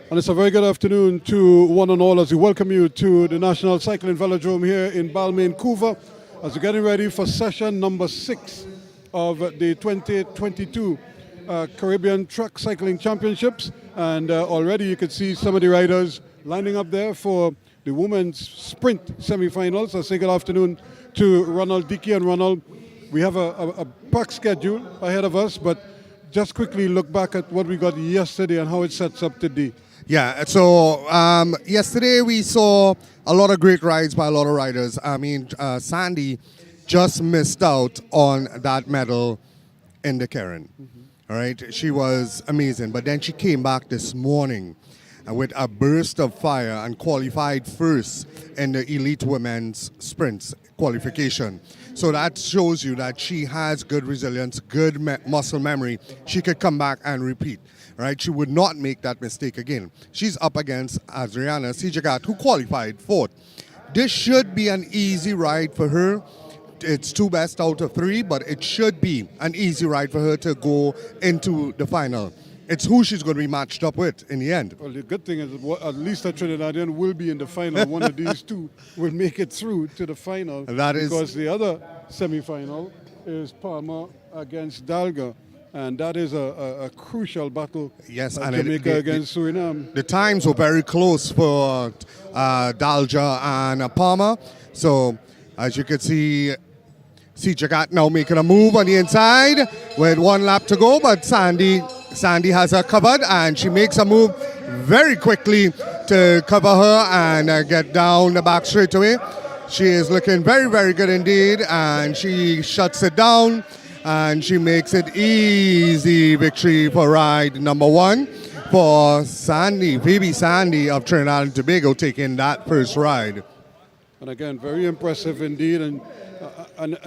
And it's a very good afternoon to one and all as we welcome you to the National Cycling Velodrome here in Balmain, Couva, as we're getting ready for session number 6 of the 2022 Caribbean Truck Cycling Championships. And already you can see some of the riders lining up there for the women's sprint semifinals. I say good afternoon to Ronald Dickey. And Ronald, we have a packed schedule ahead of us, but just quickly look back at what we got yesterday and how it sets up today. Yeah, so yesterday we saw a lot of great rides by a lot of riders. I mean, Sandy just missed out on that medal in the Keirin. All right, she was amazing, but then she came back this morning with a burst of fire and qualified first in the elite women's sprints qualification. So that shows you that she has good resilience, good muscle memory. She could come back and repeat, right? She would not make that mistake again. She's up against Adriana Sijagat, who qualified fourth. This should be an easy ride for her. It's 2 best out of 3, but it should be an easy ride for her to go into the final. It's who she's going to be matched up with in the end. Well, the good thing is at least a Trinidadian will be in the final. One of these two will make it through to the final. Because the other semi-final is Palma against Dalga. And that is a crucial battle. Yes, and Jamaica against Suriname. The times were very close for Dalga and Palma. So, as you can see, Jagat now making a move on the inside with 1 lap to go, but Sandy has her covered, and she makes a move very quickly to cover her and get down the back straightaway. She is looking very, very good indeed, and she shuts it down, and she makes it easy victory for ride number 1 for Sandy, baby Sandy of Trinidad and Tobago, taking that first ride. And again, very impressive indeed, and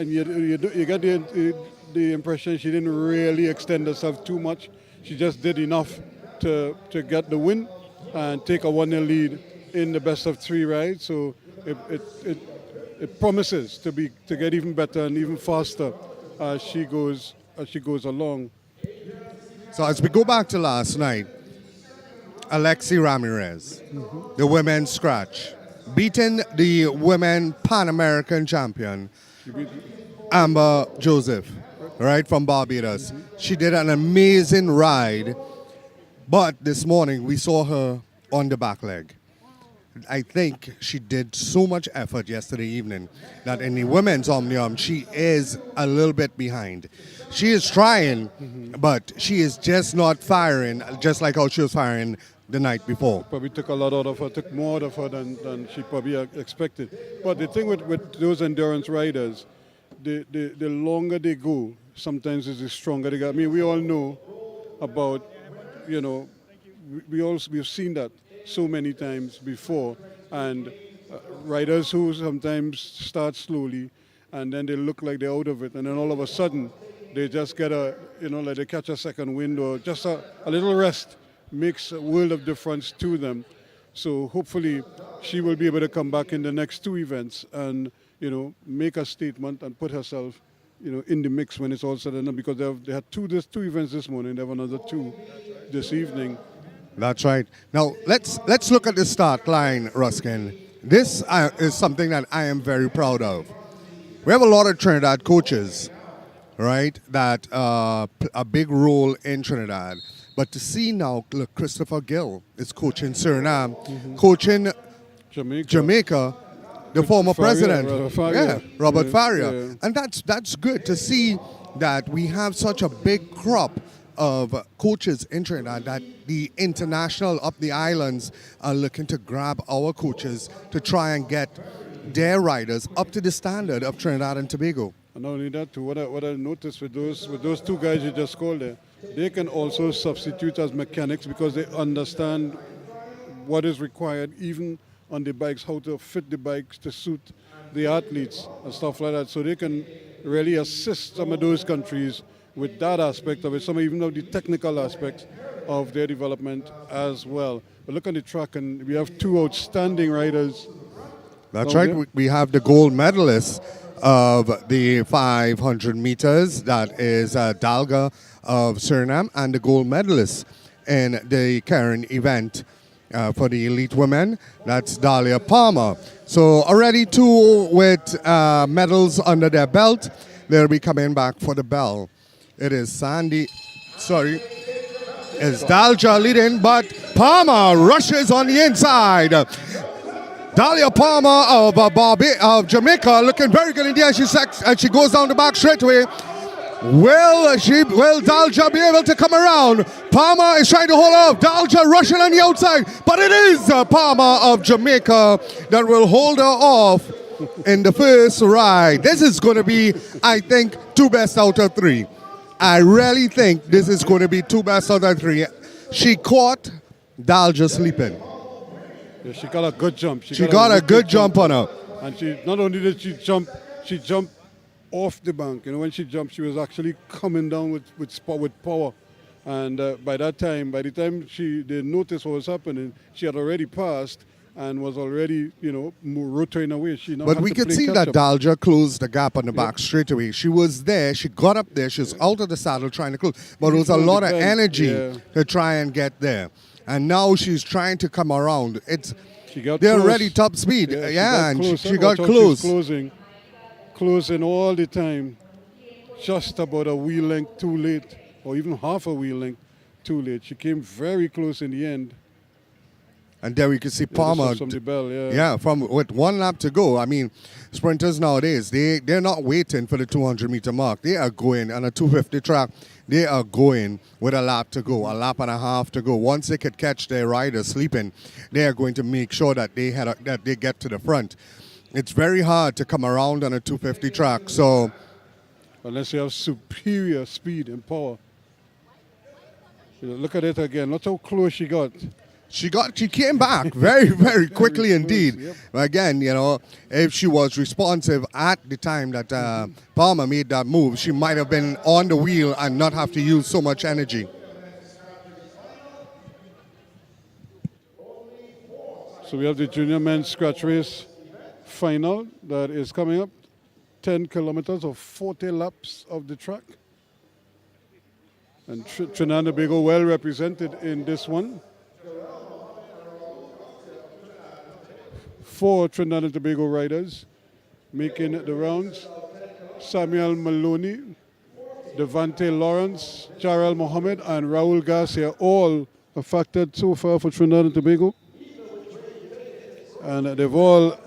you get the impression she didn't really extend herself too much. She just did enough to get the win and take a 1-0 lead in the best of 3 rides. So it promises to get even better and even faster as she goes along. So as we go back to last night, Alexi Ramirez, the women's scratch, beating the women Pan American champion Amber Joseph, right, from Barbados. She did an amazing ride, but this morning we saw her on the back leg. I think she did so much effort yesterday evening that in the women's Omnium, she is a little bit behind. She is trying, but she is just not firing, just like how she was firing the night before. Probably took a lot out of her, took more out of her than she probably expected. But the thing with those endurance riders, the longer they go, sometimes it's the stronger they get. I mean, we all know about, we've seen that so many times before, and riders who sometimes start slowly and then they look like they're out of it, and then all of a sudden they just get like they catch a second wind or just a little rest makes a world of difference to them. So hopefully she will be able to come back in the next 2 events and make a statement and put herself in the mix when it's all said and done, because they had 2 events this morning. They have another 2 this evening. That's right. Now let's look at the start line, Ruskin. This is something that I am very proud of. We have a lot of Trinidad coaches, right, that a big role in Trinidad. But to see now, look, Christopher Gill is coaching Suriname, coaching Jamaica, the former president, Robert Faria. Yeah. And that's good to see that we have such a big crop of coaches in Trinidad, that the international up the islands are looking to grab our coaches to try and get their riders up to the standard of Trinidad and Tobago. And not only that, too, what I noticed with those 2 guys you just called there, they can also substitute as mechanics because they understand what is required even on the bikes, how to fit the bikes to suit the athletes and stuff like that. So they can really assist some of those countries with that aspect of it, some even of the technical aspects of their development as well. But look on the track, and we have 2 outstanding riders. That's right. We have the gold medalist of the 500 meters, that is Dalga of Suriname, and the gold medalist in the Keirin event for the elite women. That's Dahlia Palmer. So already two with medals under their belt. They'll be coming back for the bell. It is it's Dalja leading, but Palmer rushes on the inside. Dahlia Palmer of Jamaica looking very good in the end. She goes down the back straight away. Will Dalja be able to come around? Palmer is trying to hold off. Dalja rushing on the outside, but it is Palmer of Jamaica that will hold her off in the first ride. This is going to be, I think, 2 best out of 3. I really think this is going to be 2 best out of 3. She caught Dalja sleeping. Yeah, she got a good jump. She got a good jump on her. And she not only did she jumped off the bank. You know, when she jumped, she was actually coming down with power. And by the time they noticed what was happening, she had already passed and was already, rotating away. But we could see that Dalja closed the gap on the back straight away. She was there. She got up there. She was out of the saddle trying to close. But it was a lot of energy to try and get there. And now she's trying to come around. They're already top speed. She got close. Closing all the time. Just about a wheel length too late, or even half a wheel length too late. She came very close in the end. And there we can see Palmer. From the bell, with 1 lap to go. I mean, sprinters nowadays, they're not waiting for the 200-meter mark. They are going on a 250 track. They are going with a lap to go, a lap and a half to go. Once they could catch their rider sleeping, they are going to make sure that they get to the front. It's very hard to come around on a 250 track. So, unless you have superior speed and power. Look at it again. Look how close she got. She came back very, very quickly indeed. Yep. Again, if she was responsive at the time that Palmer made that move, she might have been on the wheel and not have to use so much energy. So we have the junior men's scratch race final that is coming up. 10 kilometers or 40 laps of the track. And Trinidad and Tobago well represented in this one. 4 Trinidad and Tobago riders making the rounds. Samuel Maloney, Devante Lawrence, Jarrell Mohammed, and Raul Garcia, all are factored so far for Trinidad and Tobago. And they've all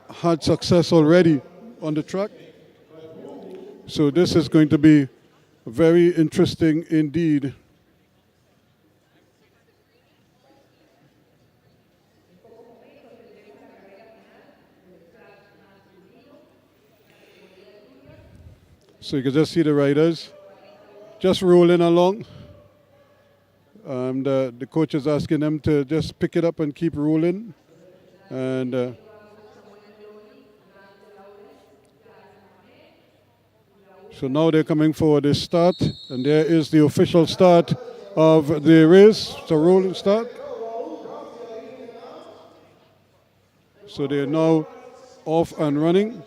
had success already on the track. So this is going to be very interesting indeed. So you can just see the riders just rolling along. The coach is asking them to just pick it up and keep rolling. And so now they're coming for the start. And there is the official start of the race. It's a rolling start. So they're now off and running.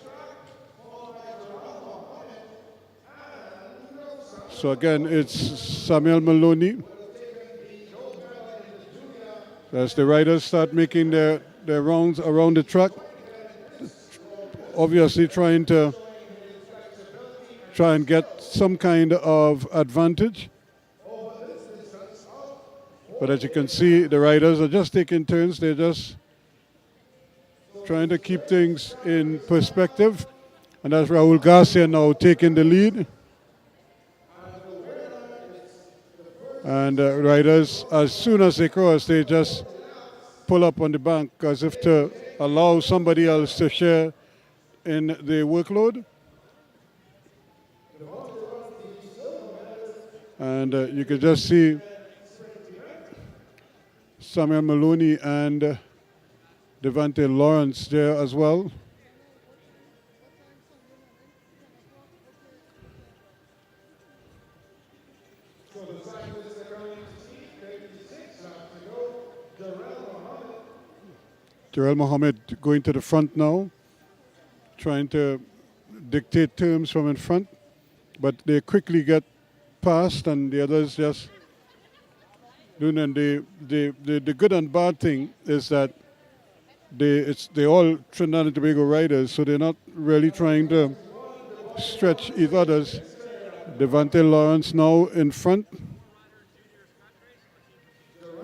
So again, it's Samuel Maloney. As the riders start making their rounds around the track, obviously trying and get some kind of advantage. But as you can see, the riders are just taking turns. They're just trying to keep things in perspective. And that's Raul Garcia now taking the lead. And riders, as soon as they cross, they just pull up on the bank as if to allow somebody else to share in the workload. And you can just see Samuel Maloney and Devante Lawrence there as well. Jarrell Mohammed going to the front now, trying to dictate terms from in front, but they quickly get past and the others just Noonan, the good and bad thing is that they all Trinidad and Tobago riders, so they're not really trying to stretch each other's. Devante Lawrence now in front,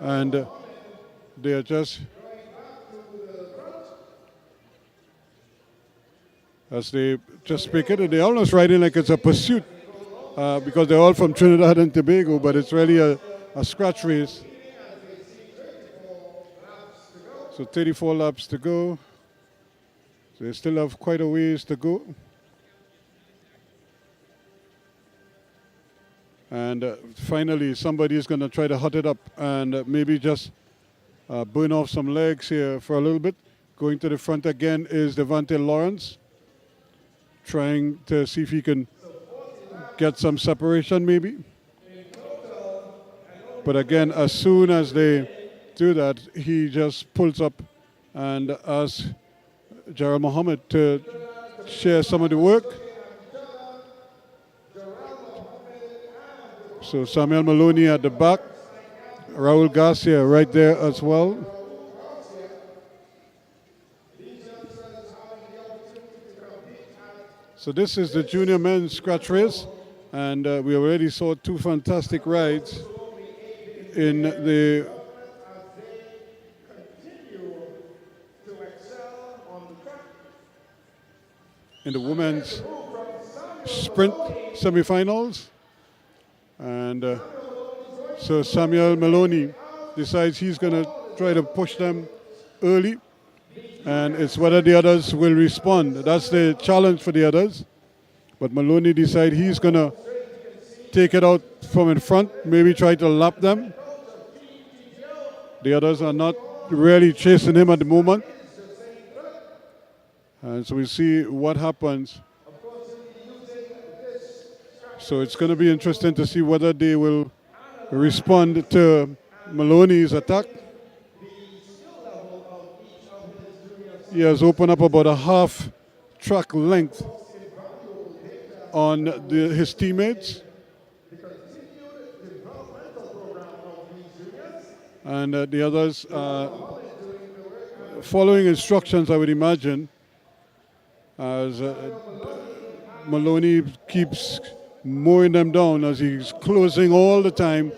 and they are just as they just pick it, and they're almost riding like it's a pursuit because they're all from Trinidad and Tobago, but it's really a scratch race. So 34 laps to go. So they still have quite a ways to go. And finally, somebody is going to try to hot it up and maybe just burn off some legs here for a little bit. Going to the front again is Devante Lawrence, trying to see if he can get some separation maybe. But again, as soon as they do that, he just pulls up and asks Gerald Mohammed to share some of the work. So Samuel Maloney at the back, Raul Garcia right there as well. So this is the junior men's scratch race, and we already saw two fantastic rides in the women's sprint semifinals. And so Samuel Maloney decides he's going to try to push them early, and it's whether the others will respond. That's the challenge for the others. But Maloney decides he's going to take it out from in front, maybe try to lap them. The others are not really chasing him at the moment. And so we see what happens. So it's going to be interesting to see whether they will respond to Maloney's attack. He has opened up about a half track length on his teammates. And the others following instructions, I would imagine, as Maloney keeps mowing them down as he's closing all the time,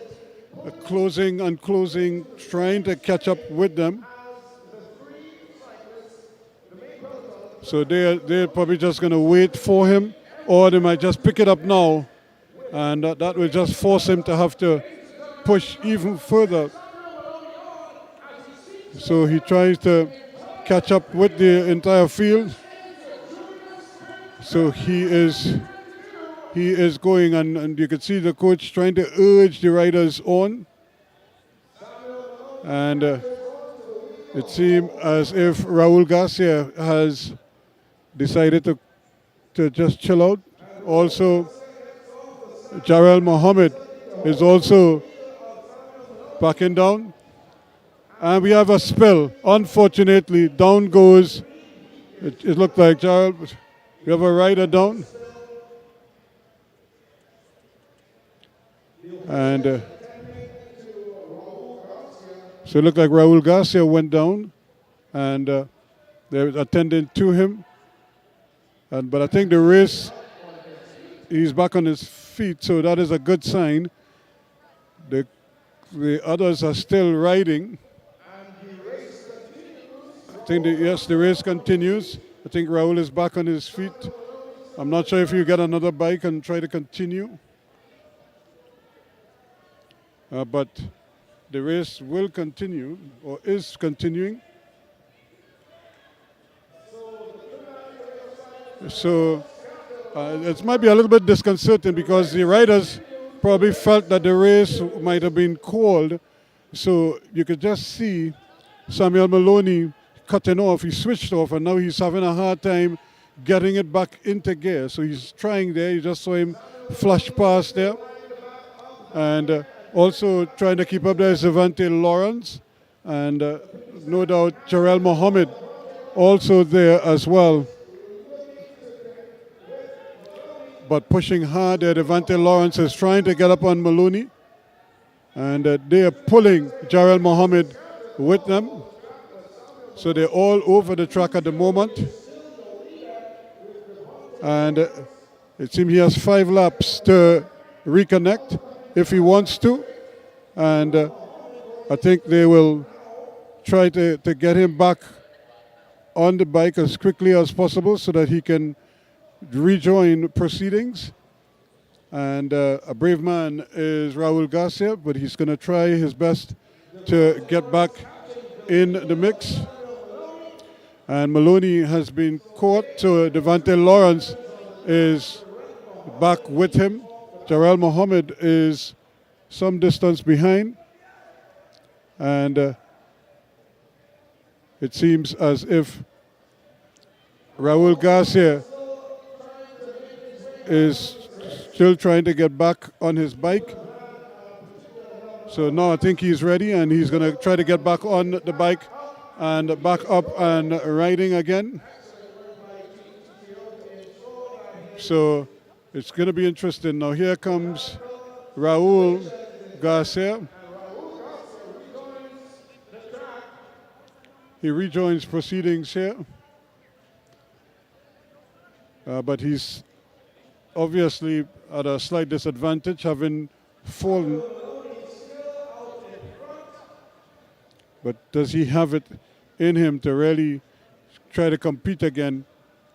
closing and closing, trying to catch up with them. So they're probably just going to wait for him, or they might just pick it up now, and that will just force him to have to push even further. So he tries to catch up with the entire field. So he is going, and you can see the coach trying to urge the riders on. And it seems as if Raul Garcia has decided to just chill out. Also, Jarrell Mohammed is also backing down. And we have a spill. Unfortunately, down goes, it looked like Jarrell, we have a rider down. And so it looked like Raul Garcia went down, and they're attending to him. But I think the race, he's back on his feet, so that is a good sign. The others are still riding. I think the race continues. I think Raul is back on his feet. I'm not sure if you get another bike and try to continue. But the race will continue, or is continuing. So it might be a little bit disconcerting because the riders probably felt that the race might have been called. So you could just see Samuel Maloney cutting off. He switched off, and now he's having a hard time getting it back into gear. So he's trying there. You just saw him flash past there. And also trying to keep up there is Devante Lawrence. And no doubt Jarrell Mohammed also there as well. But pushing hard there, Devante Lawrence is trying to get up on Maloney. And they are pulling Jarrell Mohammed with them. So they're all over the track at the moment. And it seems he has 5 laps to reconnect if he wants to. And I think they will try to get him back on the bike as quickly as possible so that he can rejoin proceedings. And a brave man is Raul Garcia, but he's going to try his best to get back in the mix. And Maloney has been caught, so Devante Lawrence is back with him. Jarrell Mohammed is some distance behind. And it seems as if Raul Garcia is still trying to get back on his bike. So now I think he's ready and he's going to try to get back on the bike and back up and riding again. So it's going to be interesting. Now here comes Raul Garcia. He rejoins proceedings here. But he's obviously at a slight disadvantage, having fallen. But does he have it in him to really try to compete again,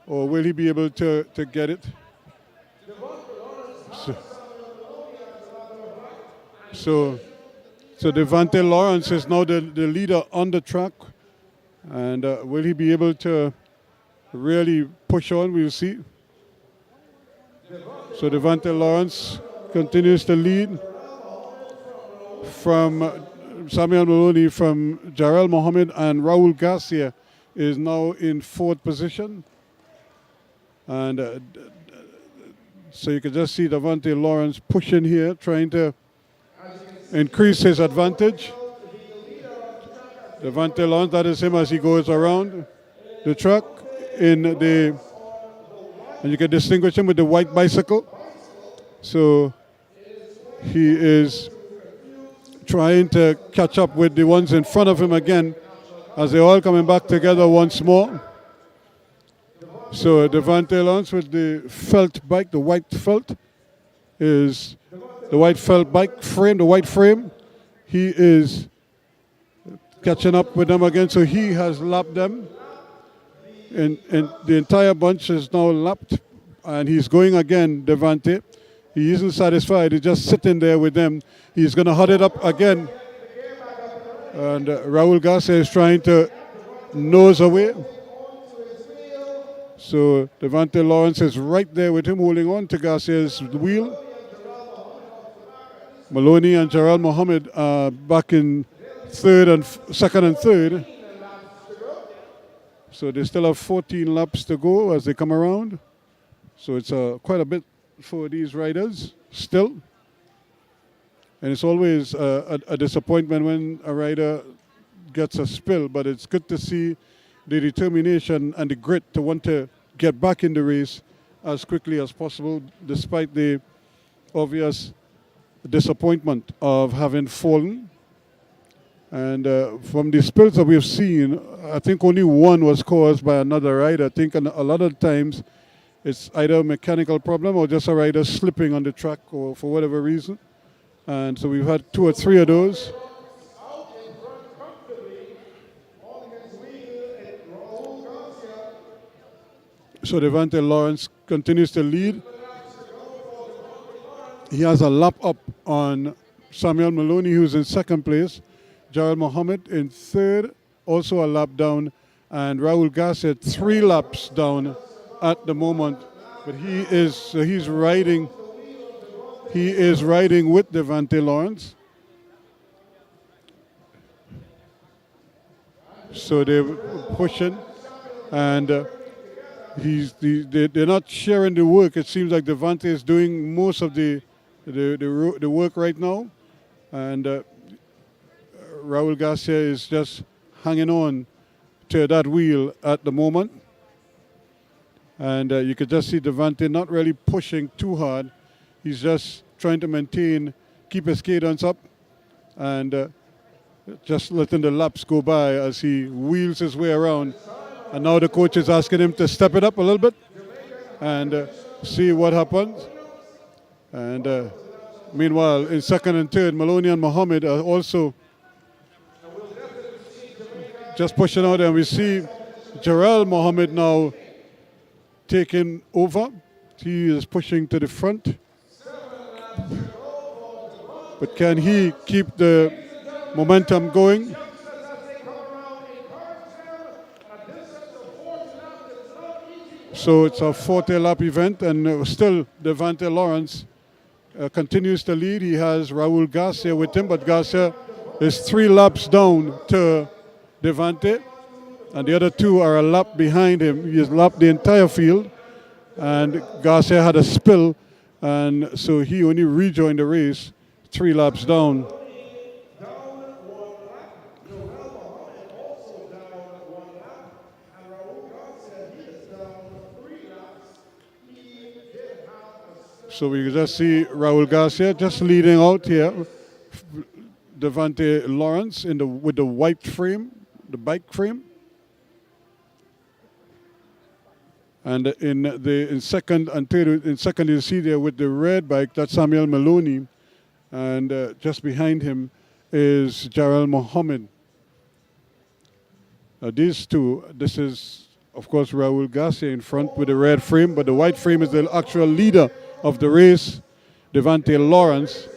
or will he be able to get it? So Devante Lawrence is now the leader on the track, and will he be able to really push on? We'll see. So Devante Lawrence continues to lead from Samuel Maloney, from Jarrell Mohammed, and Raul Garcia is now in 4th position. And so you can just see Devante Lawrence pushing here, trying to increase his advantage. Devante Lawrence, that is him as he goes around the track and you can distinguish him with the white bicycle. So he is trying to catch up with the ones in front of him again as they're all coming back together once more. So Devante Lawrence with the felt bike, the white felt, is the white felt bike frame, the white frame. He is catching up with them again, so he has lapped them. And the entire bunch is now lapped, and he's going again, Devante. He isn't satisfied, he's just sitting there with them. He's going to hot it up again. And Raul Garcia is trying to nose away. So Devante Lawrence is right there with him, holding on to Garcia's wheel. Maloney and Jarrell Mohammed are back in second and third. So they still have 14 laps to go as they come around. So it's quite a bit for these riders still. And it's always a disappointment when a rider gets a spill, but it's good to see the determination and the grit to want to get back in the race as quickly as possible, despite the obvious disappointment of having fallen. And from the spills that we've seen, I think only one was caused by another rider. I think a lot of times it's either a mechanical problem or just a rider slipping on the track or for whatever reason. And so we've had 2 or 3 of those. So Devante Lawrence continues to lead. He has a lap up on Samuel Maloney, who's in 2nd place. Jarrell Mohammed in 3rd, also a lap down. And Raul Garcia 3 laps down at the moment. But he's riding. He is riding with Devante Lawrence. So they're pushing, and they're not sharing the work. It seems like Devante is doing most of the work right now, and Raul Garcia is just hanging on to that wheel at the moment. And you could just see Devante not really pushing too hard. He's just trying to keep his cadence up and just letting the laps go by as he wheels his way around. And now the coach is asking him to step it up a little bit and see what happens. And meanwhile, in second and third, Maloney and Mohammed are also just pushing out, and we see Jarrell Mohammed now taking over. He is pushing to the front. But can he keep the momentum going? So it's a 40-lap event, and still Devante Lawrence continues to lead. He has Raul Garcia with him, but Garcia is 3 laps down to Devante, and the other 2 are a lap behind him. He has lapped the entire field, and Garcia had a spill, and so he only rejoined the race 3 laps down. So we just see Raul Garcia just leading out here. Devante Lawrence with the white frame, the bike frame. And in second and third, in second you see there with the red bike, that's Samuel Maloney. And just behind him is Jarrell Mohammed. These two, this is of course Raul Garcia in front with the red frame, but the white frame is the actual leader of the race, Devante Lawrence.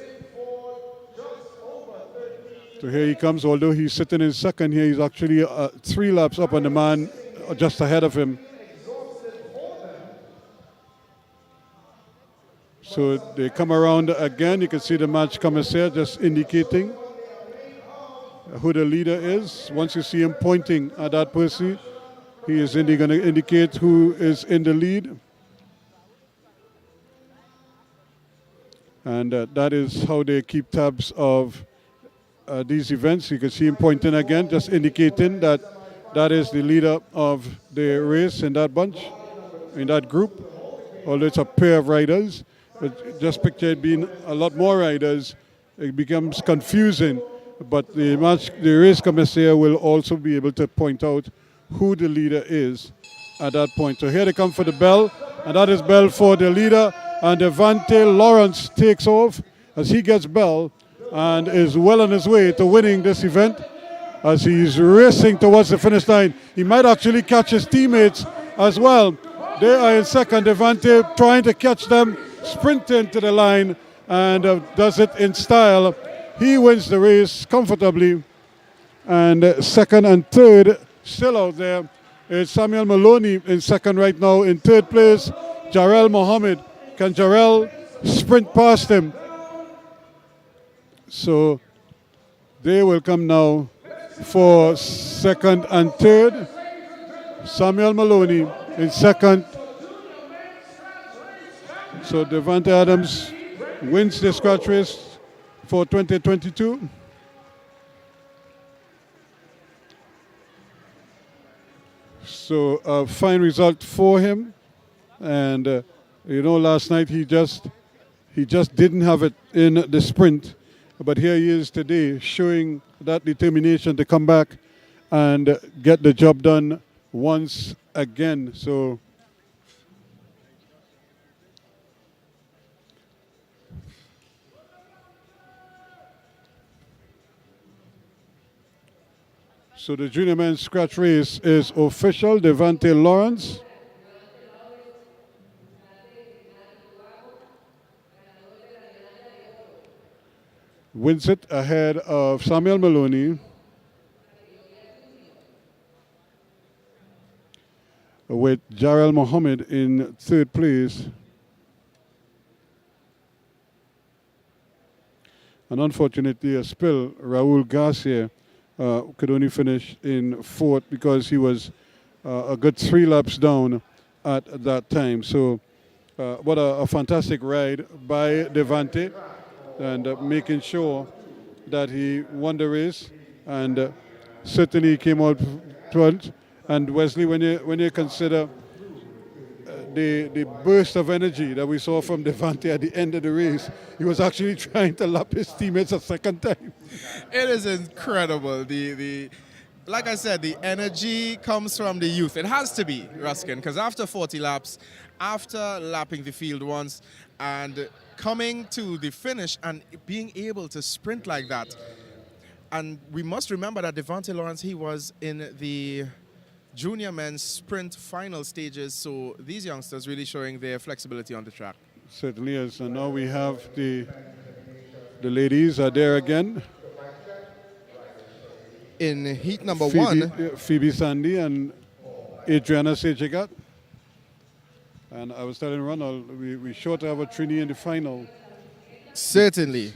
So here he comes, although he's sitting in second here, he's actually 3 laps up on the man just ahead of him. So they come around again. You can see the match commissaire just indicating who the leader is. Once you see him pointing at that person, he is going to indicate who is in the lead. And that is how they keep tabs of these events. You can see him pointing again, just indicating that that is the leader of the race in that bunch, in that group. Although it's a pair of riders, but just picture it being a lot more riders, it becomes confusing. But the race commissaire will also be able to point out who the leader is at that point. So here they come for the bell, and that is bell for the leader. And Devante Lawrence takes off as he gets bell and is well on his way to winning this event as he's racing towards the finish line. He might actually catch his teammates as well. They are in second. Devante trying to catch them, sprinting to the line, and does it in style. He wins the race comfortably. And second and third still out there. It's Samuel Maloney in second right now. In third place, Jarrell Mohammed. Can Jarrell sprint past him? So they will come now for second and third. Samuel Maloney in second. So Devante Adams wins the scratch race for 2022. So a fine result for him. And you know, last night he just didn't have it in the sprint, but here he is today showing that determination to come back and get the job done once again. So the junior men's scratch race is official. Devante Lawrence wins it ahead of Samuel Maloney, with Jarrell Mohammed in third place. And unfortunately, a spill, Raul Garcia could only finish in fourth because he was a good 3 laps down at that time. So what a fantastic ride by Devante, and making sure that he won the race, and certainly came out front. And Wesley, when you consider the burst of energy that we saw from Devante at the end of the race, he was actually trying to lap his teammates a second time. It is incredible. The like I said, the energy comes from the youth. It has to be, Ruskin, because after 40 laps, after lapping the field once, and coming to the finish and being able to sprint like that. And we must remember that Devontae Lawrence, he was in the junior men's sprint final stages, so these youngsters really showing their flexibility on the track. Certainly is. And now we have the ladies are there again. In heat number Phoebe, one, Phoebe Sandy and Adriana Sejigat. And I was telling Ronald, we sure to have a Trini in the final. certainly.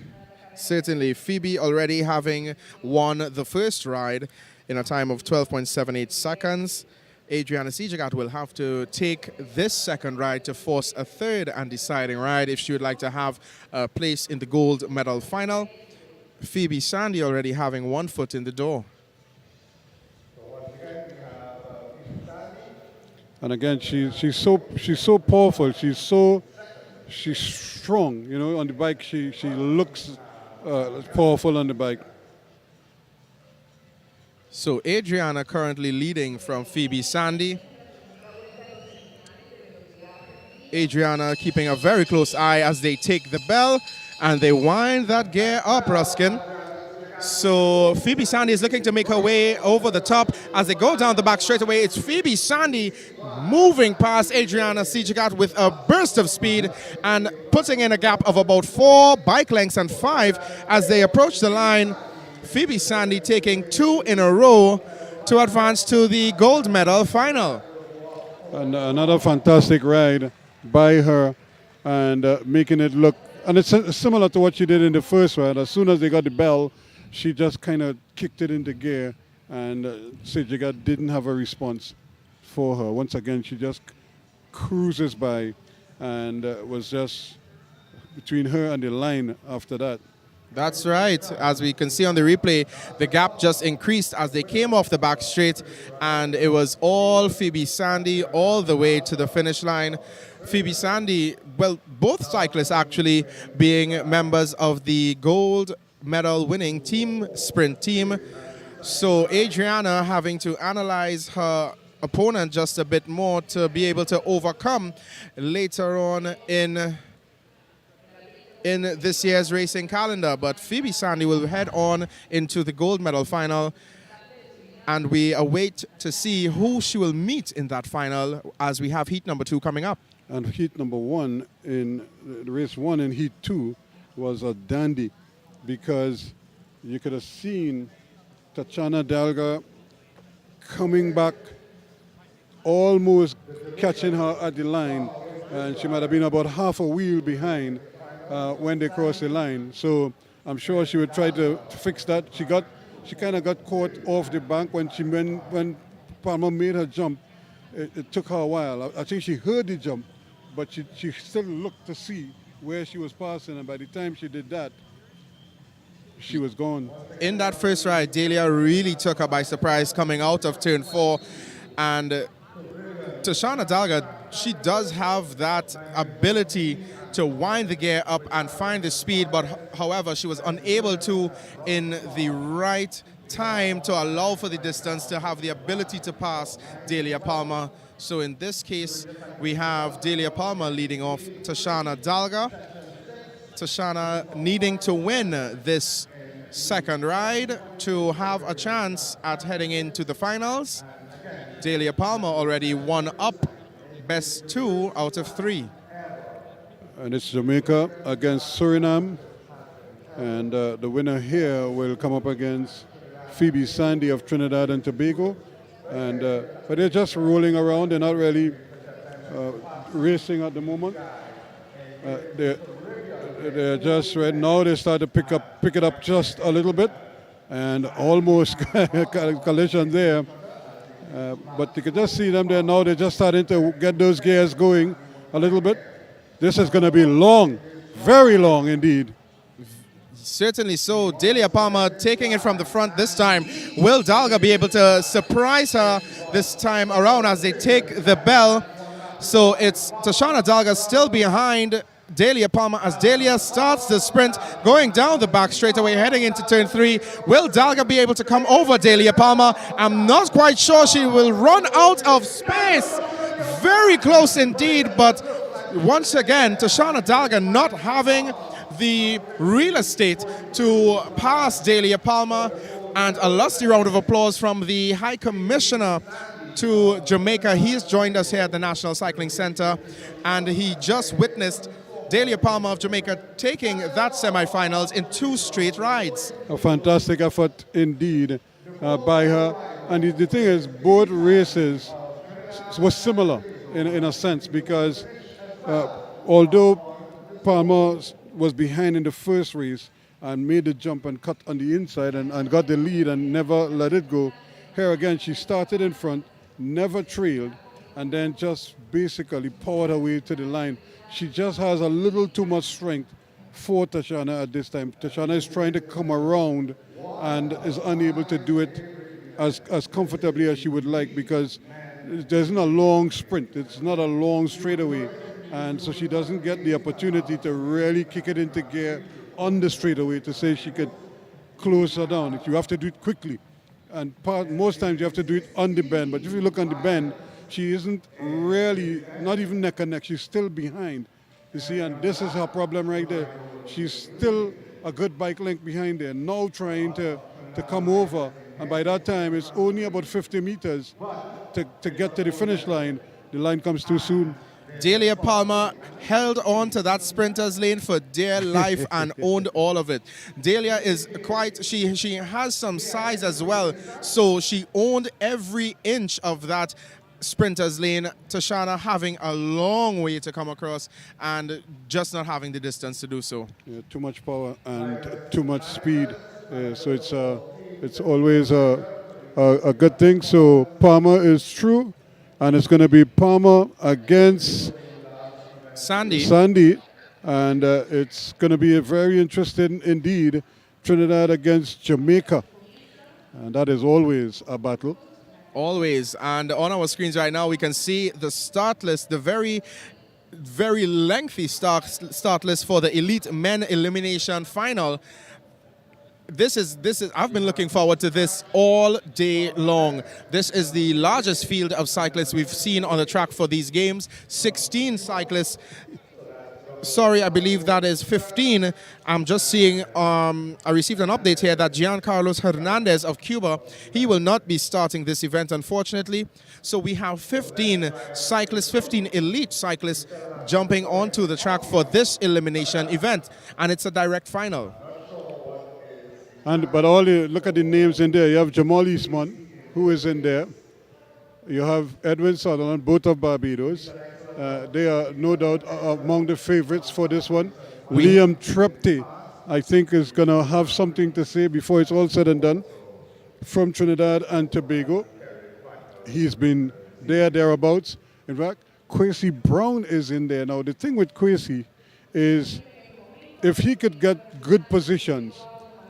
Phoebe already having won the first ride in a time of 12.78 seconds. Adriana Sejigat will have to take this second ride to force a third and deciding ride if she would like to have a place in the gold medal final. Phoebe Sandy already having one foot in the door. And again, she's so powerful. She's strong. You know, on the bike she looks powerful on the bike. So Adriana currently leading from Phoebe Sandy. Adriana keeping a very close eye as they take the bell and they wind that gear up, Ruskin. So Phoebe Sandy is looking to make her way over the top as they go down the back straight away. It's Phoebe Sandy moving past Adriana Sejigat with a burst of speed and putting in a gap of about 4 bike lengths and 5 as they approach the line. Phoebe Sandy taking 2 in a row to advance to the gold medal final. And another fantastic ride by her and making it look, and it's similar to what she did in the first ride. As soon as they got the bell, she just kind of kicked it into gear, and Sejigat didn't have a response for her. Once again, she just cruises by and was just between her and the line after that. That's right. As we can see on the replay, the gap just increased as they came off the back straight, and it was all Phoebe Sandy all the way to the finish line. Phoebe Sandy, well, both cyclists actually being members of the gold medal winning team sprint team. So Adriana having to analyze her opponent just a bit more to be able to overcome later on in this year's racing calendar. But Phoebe Sandy will head on into the gold medal final, and we await to see who she will meet in that final as we have heat number 2 coming up. And heat number 1 in the race 1 in heat 2 was a dandy, because you could have seen Tatiana Dalga coming back, almost catching her at the line, and she might have been about half a wheel behind when they crossed the line. So I'm sure she would try to fix that. She kind of got caught off the bank when Palmer made her jump. It took her a while. I think she heard the jump, but she still looked to see where she was passing, and by the time she did that, she was gone. In that first ride, Delia really took her by surprise coming out of turn 4, and Tashana Dalga, she does have that ability to wind the gear up and find the speed, but however, she was unable to in the right time to allow for the distance to have the ability to pass Delia Palmer. So in this case, we have Delia Palmer leading off Tashana Dalga. Tashana needing to win this second ride to have a chance at heading into the finals. Delia Palmer already one up, best 2 out of 3. And it's Jamaica against Suriname, and the winner here will come up against Phoebe Sandy of Trinidad and Tobago. And but they're just rolling around. They're not really racing at the moment. They're just right now. They start to pick it up just a little bit, and almost collision there. But you can just see them there now. They're just starting to get those gears going a little bit. This is going to be long, very long indeed. Certainly so. Delia Palmer taking it from the front this time. Will Dalga be able to surprise her this time around as they take the bell? So it's Tashana Dalga still behind Delia Palma as Delia starts the sprint, going down the back straightaway, heading into turn 3. Will Dalga be able to come over Delia Palma? I'm not quite sure. She will run out of space. Very close indeed, but once again, Tashana Dalga not having the real estate to pass Delia Palma, and a lusty round of applause from the High Commissioner to Jamaica. He's joined us here at the National Cycling Center, and he just witnessed Delia Palma of Jamaica taking that semifinals in 2 straight rides. A fantastic effort indeed by her. And the thing is, both races was similar in a sense, because although Palma was behind in the first race and made the jump and cut on the inside and got the lead and never let it go, here again she started in front, never trailed, and then just basically powered her way to the line. She just has a little too much strength for Tashana at this time. Tashana is trying to come around and is unable to do it as comfortably as she would like, because there isn't a long sprint. It's not a long straightaway. And so she doesn't get the opportunity to really kick it into gear on the straightaway to say she could close her down. You have to do it quickly. And most times you have to do it on the bend. But if you look on the bend, she isn't really, not even neck and neck. She's still behind. You see, and this is her problem right there. She's still a good bike length behind there, now trying to come over. And by that time, it's only about 50 meters to get to the finish line. The line comes too soon. Delia Palma held on to that sprinter's lane for dear life and owned all of it. Delia is quite, she has some size as well, so she owned every inch of that sprinter's lane. Tashana having a long way to come across and just not having the distance to do so. Yeah, too much power and too much speed. So it's always a good thing. So Palma is through. And it's going to be Palma against Sandy. And it's going to be a very interesting indeed. Trinidad against Jamaica. And that is always a battle. Always. And on our screens right now, we can see the start list, the very, very lengthy start list for the Elite Men Elimination Final. This is. I've been looking forward to this all day long. This is the largest field of cyclists we've seen on the track for these games. 16 cyclists. Sorry, I believe that is 15. I'm just seeing, I received an update here that Giancarlos Hernandez of Cuba, he will not be starting this event, unfortunately. So we have 15 cyclists, 15 elite cyclists jumping onto the track for this elimination event. And it's a direct final. But look at the names in there. You have Jamal Eastman, who is in there. You have Edwin Sutherland, both of Barbados. They are no doubt among the favorites for this one. Liam Trepte, I think, is going to have something to say before it's all said and done, from Trinidad and Tobago. He's been thereabouts. In fact, Kwesi Brown is in there. Now, the thing with Kwesi is if he could get good positions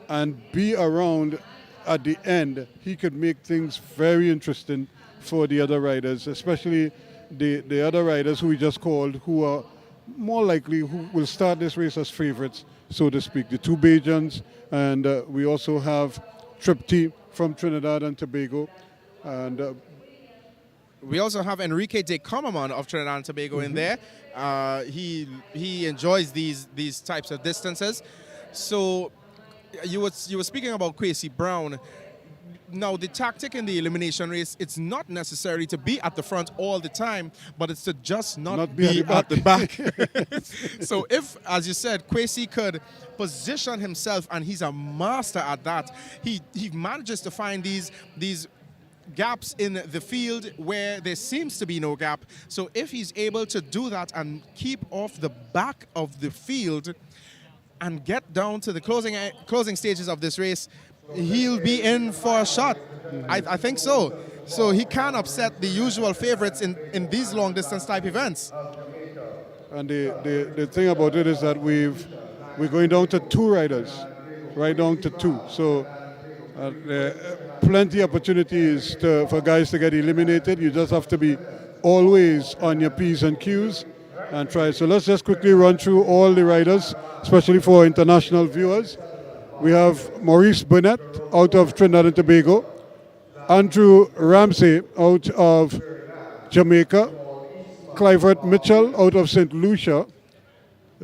and be around at the end, he could make things very interesting for the other riders, especially the other riders who we just called, who are more likely who will start this race as favorites, so to speak. The two Bajans, and we also have Tripti from Trinidad and Tobago. And we also have Enrique de Comaman of Trinidad and Tobago in there. He enjoys these types of distances. So you were speaking about Kwesi Brown. Now, the tactic in the elimination race, it's not necessary to be at the front all the time, but it's to just not be at the back. So if, as you said, Kwesi could position himself, and he's a master at that, he manages to find these gaps in the field where there seems to be no gap. So if he's able to do that and keep off the back of the field and get down to the closing stages of this race, he'll be in for a shot. I think so. So he can upset the usual favorites in these long distance type events. And the thing about it is that we're going down to 2 riders, right down to 2. So plenty of opportunities for guys to get eliminated. You just have to be always on your P's and Q's and try. So let's just quickly run through all the riders, especially for international viewers. We have Maurice Burnett out of Trinidad and Tobago, Andrew Ramsey out of Jamaica, Clivert Mitchell out of St. Lucia,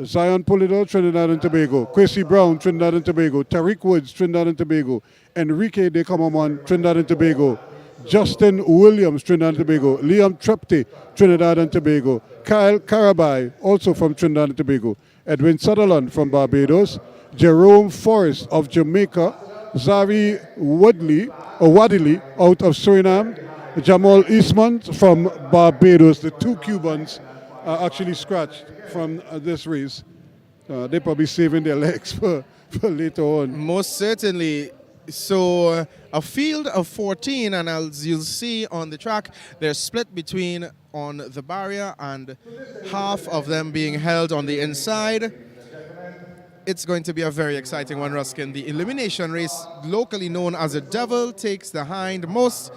Zion Polidor, Trinidad and Tobago, Quincy Brown, Trinidad and Tobago, Tariq Woods, Trinidad and Tobago, Enrique de Camamon, Trinidad and Tobago, Justin Williams, Trinidad and Tobago, Liam Trepte, Trinidad and Tobago, Kyle Carabai, also from Trinidad and Tobago, Edwin Sutherland from Barbados, Jerome Forrest of Jamaica, Zari Wadili out of Suriname, Jamal Eastman from Barbados. The two Cubans are actually scratched from this race. They're probably saving their legs for later on. Most certainly. So a field of 14, and as you'll see on the track, they're split between on the barrier and half of them being held on the inside. It's going to be a very exciting one, Ruskin. The elimination race, locally known as the Devil Takes the Hindmost.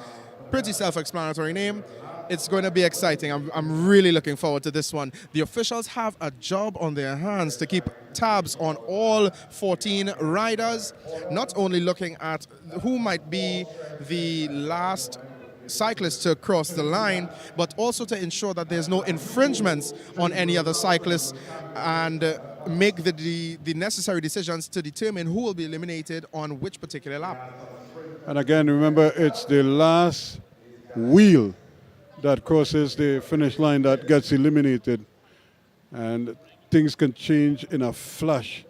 Pretty self-explanatory name. It's going to be exciting. I'm really looking forward to this one. The officials have a job on their hands to keep tabs on all 14 riders, not only looking at who might be the last cyclist to cross the line, but also to ensure that there's no infringements on any other cyclists and make the necessary decisions to determine who will be eliminated on which particular lap. And again, remember, it's the last wheel that crosses the finish line that gets eliminated, and things can change in a flash.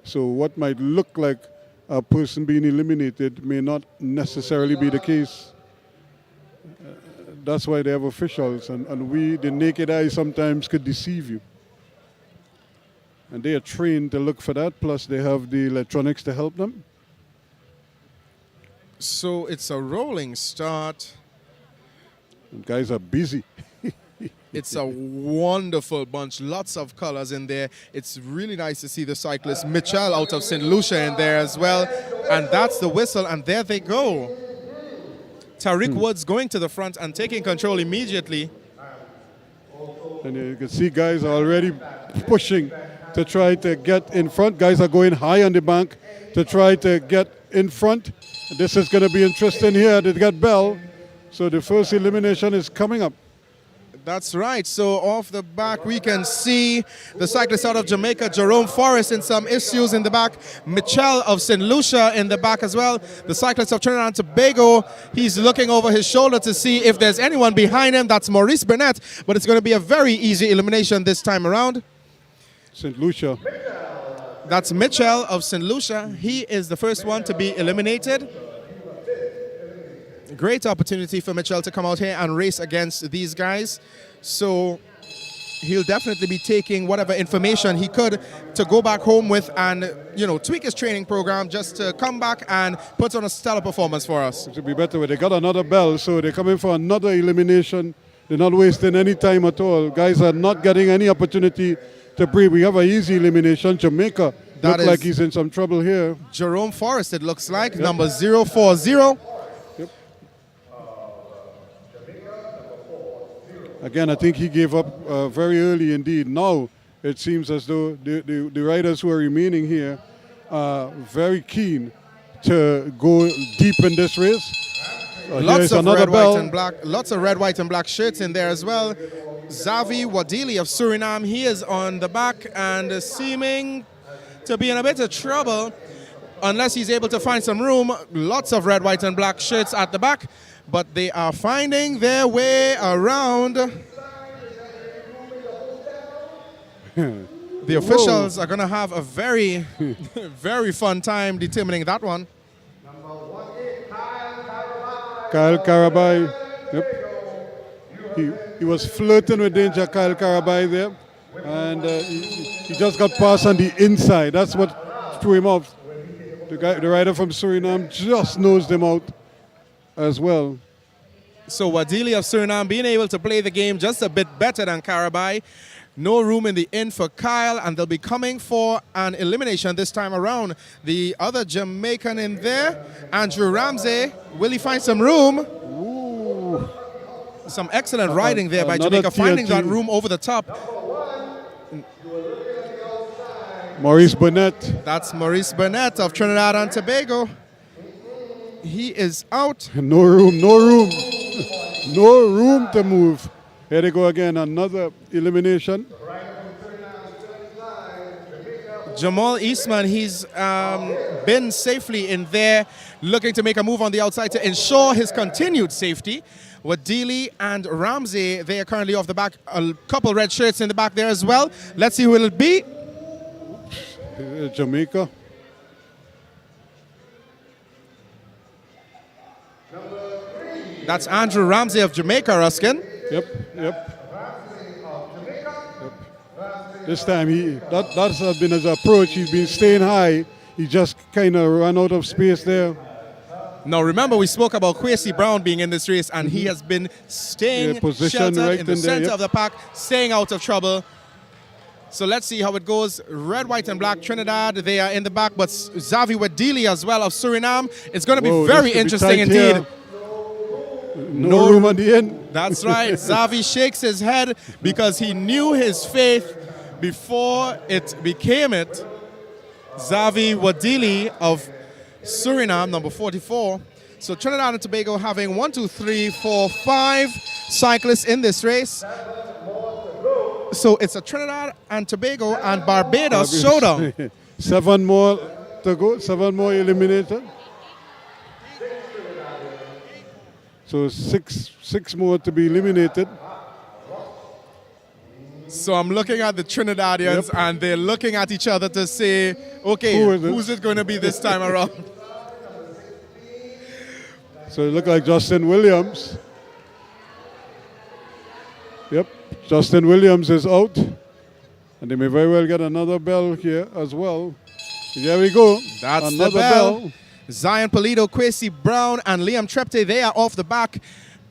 So what might look like a person being eliminated may not necessarily be the case. That's why they have officials, and we, the naked eye, sometimes could deceive you. And they are trained to look for that, plus they have the electronics to help them. So it's a rolling start. And guys are busy. It's a wonderful bunch, lots of colors in there. It's really nice to see the cyclist Mitchell out of St. Lucia in there as well. And that's the whistle, and there they go. Tariq Woods going to the front and taking control immediately. And you can see guys are already pushing to try to get in front. Guys are going high on the bank to try to get in front. This is going to be interesting here. They got Bell. So the first elimination is coming up. That's right. So off the back, we can see the cyclist out of Jamaica, Jerome Forrest, in some issues in the back. Mitchell of St. Lucia in the back as well. The cyclist of Trinidad and Tobago, he's looking over his shoulder to see if there's anyone behind him. That's Maurice Burnett. But it's going to be a very easy elimination this time around. St. Lucia. That's Mitchell of St. Lucia. He is the first one to be eliminated. Great opportunity for Mitchell to come out here and race against these guys. So he'll definitely be taking whatever information he could to go back home with and, you know, tweak his training program just to come back and put on a stellar performance for us. It should be better when they got another bell, so they're coming for another elimination. They're not wasting any time at all. Guys are not getting any opportunity to breathe. We have an easy elimination. Jamaica looks like he's in some trouble here. Jerome Forrest, it looks like, number 040. Again, I think he gave up very early indeed. Now it seems as though the riders who are remaining here are very keen to go deep in this race. Lots of red, white, and black. Lots of red, white, and black shirts in there as well. Xavi Wadili of Suriname, he is on the back and seeming to be in a bit of trouble unless he's able to find some room. Lots of red, white, and black shirts at the back, but they are finding their way around. The officials are going to have a very, very fun time determining that one. Kyle Carabai. Yep. He was flirting with danger, Kyle Carabai there. And he just got past on the inside. That's what threw him off. The rider from Suriname just nosed him out as well. So Wadili of Suriname being able to play the game just a bit better than Carabai. No room in the inn for Kyle, and they'll be coming for an elimination this time around. The other Jamaican in there, Andrew Ramsey, will he find some room? Ooh. Some excellent riding there by Jamaica, finding that room over the top. Maurice Burnett. That's Maurice Burnett of Trinidad and Tobago. He is out. No room, no room. No room to move. Here they go again, another elimination. Jamal Eastman, he's been safely in there, looking to make a move on the outside to ensure his continued safety. Wadili and Ramsey, they are currently off the back. A couple red shirts in the back there as well. Let's see who it'll be. Jamaica. That's Andrew Ramsey of Jamaica, Ruskin. Yep. This time that's been his approach. He's been staying high. He just kind of ran out of space there. Now remember, we spoke about Kwesi Brown being in this race, and he has been staying positioned sheltered right in the in there, center yep. of the pack, staying out of trouble. So let's see how it goes. Red, white, and black Trinidad, they are in the back, but Xavi Wadili as well of Suriname. It's going to be very interesting indeed. Here. No room at the end. That's right. Xavi shakes his head because he knew his faith before it became it. Xavi Wadili of Suriname, number 44. So Trinidad and Tobago having 5 cyclists in this race. So it's a Trinidad and Tobago and Barbados showdown. 7 more to go, 7 more eliminated. So six more to be eliminated. So I'm looking at the Trinidadians, and they're looking at each other to say, okay, who's it going to be this time around? So it looks like Justin Williams. Yep, Justin Williams is out. And they may very well get another bell here as well. There we go. That's another the bell. Zion Polito, Kwesi Brown, and Liam Trepte, they are off the back.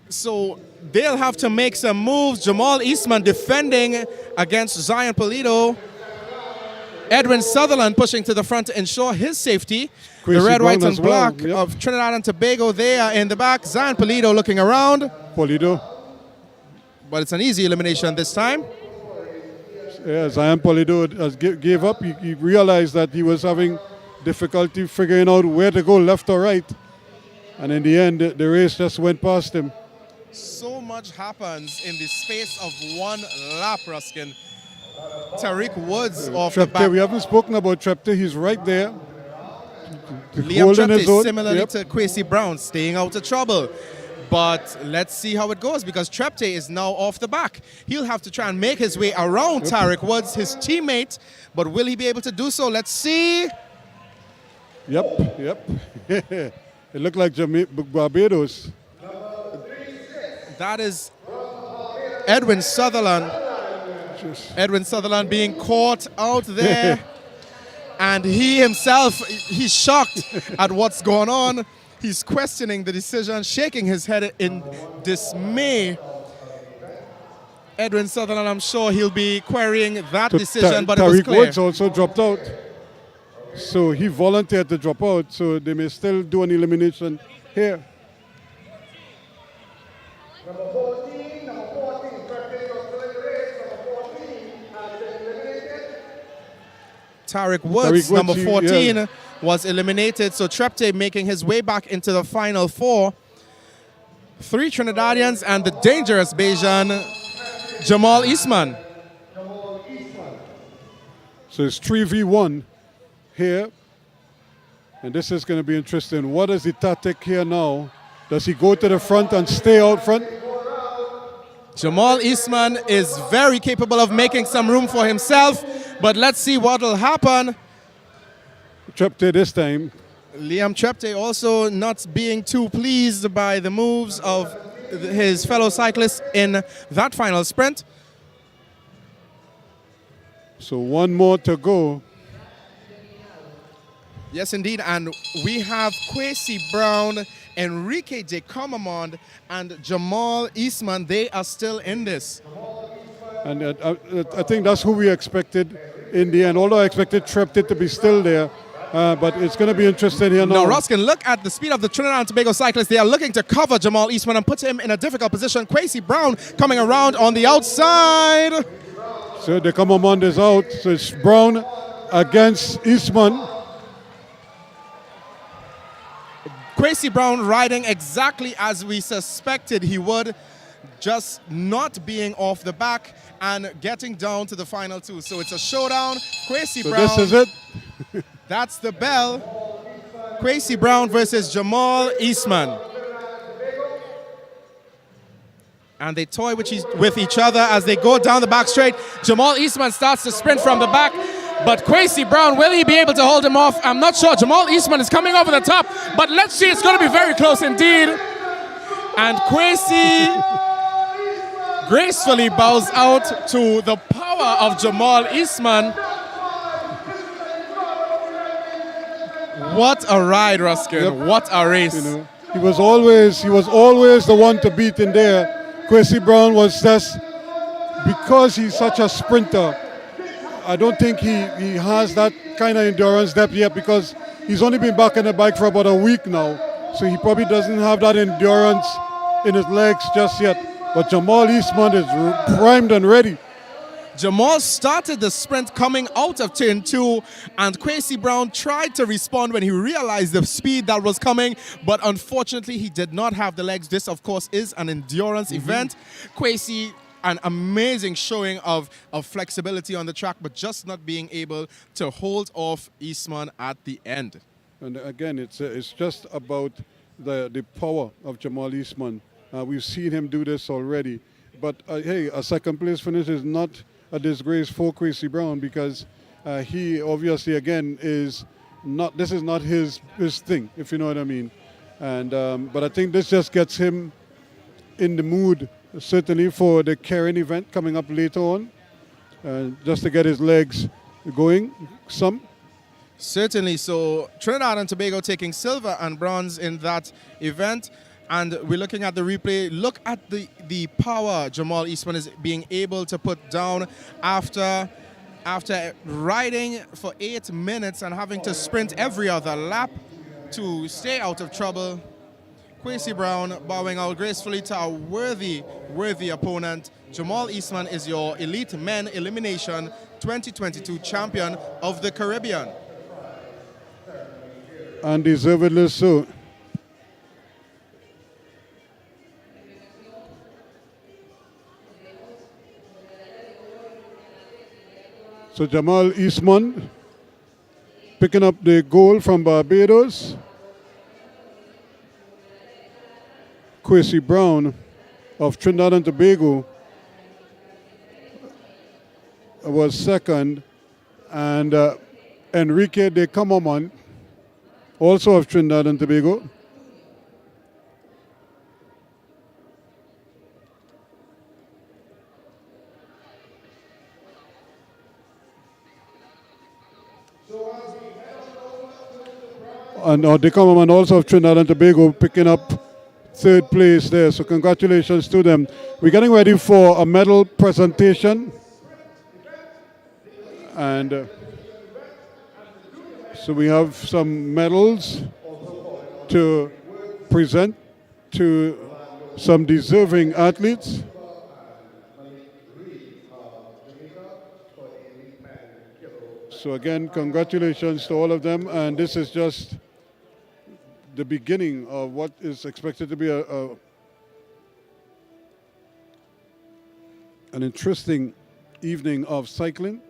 So they'll have to make some moves. Jamal Eastman defending against Zion Polito. Edwin Sutherland pushing to the front to ensure his safety. Kwesi the red, Brown white, and as well. black of Trinidad and Tobago, they are in the back. Zion Polito looking around. Polito. But it's an easy elimination this time. Yeah, Zion Polito gave up. He realized that he was having difficulty figuring out where to go, left or right. And in the end, the race just went past him. So much happens in the space of one lap, Ruskin. Tariq Woods off the Trepte, back. we haven't spoken about Trepte. He's right there. Liam Holding his Trepte, own. similarly Yep. to Kwesi Brown, staying out of trouble. But let's see how it goes, because Trepte is now off the back. He'll have to try and make his way around Tariq Woods, his teammate. But will he be able to do so? Let's see. Yep. It looked like Barbados. That is Edwin Sutherland. Edwin Sutherland being caught out there. And he himself, he's shocked at what's going on. He's questioning the decision, shaking his head in dismay. Edwin Sutherland, I'm sure he'll be querying that decision, but it was Tariq clear. Woods also dropped out. So he volunteered to drop out, so they may still do an elimination here. Number 14, practice of race. Number 14 has been eliminated. Tariq Woods, number he- 14, was eliminated. So Trepte making his way back into the final 4. 3 Trinidadians and the dangerous Bajan, Jamal Eastman. So it's 3v1 here. And this is going to be interesting. What is the tactic here now? Does he go to the front and stay out front? Jamal Eastman is very capable of making some room for himself, but let's see what will happen. Trepte this time. Liam Trepte also not being too pleased by the moves of his fellow cyclists in that final sprint. So one more to go. Yes, indeed, and we have Kwesi Brown, Enrique de Comamond, and Jamal Eastman. They are still in this. And I think that's who we expected in the end, although I expected Trepte to be still there. But it's going to be interesting here now. Now, Ruskin, look at the speed of the Trinidad and Tobago cyclists. They are looking to cover Jamal Eastman and put him in a difficult position. Kwesi Brown coming around on the outside. So the Comamond is out. So it's Brown against Eastman. Kwesi Brown riding exactly as we suspected he would, just not being off the back and getting down to the final two. So it's a showdown. Kwesi So Brown. this is it. That's the bell. Kwesi Brown versus Jamal Eastman. And they toy with each other as they go down the back straight. Jamal Eastman starts to sprint from the back, but Kwesi Brown, will he be able to hold him off? I'm not sure. Jamal Eastman is coming over the top, but let's see, it's going to be very close indeed. And Kwesi gracefully bows out to the power of Jamal Eastman. What a ride, Ruskin. Yep. What a race. You know, he was always the one to beat in there. Kwesi Brown was just, because he's such a sprinter, I don't think he has that kind of endurance depth yet, because he's only been back on the bike for about a week now. So he probably doesn't have that endurance in his legs just yet. But Jamal Eastman is primed and ready. Jamal started the sprint coming out of turn 2, and Kwesi Brown tried to respond when he realized the speed that was coming, but unfortunately he did not have the legs. This, of course, is an endurance event. Kwesi, an amazing showing of flexibility on the track, but just not being able to hold off Eastman at the end. And again, it's just about the power of Jamal Eastman. We've seen him do this already. But hey, a second place finish is not a disgrace for Kwesi Brown, because he obviously, again, this is not his thing, if you know what I mean. And but I think this just gets him in the mood, certainly, for the Keirin event coming up later on, just to get his legs going some. Certainly. So Trinidad and Tobago taking silver and bronze in that event. And we're looking at the replay. Look at the power Jamal Eastman is being able to put down after riding for 8 minutes and having to sprint every other lap to stay out of trouble. Kwesi Brown bowing out gracefully to a worthy opponent. Jamal Eastman is your Elite Men Elimination 2022 champion of the Caribbean. And deservedly so. So Jamal Eastman picking up the gold from Barbados. Kwesi Brown of Trinidad and Tobago was second, and Enrique de Camomon, also of Trinidad and Tobago, and de Camomon, also of Trinidad and Tobago, picking up third place there. So congratulations to them. We're getting ready for a medal presentation, and so we have some medals to present to some deserving athletes. So again, congratulations to all of them, and this is just the beginning of what is expected to be an interesting evening of cycling,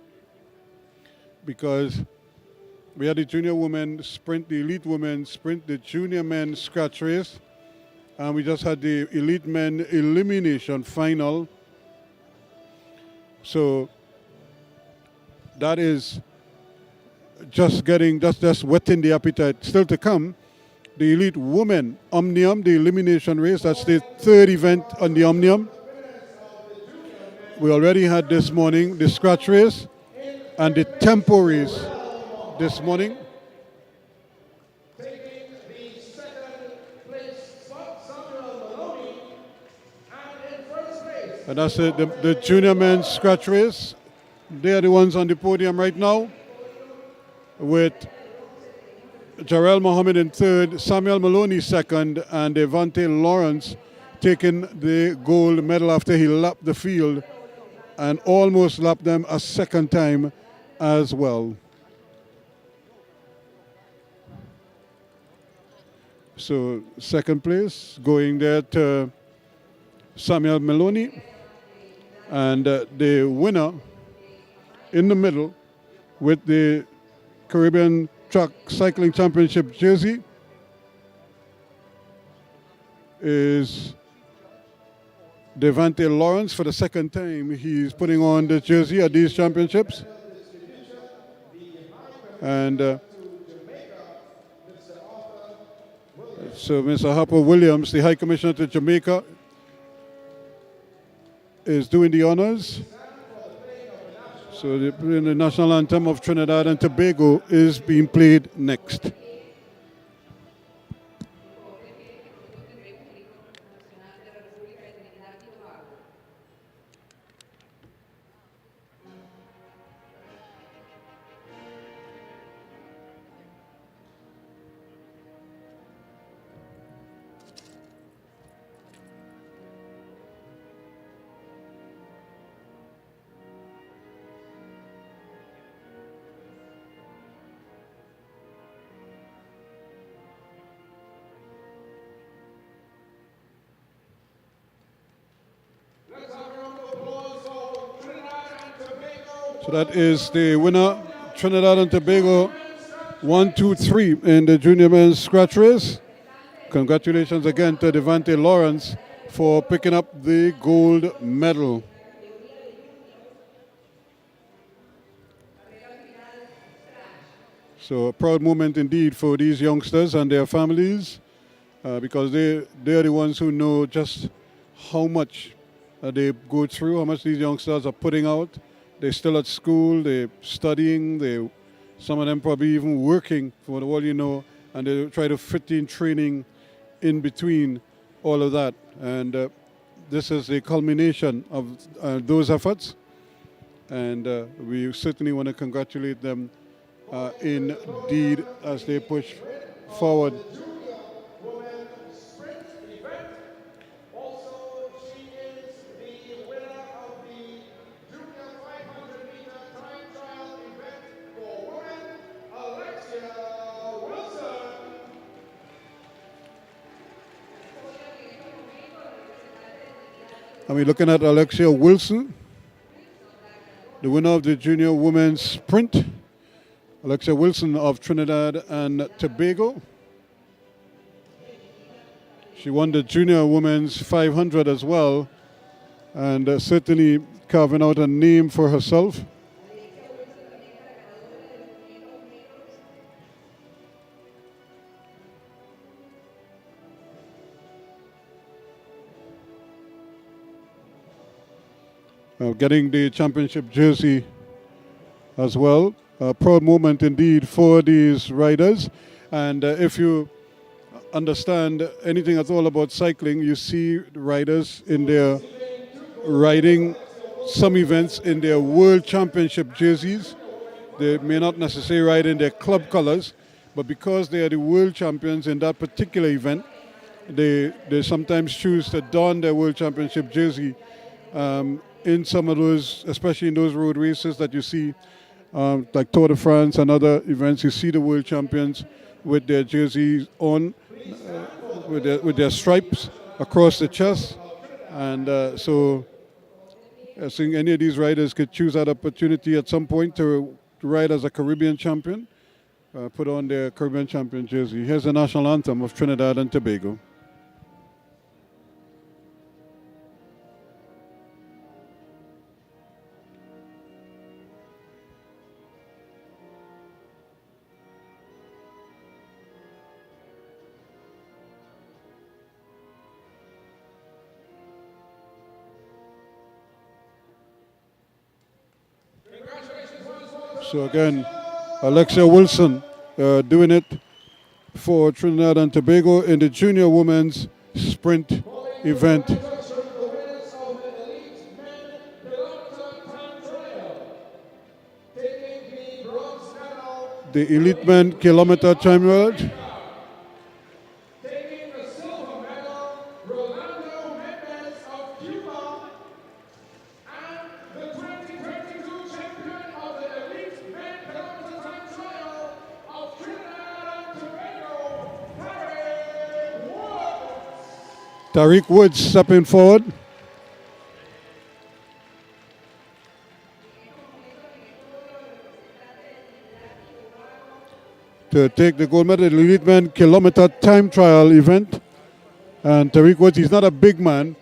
because we had the junior women sprint, the elite women sprint, the junior men scratch race, and we just had the elite men elimination final. So that is just whetting the appetite. Still to come, the elite women Omnium, the elimination race. That's the third event on the Omnium. We already had this morning the scratch race and the tempo race this morning. And that's the junior men's scratch race. They are the ones on the podium right now, with Jarrell Mohammed in third, Samuel Maloney second, and Devante Lawrence taking the gold medal after he lapped the field and almost lapped them a second time as well. So second place going there to Samuel Meloni. And the winner in the middle with the Caribbean Track Cycling Championship jersey is Devante Lawrence. For the second time, he's putting on the jersey at these championships. And so Mr. Harper Williams, the High Commissioner to Jamaica, is doing the honors. So the national anthem of Trinidad and Tobago is being played next. So that is the winner, Trinidad and Tobago, 1, 2, 3 in the junior men's scratch race. Congratulations again to Devante Lawrence for picking up the gold medal. So a proud moment indeed for these youngsters and their families because they're the ones who know just how much they go through, how much these youngsters are putting out. They're still at school, they're studying, some of them probably even working, for all you know, and they try to fit in training in between all of that. And this is the culmination of those efforts. And we certainly want to congratulate them indeed as they push forward. And we're looking at Alexia Wilson, the winner of the junior women's sprint. Alexia Wilson of Trinidad and Tobago. She won the junior women's 500 as well, and certainly carving out a name for herself. Getting the championship jersey as well. A proud moment indeed for these riders. And if you understand anything at all about cycling, you see riders in their riding some events in their world championship jerseys. They may not necessarily ride in their club colors, but because they are the world champions in that particular event, they sometimes choose to don their world championship jersey in some of those, especially in those road races that you see, like Tour de France and other events. You see the world champions with their jerseys on, with their stripes across the chest. And so I think any of these riders could choose that opportunity at some point to ride as a Caribbean champion, put on their Caribbean champion jersey. Here's the national anthem of Trinidad and Tobago. So again, Alexia Wilson doing it for Trinidad and Tobago in the junior women's sprint event. The elite men kilometer time trial. Tariq Woods stepping forward to take the gold medal in the elite men kilometer time trial event. And Tariq Woods, he's not a big man,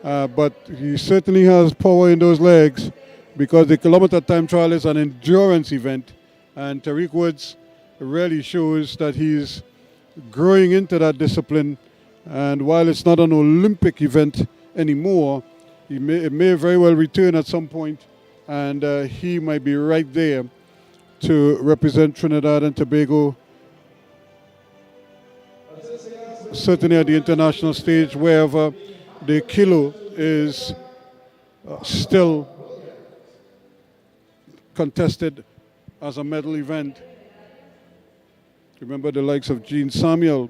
but he certainly has power in those legs because the kilometer time trial is an endurance event. And Tariq Woods really shows that he's growing into that discipline. And while it's not an Olympic event anymore, it may very well return at some point, and he might be right there to represent Trinidad and Tobago, certainly at the international stage, wherever the kilo is still contested as a medal event. Remember the likes of Jean Samuel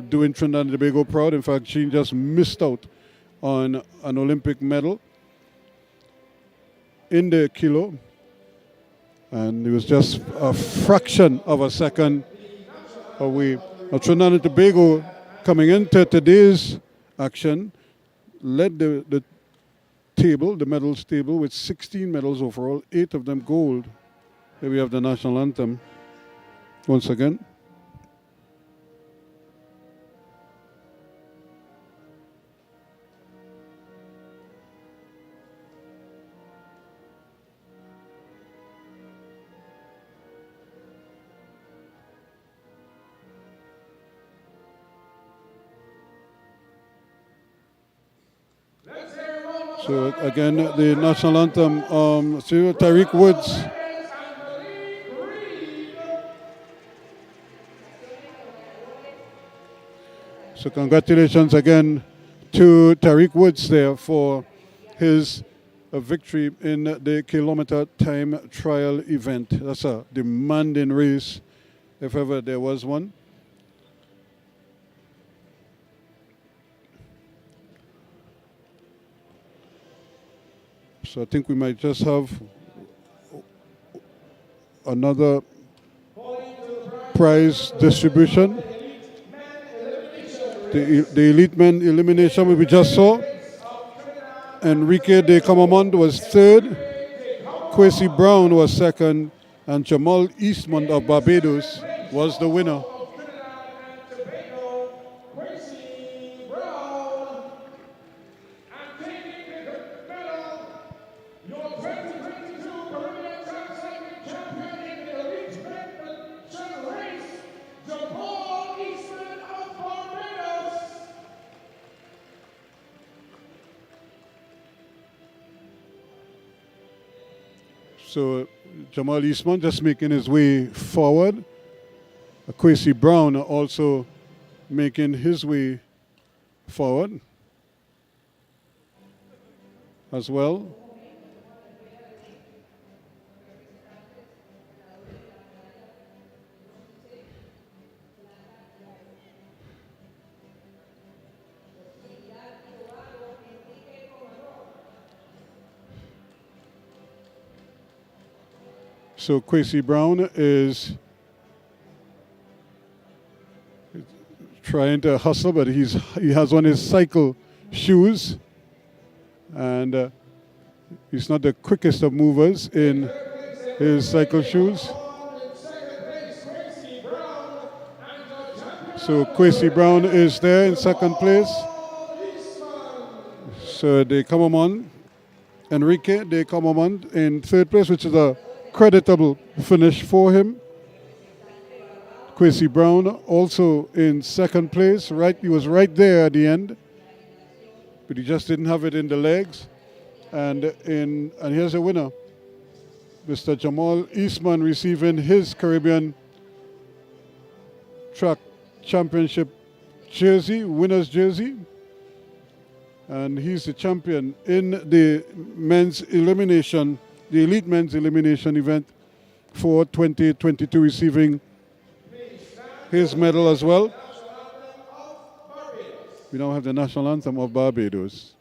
doing Trinidad and Tobago proud. In fact, Jean just missed out on an Olympic medal in the kilo, and it was just a fraction of a second away. Now, Trinidad and Tobago, coming into today's action, led the table, the medals table, with 16 medals overall, 8 of them gold. Here we have the national anthem once again. So again, the national anthem, Tariq Woods. So congratulations again to Tariq Woods there for his victory in the kilometer time trial event. That's a demanding race, if ever there was one. So I think we might just have another prize distribution. The elite men elimination we just saw. Enrique de Camamond was third, Kwesi Brown was second, and Jamal Eastman of Barbados was the winner. So Jamal Eastman just making his way forward. Kwesi Brown also making his way forward as well. So Kwesi Brown is trying to hustle, but he has on his cycle shoes, and he's not the quickest of movers in his cycle shoes. So Kwesi Brown is there in second place. So they come on. Enrique de Camamond in third place, which is a creditable finish for him. Kwesi Brown also in second place. He was right there at the end, but he just didn't have it in the legs. And here's a winner, Mr. Jamal Eastman, receiving his Caribbean Track Championship jersey, winner's jersey. And he's the champion in the men's elimination, the elite men's elimination event for 2022, receiving his medal as well. We now have the national anthem of Barbados.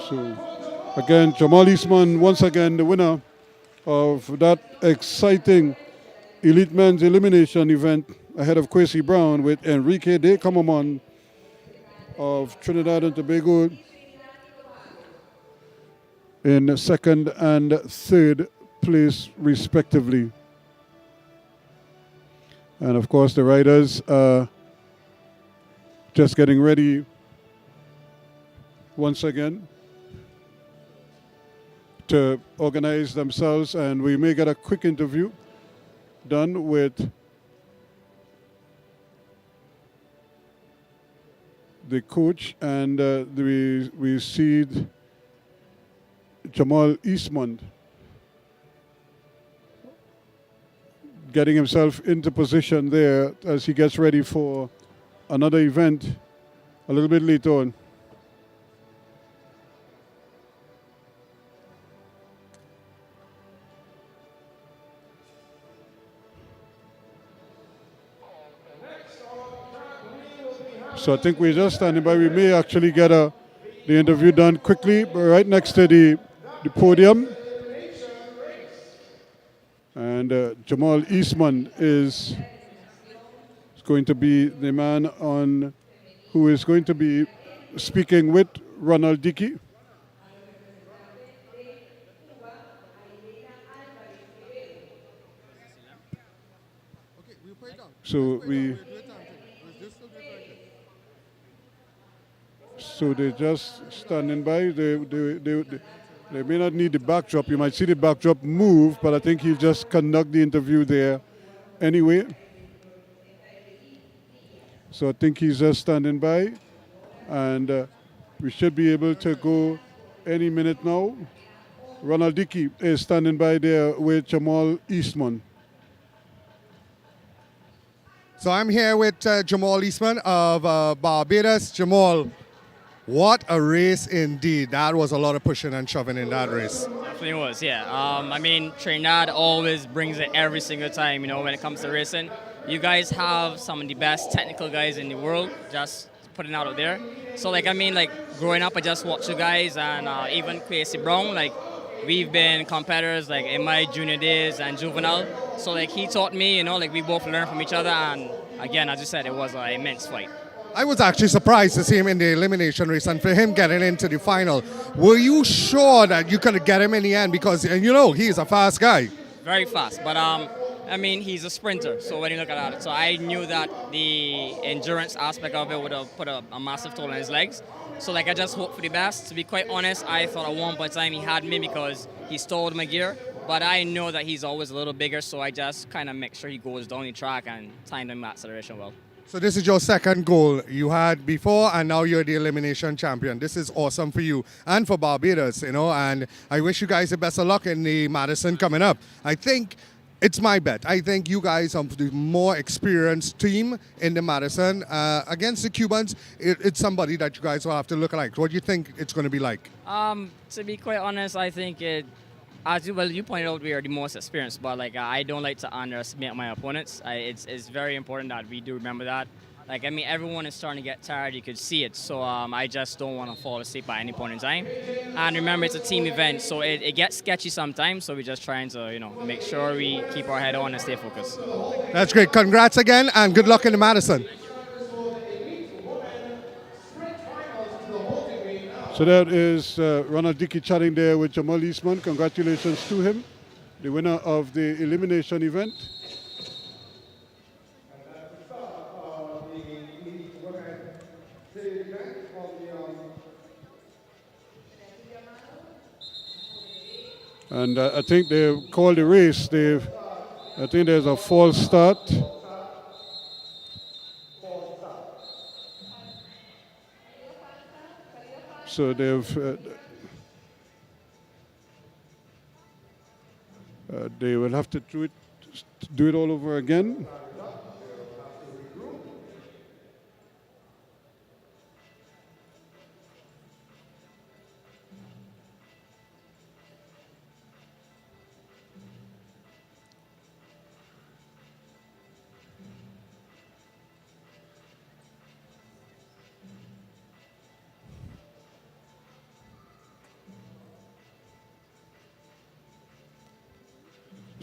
So again, Jamal Eastman, once again, the winner of that exciting Elite Men's Elimination event ahead of Kwesi Brown with Enrique de Camamon of Trinidad and Tobago in second and third place, respectively. And of course, the riders are just getting ready once again to organize themselves, and we may get a quick interview done with the coach, and we see Jamal Eastman getting himself into position there as he gets ready for another event a little bit later on. So I think we're just standing by. We may actually get the interview done quickly, but right next to the podium. And Jamal Eastman is going to be the man who is going to be speaking with Ronald Dickey. So they're just standing by. They may not need the backdrop. You might see the backdrop move, but I think he'll just conduct the interview there anyway. So I think he's just standing by, and we should be able to go any minute now. Ronald Dickey is standing by there with Jamal Eastman. So I'm here with Jamal Eastman of Barbados. Jamal, what a race indeed. That was a lot of pushing and shoving in that race. Definitely was, yeah. I mean, Trinidad always brings it every single time, you know, when it comes to racing. You guys have some of the best technical guys in the world, just putting out there. So, like, I mean, like, growing up, I just watched you guys, and even Kwesi Brown, like, we've been competitors, like, in my junior days and juvenile. So, like, he taught me, you know, like, we both learned from each other, and again, as you said, it was an immense fight. I was actually surprised to see him in the elimination race and for him getting into the final. Were you sure that you could get him in the end? Because, you know, he's a fast guy. Very fast, but I mean, he's a sprinter, so when you look at it, so I knew that the endurance aspect of it would have put a massive toll on his legs. So, like, I just hope for the best. To be quite honest, I thought at one point in time he had me because he stole my gear, but I know that he's always a little bigger, so I just kind of make sure he goes down the track and time him acceleration well. So this is your second goal. You had before, and now you're the elimination champion. This is awesome for you and for Barbados, you know, and I wish you guys the best of luck in the Madison coming up. I think it's my bet. I think you guys are the more experienced team in the Madison. Against the Cubans, it's somebody that you guys will have to look like. What do you think it's going to be like? To be quite honest, I think as you pointed out, we are the most experienced, but like I don't like to underestimate my opponents. It's very important that we do remember that. Like, I mean, everyone is starting to get tired. You could see it. So I just don't want to fall asleep at any point in time. And remember, it's a team event, so it gets sketchy sometimes. So we're just trying to, you know, make sure we keep our head on and stay focused. That's great. Congrats again, and good luck in the Madison. So that is Ronald Dickey chatting there with Jamal Eastman. Congratulations to him, the winner of the elimination event. And I think they called the race. I think there's a false start. So they will have to do it all over again.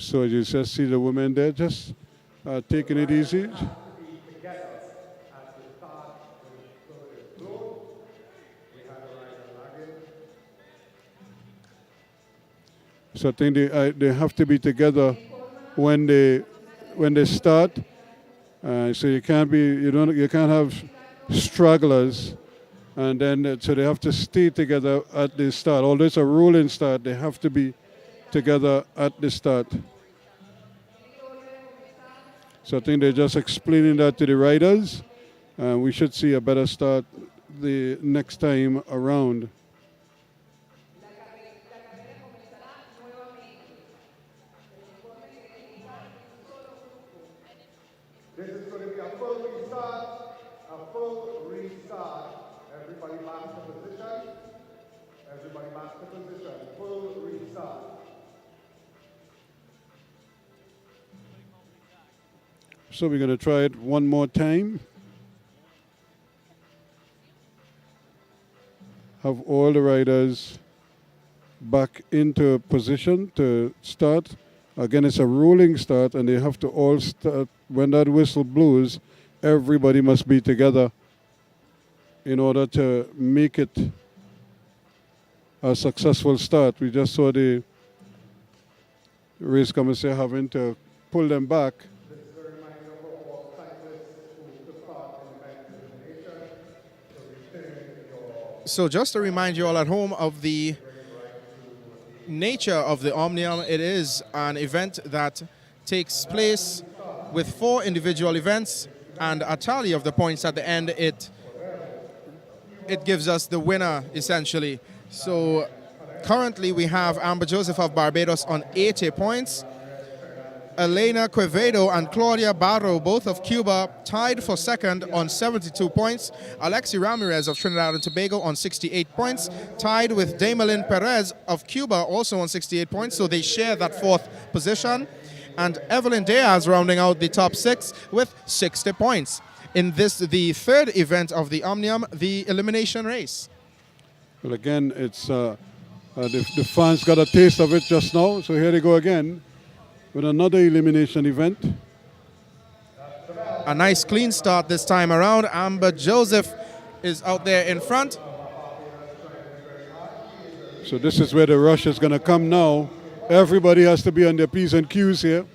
So you just see the women there just taking it easy. So I think they have to be together when they start. So you can't have stragglers, and then so they have to stay together at the start. Although it's a rolling start, they have to be together at the start. So I think they're just explaining that to the riders. We should see a better start the next time around. This is going to be a full restart, a full restart. Everybody back to position. Everybody back to position. Full restart. So we're going to try it one more time. Have all the riders back into position to start. Again, it's a rolling start, and they have to all start. When that whistle blows, everybody must be together in order to make it a successful start. We just saw the race commissioner having to pull them back. This is a reminder for all cyclists who took part in the elimination to return your So just to remind you all at home of the nature of the Omnium, it is an event that takes place with 4 individual events and a tally of the points at the end. It gives us the winner, essentially. So currently we have Amber Joseph of Barbados on 80 points. Elena Quevedo and Claudia Barro, both of Cuba, tied for second on 72 points. Alexi Ramirez of Trinidad and Tobago on 68 points, tied with Damelin Perez of Cuba, also on 68 points, so they share that 4th position. And Evelyn Diaz rounding out the top 6 with 60 points. In this, the 3rd event of the Omnium, the elimination race. Well, again, it's the fans got a taste of it just now, so here they go again with another elimination event. A nice clean start this time around. Amber Joseph is out there in front. So this is where the rush is going to come now. Everybody has to be on their P's and Q's here.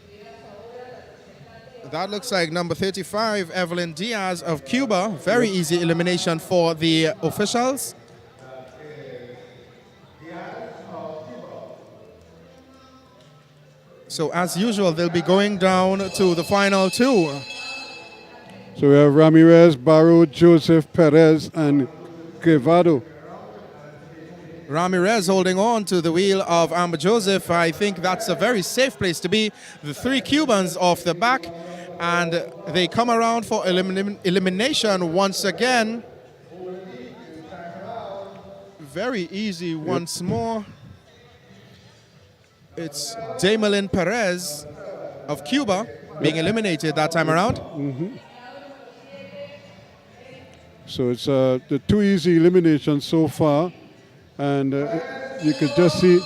That looks like number 35, Evelyn Diaz of Cuba. Very easy elimination for the officials. So as usual, they'll be going down to the final 2. So we have Ramirez, Barro, Joseph, Perez, and Quevedo. Ramirez holding on to the wheel of Amber Joseph. I think that's a very safe place to be. The 3 Cubans off the back, and they come around for elimination once again. Very easy once more. It's Damelin Perez of Cuba being eliminated that time around. So it's the 2 easy eliminations so far. And you could just see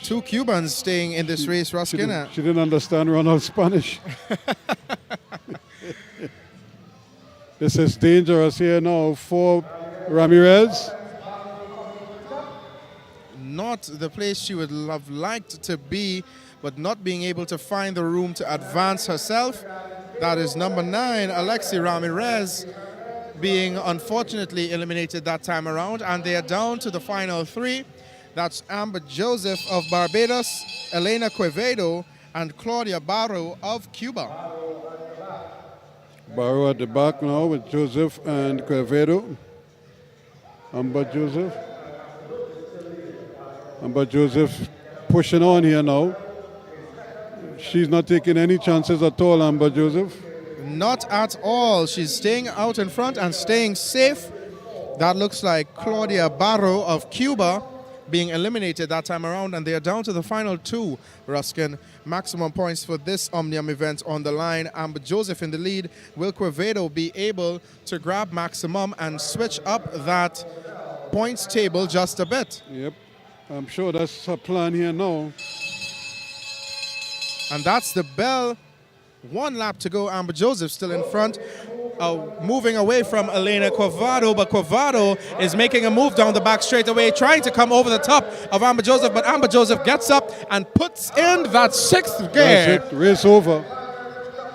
two Cubans staying in this race, Ruskin. she didn't understand Ronald's Spanish. This is dangerous here now for Ramirez. Not the place she would have liked to be, but not being able to find the room to advance herself. That is number 9, Alexi Ramirez, being unfortunately eliminated that time around. And they are down to the final 3. That's Amber Joseph of Barbados, Elena Quevedo, and Claudia Barro of Cuba. Barro at the back now with Joseph and Quevedo. Amber Joseph pushing on here now. She's not taking any chances at all, Amber Joseph. Not at all. She's staying out in front and staying safe. That looks like Claudia Barro of Cuba being eliminated that time around, and they are down to the final two, Ruskin. Maximum points for this Omnium event on the line. Amber Joseph in the lead. Will Quevedo be able to grab maximum and switch up that points table just a bit? Yep. I'm sure that's her plan here now. And that's the bell. 1 lap to go. Amber Joseph still in front. Moving away from Elena Quevedo, but Quevedo is making a move down the back straightaway, trying to come over the top of Amber Joseph, but Amber Joseph gets up and puts in that 6th gear. That's it. Race over.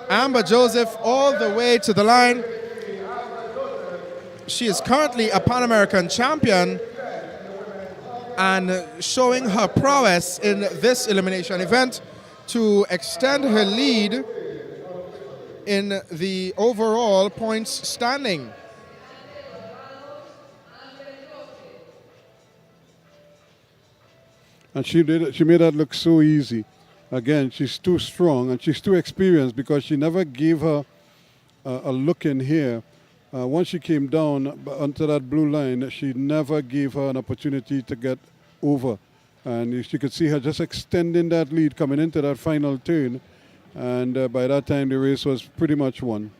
Amber Joseph all the way to the line. She is currently a Pan American champion and showing her prowess in this elimination event to extend her lead in the overall points standing. And she did it. She made that look so easy. Again, she's too strong and she's too experienced because she never gave her a look in here. Once she came down onto that blue line, she never gave her an opportunity to get over. And you could see her just extending that lead coming into that final turn. And by that time, the race was pretty much won.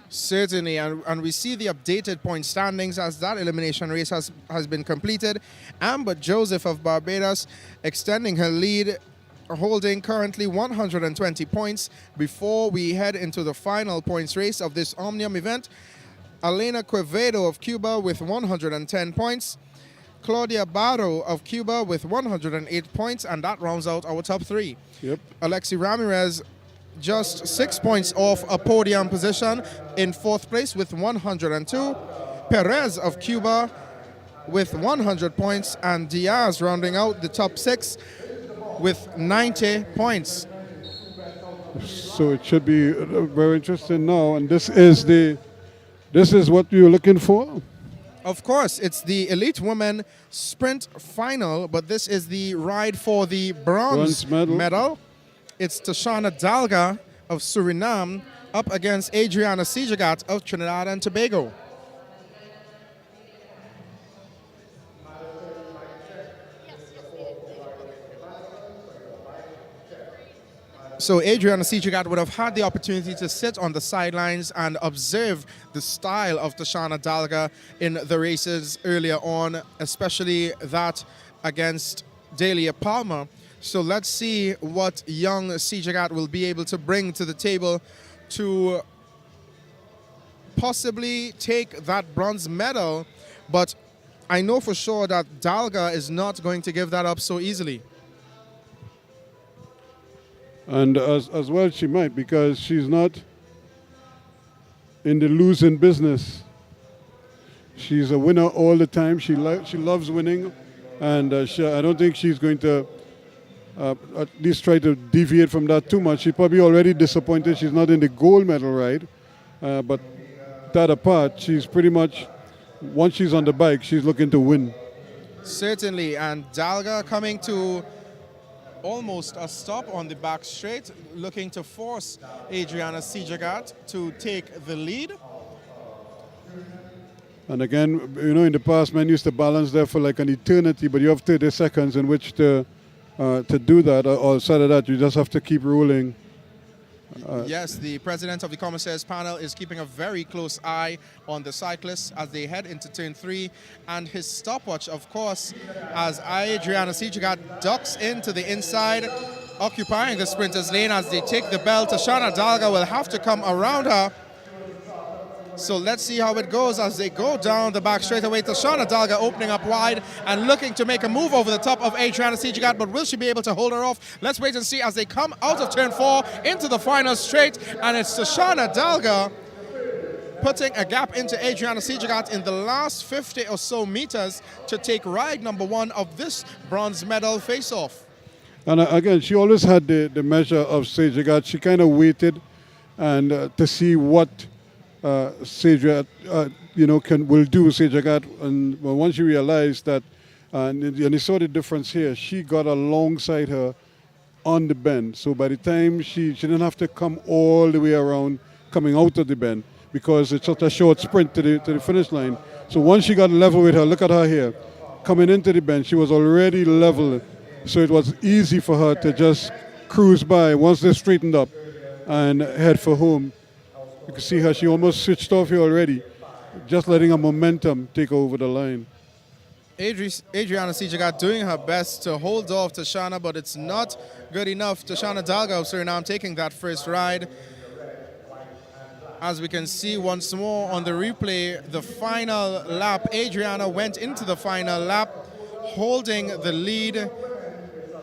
Certainly, and we see the updated point standings as that elimination race has been completed. Amber Joseph of Barbados extending her lead, holding currently 120 points before we head into the final points race of this Omnium event. Elena Quevedo of Cuba with 110 points. Claudia Barro of Cuba with 108 points, and that rounds out our top three. Yep. Alexi Ramirez just 6 points off a podium position in 4th place with 102. Perez of Cuba with 100 points, and Diaz rounding out the top 6 with 90 points. So it should be very interesting now, and this is what you're looking for. Of course, it's the Elite Women Sprint Final, but this is the ride for the bronze medal. It's Tashana Dalga of Suriname up against Adriana Sijagat of Trinidad and Tobago. So Adriana Sijagat would have had the opportunity to sit on the sidelines and observe the style of Tashana Dalga in the races earlier on, especially that against Delia Palmer. So let's see what young Sijagat will be able to bring to the table to possibly take that bronze medal. But I know for sure that Dalga is not going to give that up so easily. And as well she might, because she's not in the losing business. She's a winner all the time. She loves winning, and I don't think she's going to at least try to deviate from that too much. She's probably already disappointed she's not in the gold medal ride, but that apart, she's pretty much, once she's on the bike, she's looking to win. Certainly, and Dalga coming to almost a stop on the back straight, looking to force Adriana Sijagat to take the lead. And again, you know, in the past, men used to balance there for like an eternity, but you have 30 seconds in which to do that. Or outside of that, you just have to keep rolling. Yes, the president of the commissaires panel is keeping a very close eye on the cyclists as they head into turn 3, and his stopwatch, of course, as Adriana Sijagat ducks into the inside, occupying the sprinters lane as they take the bell. Tashana Dalga will have to come around her. So let's see how it goes as they go down the back straightaway. Tashana Dalga opening up wide and looking to make a move over the top of Adriana Sijagat, but will she be able to hold her off? Let's wait and see as they come out of turn 4 into the final straight, and it's Tashana Dalga putting a gap into Adriana Sijagat in the last 50 or so meters to take ride number 1 of this bronze medal face-off. And again, she always had the measure of Sijagat. She kind of waited and to see what Sijagat, will do Sijagat, and once you realize that, and you saw the difference here, she got alongside her on the bend. So by the time she didn't have to come all the way around coming out of the bend, because it's such a short sprint to the finish line. So once she got level with her, look at her here. coming into the bench, she was already level, so it was easy for her to just cruise by once they straightened up and head for home. You can see how she almost switched off here already, just letting her momentum take over the line. Adriana Sijagat doing her best to hold off Tashana, but it's not good enough. Tashana Dalga of Suriname taking that first ride. As we can see once more on the replay, the final lap, Adriana went into the final lap holding the lead.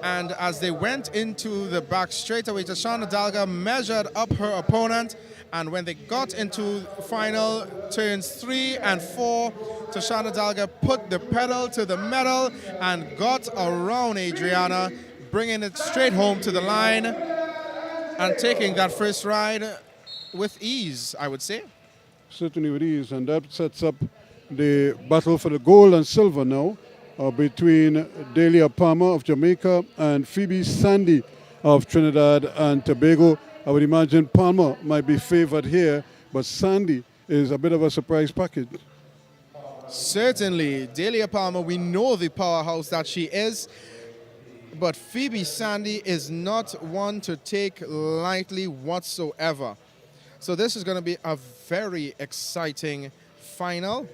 And as they went into the back straightaway, Tashana Dalga measured up her opponent. And when they got into final turns 3 and 4, Tashana Dalga put the pedal to the metal and got around Adriana, bringing it straight home to the line and taking that first ride with ease, I would say. Certainly with ease, and that sets up the battle for the gold and silver now between Delia Palmer of Jamaica and Phoebe Sandy of Trinidad and Tobago. I would imagine Palmer might be favored here, but Sandy is a bit of a surprise package. Certainly, Delia Palmer, we know the powerhouse that she is, but Phoebe Sandy is not one to take lightly whatsoever. So this is going to be a very exciting final.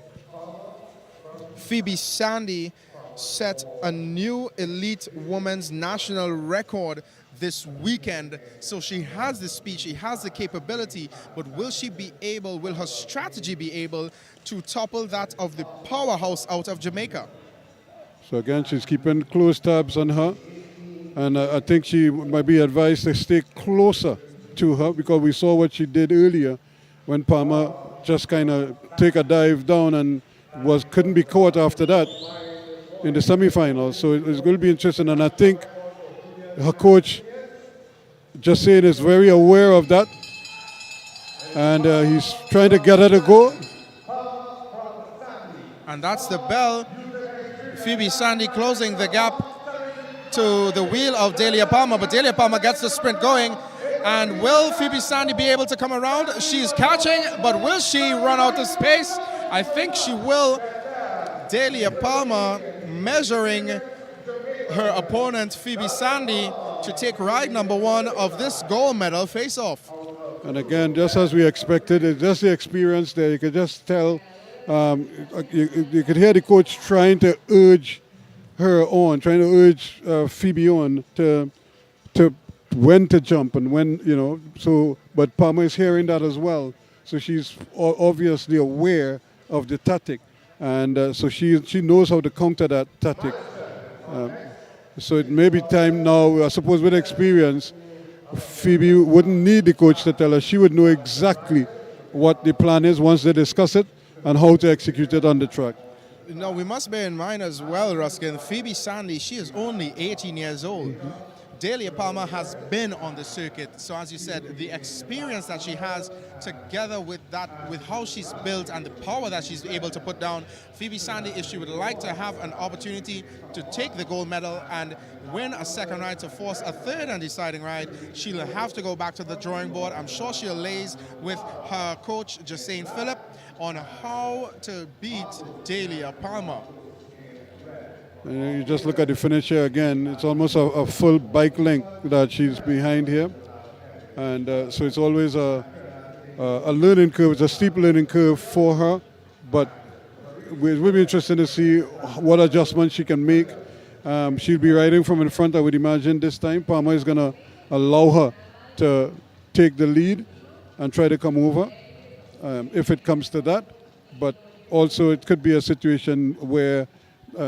Phoebe Sandy set a new elite women's national record this weekend. So she has the speed, she has the capability, but will she be able, will her strategy be able to topple that of the powerhouse out of Jamaica? So again, she's keeping close tabs on her, and I think she might be advised to stay closer to her, because we saw what she did earlier when Palmer just kind of take a dive down and couldn't be caught after that in the semifinals. So it's going to be interesting, and I think her coach Justin is very aware of that, and he's trying to get her to go. And that's the bell. Phoebe Sandy closing the gap to the wheel of Delia Palmer, but Delia Palmer gets the sprint going. And will Phoebe Sandy be able to come around? She's catching, but will she run out of space? I think she will. Delia Palmer measuring her opponent, Phoebe Sandy, to take ride number 1 of this gold medal face-off. And again, just as we expected, it's just the experience there. You could just tell, you could hear the coach trying to urge her on, trying to urge Phoebe on to when to jump and when, so, but Palmer is hearing that as well. So she's obviously aware of the tactic, and so she knows how to counter that tactic. So it may be time now, I suppose with experience, Phoebe wouldn't need the coach to tell her. She would know exactly what the plan is once they discuss it and how to execute it on the track. Now, we must bear in mind as well, Ruskin, Phoebe Sandy, she is only 18 years old. Delia Palmer has been on the circuit, so as you said, the experience that she has together with that, with how she's built and the power that she's able to put down, Phoebe Sandy, if she would like to have an opportunity to take the gold medal and win a second ride to force a third and deciding ride, she'll have to go back to the drawing board. I'm sure she'll liaise with her coach, Jacine Phillip, on how to beat Delia Palmer. And you just look at the finish here again, it's almost a full bike length that she's behind here. And so it's always a learning curve, it's a steep learning curve for her, but it will be interesting to see what adjustments she can make. She'll be riding from in front, I would imagine, this time. Palmer is going to allow her to take the lead and try to come over, if it comes to that. But also it could be a situation where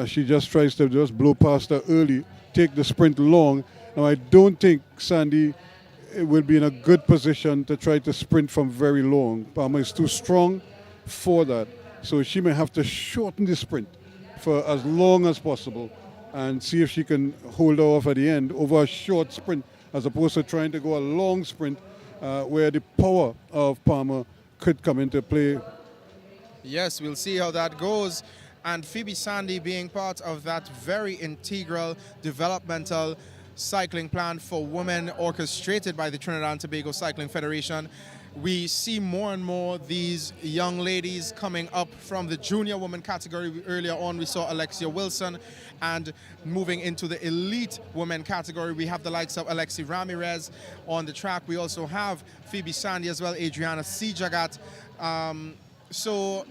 she just tries to just blow past her early, take the sprint long. Now, I don't think Sandy will be in a good position to try to sprint from very long. Palmer is too strong for that. So she may have to shorten the sprint for as long as possible and see if she can hold her off at the end over a short sprint, as opposed to trying to go a long sprint where the power of Palmer could come into play. Yes, we'll see how that goes. And Phoebe Sandy being part of that very integral developmental cycling plan for women orchestrated by the Trinidad and Tobago Cycling Federation. We see more and more these young ladies coming up from the junior woman category. Earlier on, we saw Alexia Wilson, and moving into the elite women category, we have the likes of Alexi Ramirez on the track. We also have Phoebe Sandy as well, Adriana Sijagat. So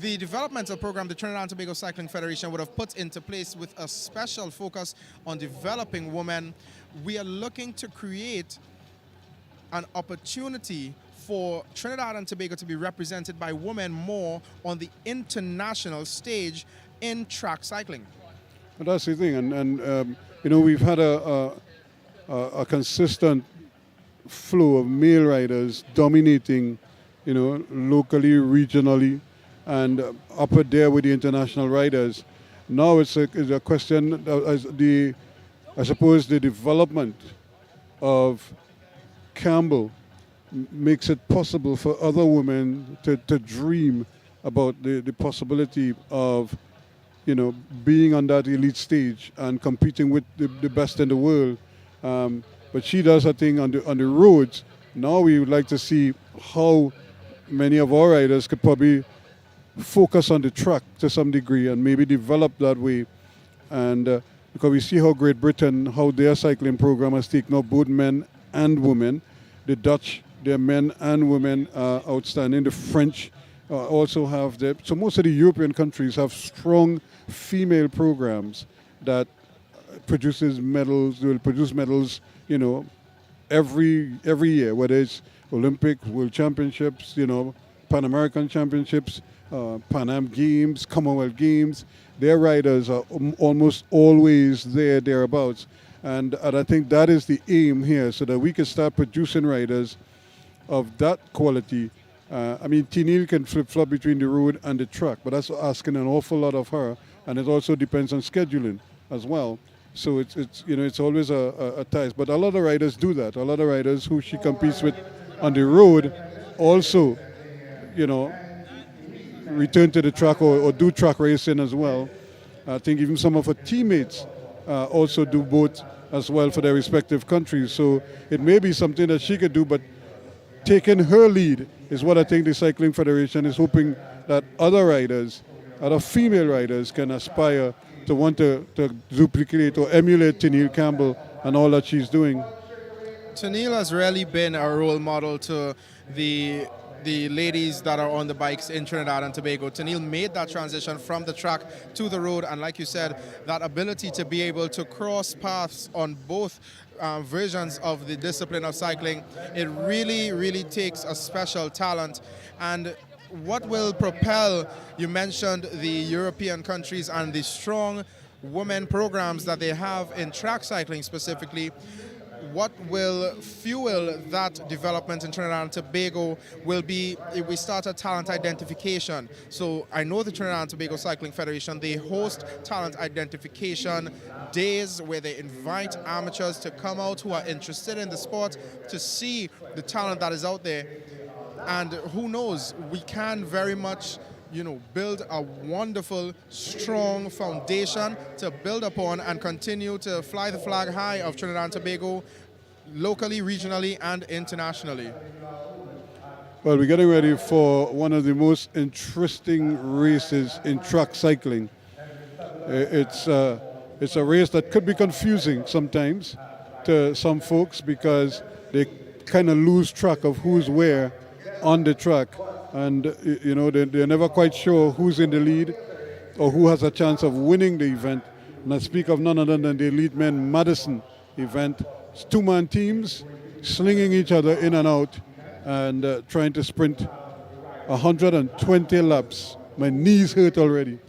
the developmental program the Trinidad and Tobago Cycling Federation would have put into place with a special focus on developing women. We are looking to create an opportunity for Trinidad and Tobago to be represented by women more on the international stage in track cycling. But that's the thing, and you know, we've had a consistent flow of male riders dominating, you know, locally, regionally, and up there with the international riders. Now it's a question as I suppose the development of Campbell makes it possible for other women to dream about the possibility of, you know, being on that elite stage and competing with the best in the world. But she does her thing on the roads. Now we would like to see how many of our riders could probably focus on the track to some degree and maybe develop that way. And because we see how Great Britain, how their cycling program has taken up both men and women. The Dutch, their men and women are outstanding. The French also have them. So most of the European countries have strong female programs that produces medals, will produce medals, you know, every year, whether it's Olympic, World Championships, you know, Pan American Championships, Pan Am Games, Commonwealth Games. Their riders are almost always thereabouts. And I think that is the aim here, so that we can start producing riders of that quality. I mean, Tennille can flip-flop between the road and the track, but that's asking an awful lot of her, and it also depends on scheduling as well. So it's you know, it's always a task. But a lot of riders do that. A lot of riders who she competes with on the road also, you know, return to the track or do track racing as well. I think even some of her teammates also do both as well for their respective countries. So it may be something that she could do, but taking her lead is what I think the Cycling Federation is hoping that other riders, other female riders, can aspire to want to duplicate or emulate Tennille Campbell and all that she's doing. Tennille has really been a role model to the ladies that are on the bikes in Trinidad and Tobago. Tennille made that transition from the track to the road, and like you said, that ability to be able to cross paths on both versions of the discipline of cycling, it really takes a special talent. And what will propel, you mentioned the European countries and the strong women programs that they have in track cycling specifically. What will fuel that development in Trinidad and Tobago will be if we start a talent identification. So I know the Trinidad and Tobago Cycling Federation, they host talent identification days where they invite amateurs to come out who are interested in the sport to see the talent that is out there. And who knows, we can very much, you know, build a wonderful, strong foundation to build upon and continue to fly the flag high of Trinidad and Tobago locally, regionally, and internationally. Well, we're getting ready for one of the most interesting races in track cycling. It's a race that could be confusing sometimes to some folks because they kind of lose track of who's where on the track. And, you know, they're never quite sure who's in the lead or who has a chance of winning the event. And I speak of none other than the Elite Men Madison event. It's two-man teams slinging each other in and out and trying to sprint 120 laps. My knees hurt already.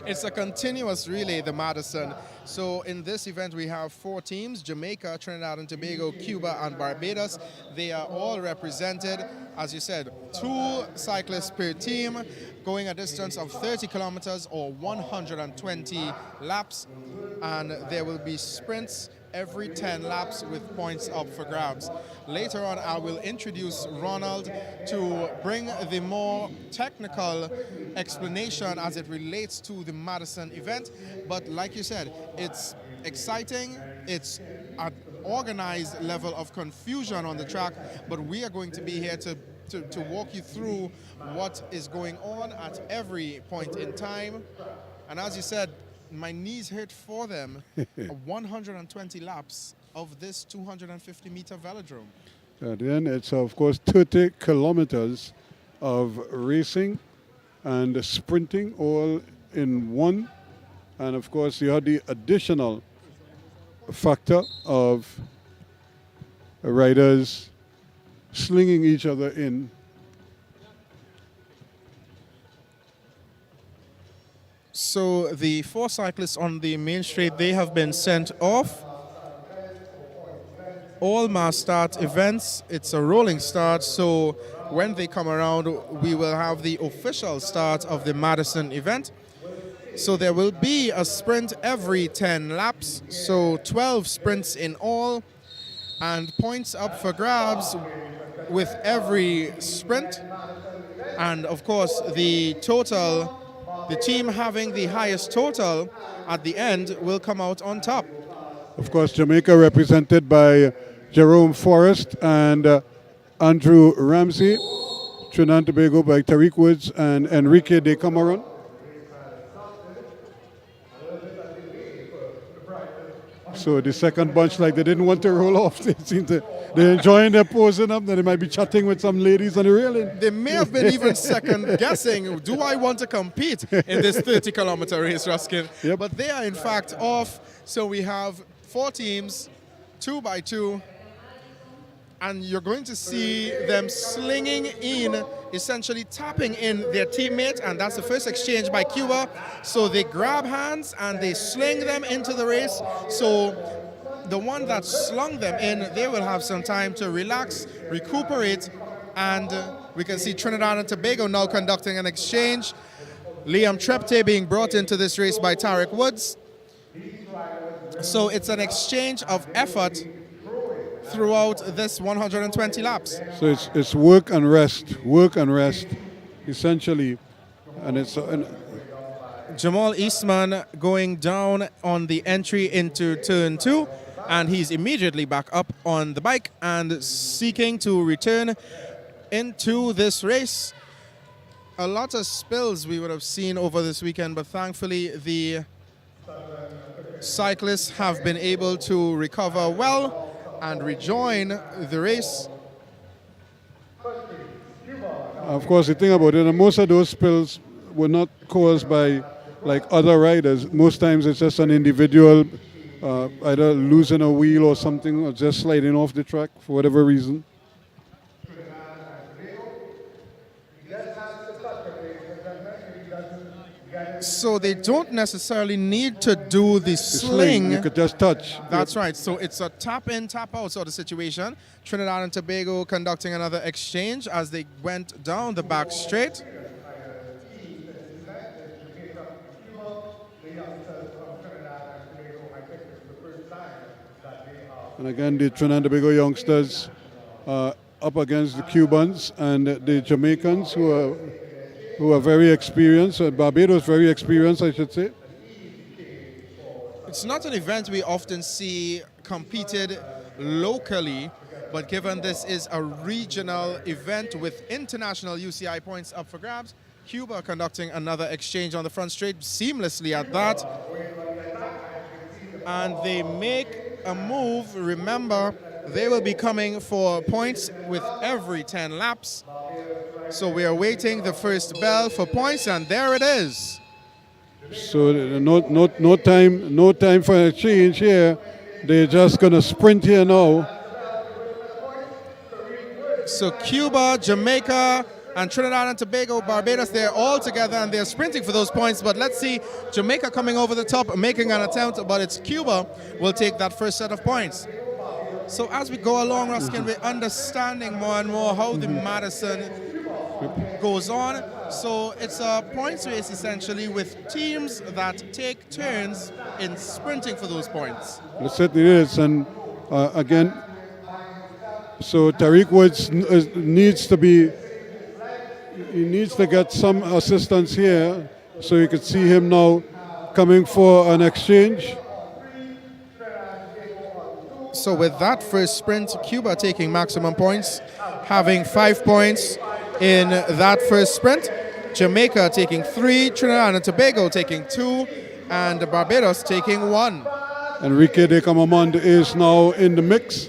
It's a continuous relay, the Madison. So in this event, we have 4 teams: Jamaica, Trinidad and Tobago, Cuba, and Barbados. They are all represented, as you said, 2 cyclists per team, going a distance of 30 kilometers or 120 laps. And there will be sprints every 10 laps with points up for grabs. Later on, I will introduce Ronald to bring the more technical explanation as it relates to the Madison event. But like you said, it's exciting, it's a organized level of confusion on the track, but we are going to be here to walk you through what is going on at every point in time. And as you said, my knees hurt for them. 120 laps of this 250-meter velodrome. At the end, it's of course 30 kilometers of racing and sprinting all in one. And of course, you have the additional factor of riders slinging each other in. So the 4 cyclists on the main straight, they have been sent off. All mass start events, it's a rolling start, so when they come around, we will have the official start of the Madison event. So there will be a sprint every 10 laps, so 12 sprints in all, and points up for grabs with every sprint. And of course, the team having the highest total at the end will come out on top. Of course, Jamaica represented by Jerome Forrest and Andrew Ramsey. Trinidad and Tobago by Tariq Woods and Enrique de Cameron. So the second bunch, like they didn't want to roll off. They're enjoying their posing up. Then they might be chatting with some ladies on the railing. They may have been even second guessing, do I want to compete in this 30-kilometer race, Ruskin? Yep. But they are in fact off. So we have 4 teams, 2 by 2. And you're going to see them slinging in, essentially tapping in their teammate, and that's the first exchange by Cuba. So they grab hands and they sling them into the race. So the one that slung them in, they will have some time to relax, recuperate, and we can see Trinidad and Tobago now conducting an exchange. Liam Trepte being brought into this race by Tariq Woods. So it's an exchange of effort throughout this 120 laps. So it's work and rest, essentially. And it's Jamal Eastman going down on the entry into turn 2, and he's immediately back up on the bike and seeking to return into this race. A lot of spills we would have seen over this weekend, but thankfully the cyclists have been able to recover well and rejoin the race. Of course, the thing about it, and most of those spills were not caused by like other riders. Most times it's just an individual either losing a wheel or something, or just sliding off the track for whatever reason. So they don't necessarily need to do the sling. You could just touch. That's right. So it's a tap in, tap out sort of situation. Trinidad and Tobago conducting another exchange as they went down the back straight. And again, the Trinidad and Tobago youngsters up against the Cubans and the Jamaicans who are very experienced. Barbados very experienced, I should say. It's not an event we often see competed locally, but given this is a regional event with international UCI points up for grabs, Cuba conducting another exchange on the front straight seamlessly at that. And they make a move. Remember, they will be coming for points with every 10 laps. So we are waiting the first bell for points, and there it is. So no time for a change here. They're just gonna sprint here now. So Cuba, Jamaica, and Trinidad and Tobago, Barbados, they're all together and they're sprinting for those points. But let's see Jamaica coming over the top, making an attempt, but it's Cuba will take that first set of points. So as we go along, Ruskin, we're understanding more and more how the Madison goes on. So it's a points race essentially with teams that take turns in sprinting for those points. It certainly is. And again, so Tariq Woods needs to get some assistance here. So you could see him now coming for an exchange. So with that first sprint, Cuba taking maximum points, having 5 points in that first sprint. Jamaica taking 3, Trinidad and Tobago taking 2, and Barbados taking 1. Enrique de Camamond is now in the mix.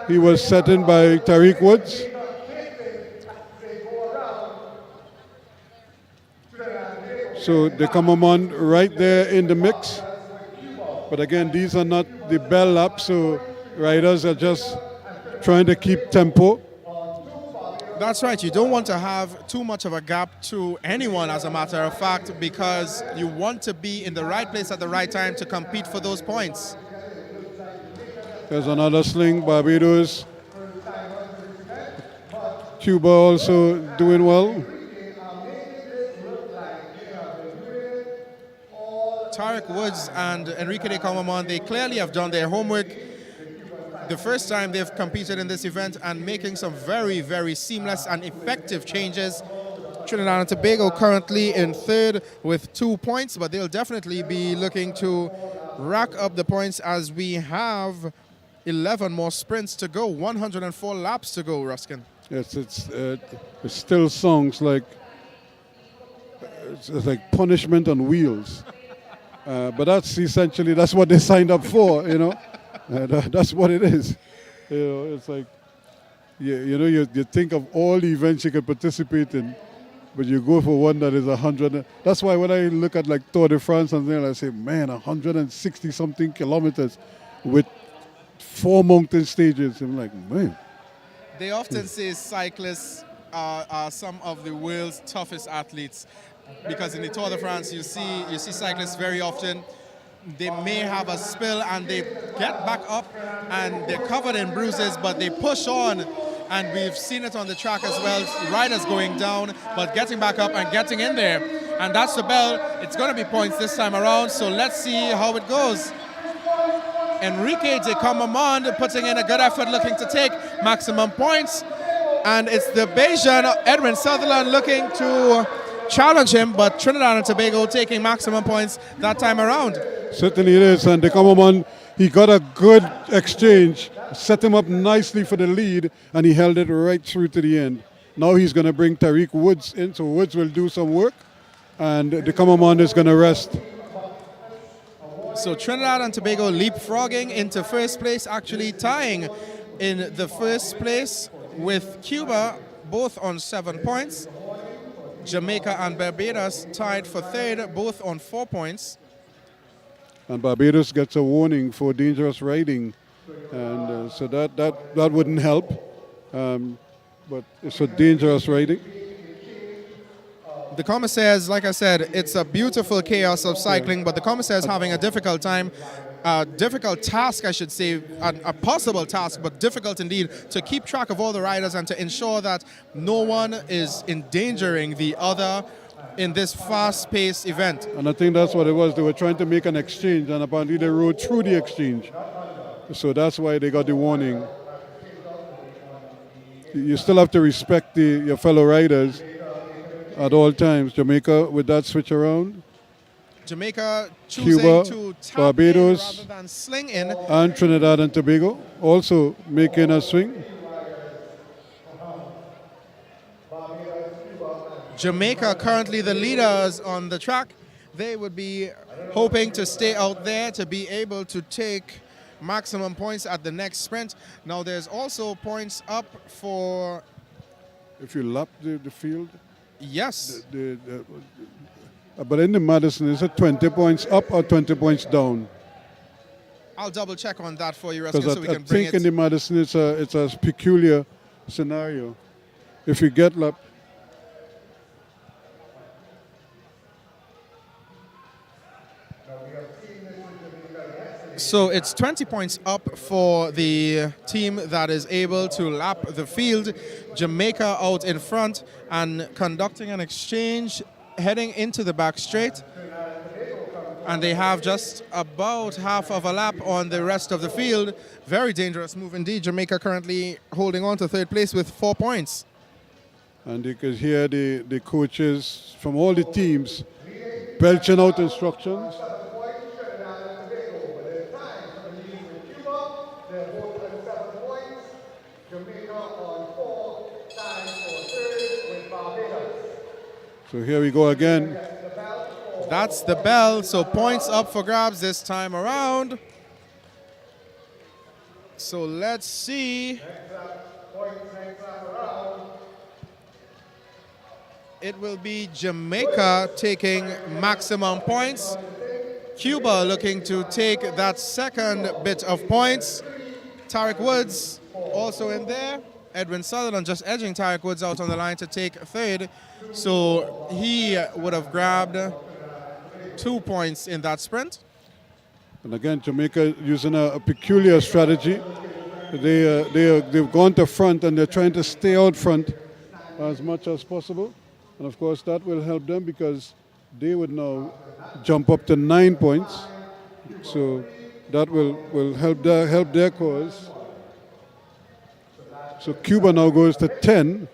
He was set in by Tariq Woods. So de Camamond right there in the mix. But again, these are not the bell laps, so riders are just trying to keep tempo. That's right. You don't want to have too much of a gap to anyone, as a matter of fact, because you want to be in the right place at the right time to compete for those points. There's another sling, Barbados. Cuba also doing well. Tariq Woods and Enrique de Camamon, they clearly have done their homework. The first time they've competed in this event and making some very, very seamless and effective changes. Trinidad and Tobago currently in third with 2 points, but they'll definitely be looking to rack up the points as we have 11 more sprints to go, 104 laps to go, Ruskin. Yes, it still sounds like it's like punishment on wheels. But that's essentially, that's what they signed up for, you know. That's what it is. You know, it's like, you think of all the events you can participate in, but you go for one that is 100. That's why when I look at like Tour de France and then I say, man, 160 something kilometers with 4 mountain stages. I'm like, man. They often say cyclists are some of the world's toughest athletes, because in the Tour de France you see cyclists very often. They may have a spill and they get back up and they're covered in bruises, but they push on, and we've seen it on the track as well. Riders going down but getting back up and getting in there, and that's the bell. It's going to be points this time around, so let's see how it goes. Enrique de Camamond putting in a good effort, looking to take maximum points, and it's the Bayesian Edwin Sutherland looking to challenge him, but Trinidad and Tobago taking maximum points that time around. Certainly it is, and de Camamond, he got a good exchange, set him up nicely for the lead, and he held it right through to the end. Now he's going to bring Tariq Woods in, so Woods will do some work, and de Camamond is going to rest. So Trinidad and Tobago leapfrogging into first place, actually tying in the first place with Cuba, both on 7 points. Jamaica and Barbados tied for third, both on 4 points. And Barbados gets a warning for dangerous riding, and so that wouldn't help. But it's a dangerous riding. The commissaires, like I said, it's a beautiful chaos of cycling, but the commissaires having a difficult time, difficult task, I should say, a possible task, but difficult indeed, to keep track of all the riders and to ensure that no one is endangering the other in this fast-paced event. And I think that's what it was. They were trying to make an exchange, and apparently they rode through the exchange. So that's why they got the warning. You still have to respect your fellow riders at all times. Jamaica with that switch around. Jamaica choosing Cuba, to tap Barbados, in rather than sling in. and Trinidad and Tobago also making a swing. Jamaica currently the leaders on the track. They would be hoping to stay out there to be able to take maximum points at the next sprint. Now there's also points up for... If you lap the field. Yes. But in the Madison, is it 20 points up or 20 points down? I'll double check on that for you, Ruskin, Because so we I can bring think it. in the Madison it's a peculiar scenario. If you get lapped, So it's 20 points up for the team that is able to lap the field. Jamaica out in front and conducting an exchange, heading into the back straight. And they have just about half of a lap on the rest of the field. Very dangerous move indeed. Jamaica currently holding on to third place with 4 points. and you could hear the coaches from all the teams belching out instructions. So here we go again. That's the bell, so points up for grabs this time around. So let's see. It will be Jamaica taking maximum points. Cuba looking to take that second bit of points. Tarek Woods also in there. Edwin Sutherland just edging Tarek Woods out on the line to take third. So he would have grabbed 2 points in that sprint. And again, Jamaica using a peculiar strategy. They've gone to front and they're trying to stay out front as much as possible. And of course, that will help them because they would now jump up to 9 points. So that will help their cause. So Cuba now goes to 10.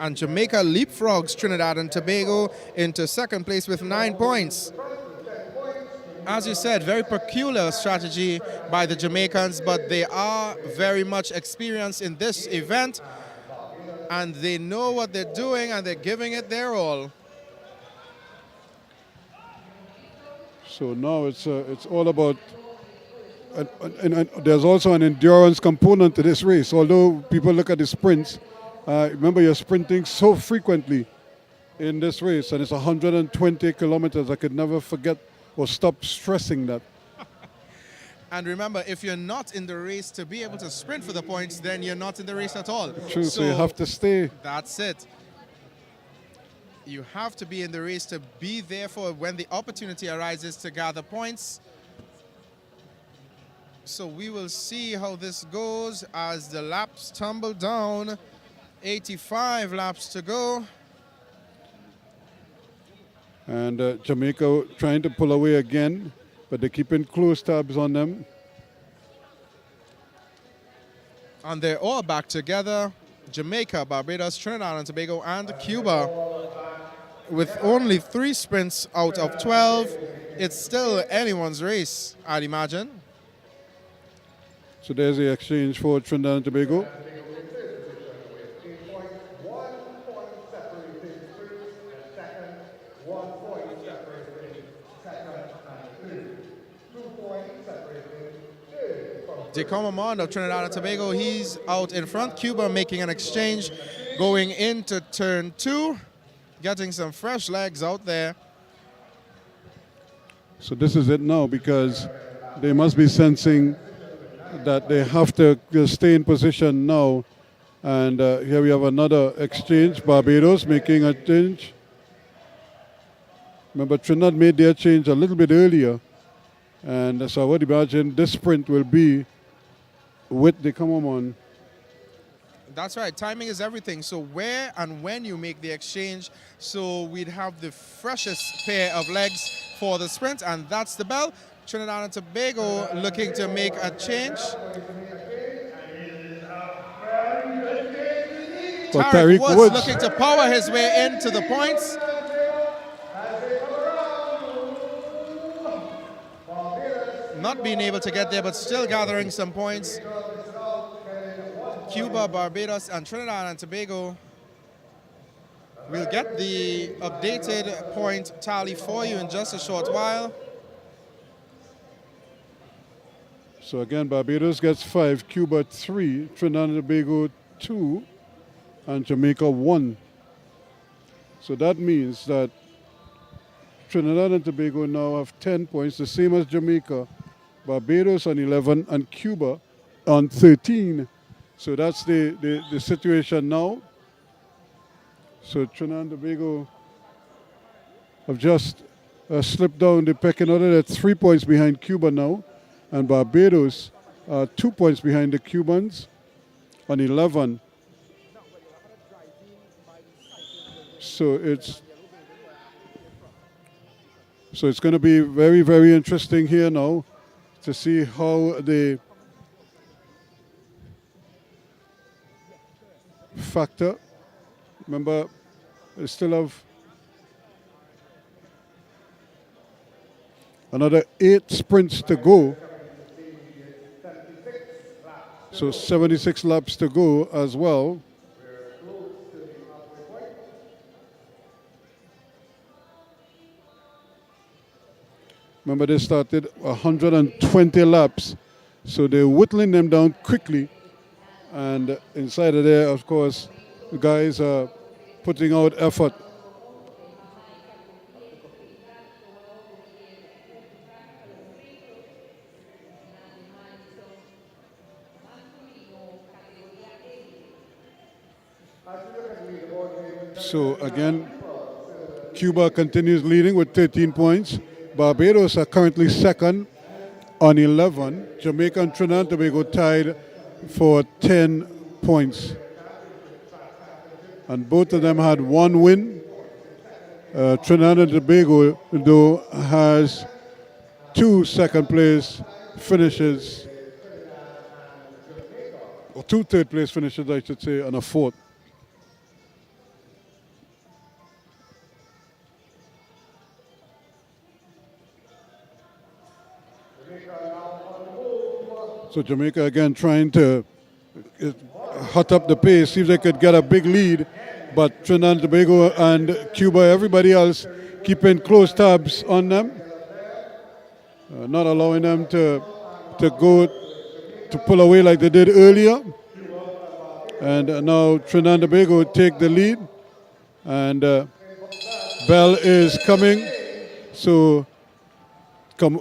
And Jamaica leapfrogs Trinidad and Tobago into second place with 9 points. As you said, very peculiar strategy by the Jamaicans, but they are very much experienced in this event, and they know what they're doing, and they're giving it their all. So now it's all about, and there's also an endurance component to this race. Although people look at the sprints, remember you're sprinting so frequently in this race, and it's 120 kilometers. I could never forget or stop stressing that. And remember, if you're not in the race to be able to sprint for the points, then you're not in the race at all. True, so you have to stay. That's it. You have to be in the race to be there for when the opportunity arises to gather points. So we will see how this goes as the laps tumble down. 85 laps to go. And Jamaica trying to pull away again, but they're keeping close tabs on them. And they're all back together. Jamaica, Barbados, Trinidad and Tobago, and Cuba. With only 3 sprints out of 12, it's still anyone's race, I'd imagine. So there's the exchange for Trinidad and Tobago. DeComamond of Trinidad and Tobago, he's out in front. Cuba making an exchange going into turn 2, getting some fresh legs out there. So this is it now because they must be sensing that they have to stay in position now. And here we have another exchange. Barbados making a change. Remember, Trinidad made their change a little bit earlier. And so I would imagine this sprint will be with the Commonwealth. That's right. Timing is everything. So where and when you make the exchange, so we'd have the freshest pair of legs for the sprint, and that's the bell. Trinidad and Tobago looking to make a change. Tarek Woods looking to power his way into the points. Not being able to get there, but still gathering some points. Cuba, Barbados, and Trinidad and Tobago. We'll get the updated point tally for you in just a short while. So again, Barbados gets 5, Cuba 3, Trinidad and Tobago 2, and Jamaica 1. So that means that Trinidad and Tobago now have 10 points, the same as Jamaica. Barbados on 11 and Cuba on 13. So that's the situation now. So Trinidad and Tobago have just slipped down the pecking order. They're 3 points behind Cuba now. And Barbados are 2 points behind the Cubans on 11. So it's going to be very, very interesting here now to see how they factor. Remember, they still have another 8 sprints to go. So 76 laps to go as well. Remember, they started 120 laps, so they're whittling them down quickly. And inside of there, of course, the guys are putting out effort. So again, Cuba continues leading with 13 points. Barbados are currently second on 11. Jamaica and Trinidad and Tobago tied for 10 points. And both of them had one win. Trinidad and Tobago, though, has two second place finishes, or two third place finishes, I should say, and a fourth. So Jamaica again trying to hot up the pace, see if they could get a big lead. But Trinidad and Tobago and Cuba, everybody else, keeping close tabs on them, not allowing them to pull away like they did earlier. And now Trinidad and Tobago take the lead, and Bell is coming. So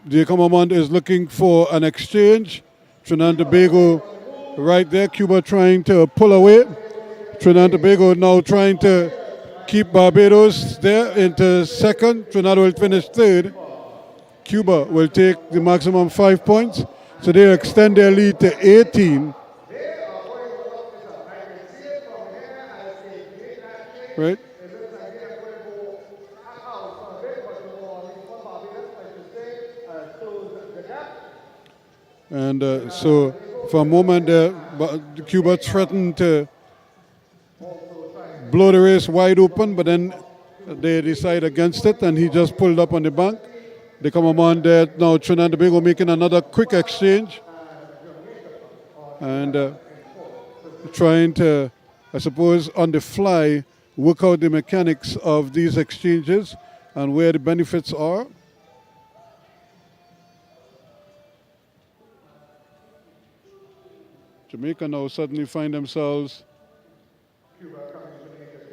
the commandant is looking for an exchange. Trinidad and Tobago right there. Cuba trying to pull away. Trinidad and Tobago now trying to keep Barbados there into second. Trinidad will finish third. Cuba will take the maximum 5 points. So they extend their lead to 18. Right? And so for a moment there, Cuba threatened to blow the race wide open, but then they decide against it, and he just pulled up on the bank. They come on there now. Trinidad and Tobago making another quick exchange, and trying to, I suppose, on the fly, work out the mechanics of these exchanges and where the benefits are. Jamaica now suddenly find themselves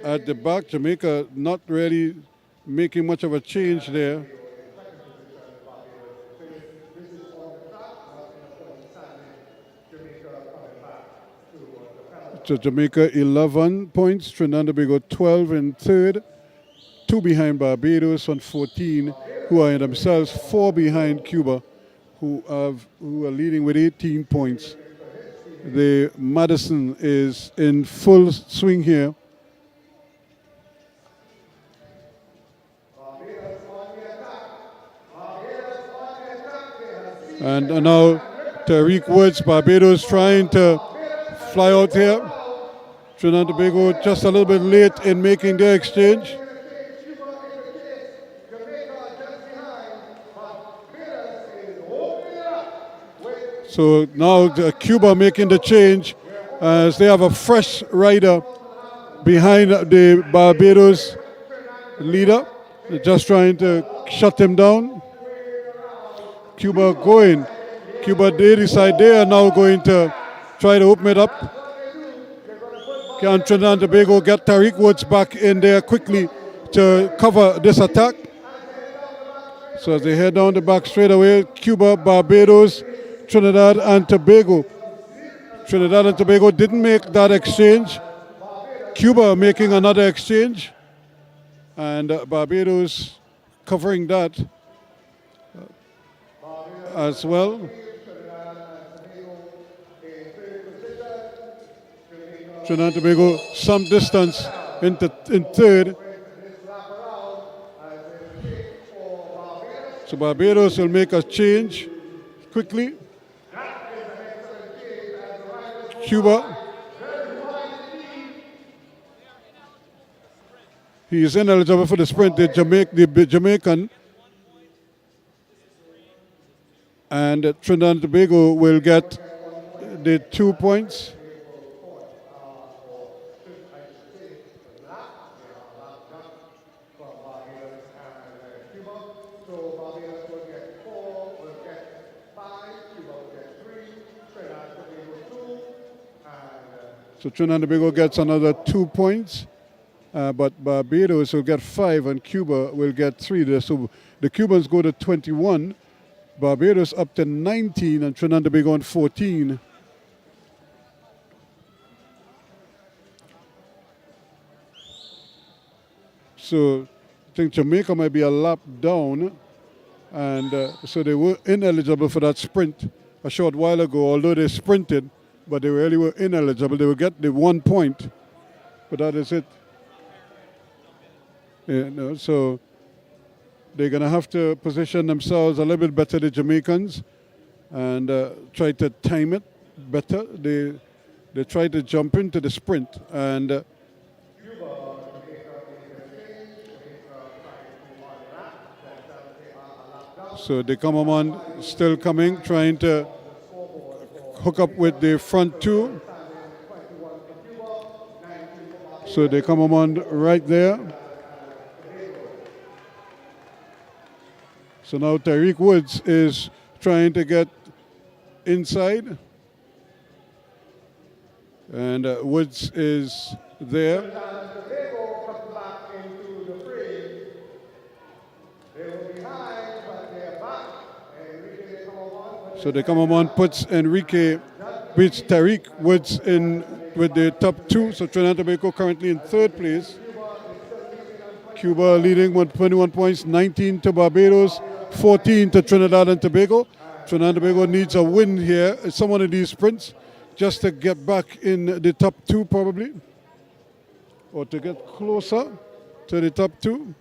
at the back. Jamaica not really making much of a change there. So Jamaica 11 points, Trinidad and Tobago 12 in third, 2 behind Barbados on 14, who are themselves 4 behind Cuba, who are leading with 18 points. The Madison is in full swing here. And now Tariq Woods, Barbados trying to fly out here. Trinidad and Tobago just a little bit late in making their exchange. So now Cuba making the change as they have a fresh rider behind the Barbados leader. They're just trying to shut him down. Cuba going. Cuba, they decide they are now going to try to open it up. Can Trinidad and Tobago get Tariq Woods back in there quickly to cover this attack? So as they head down the back straight away, Cuba, Barbados, Trinidad and Tobago. Trinidad and Tobago didn't make that exchange. Cuba making another exchange. And Barbados covering that as well. Trinidad and Tobago some distance in third. So Barbados will make a change quickly. Cuba. He is ineligible for the sprint, the Jamaican. And Trinidad and Tobago will get the 2 points. So Trinidad and Tobago gets another 2 points, but Barbados will get 5 and Cuba will get 3 there. So the Cubans go to 21, Barbados up to 19 and Trinidad and Tobago on 14. So I think Jamaica might be a lap down, and so they were ineligible for that sprint a short while ago, although they sprinted, but they really were ineligible. They will get the 1 point, but that is it. So they're going to have to position themselves a little bit better, the Jamaicans, and try to time it better. They try to jump into the sprint, and so they come on, still coming, trying to hook up with the front two. So they come on right there. So now Tariq Woods is trying to get inside. And Woods is there. So they come on, puts Enrique, beats Tariq Woods in with the top 2. So Trinidad and Tobago currently in 3rd place. Cuba leading with 21 points, 19 to Barbados, 14 to Trinidad and Tobago. Trinidad and Tobago needs a win here, some one of these sprints, just to get back in the top 2 probably, or to get closer to the top 2.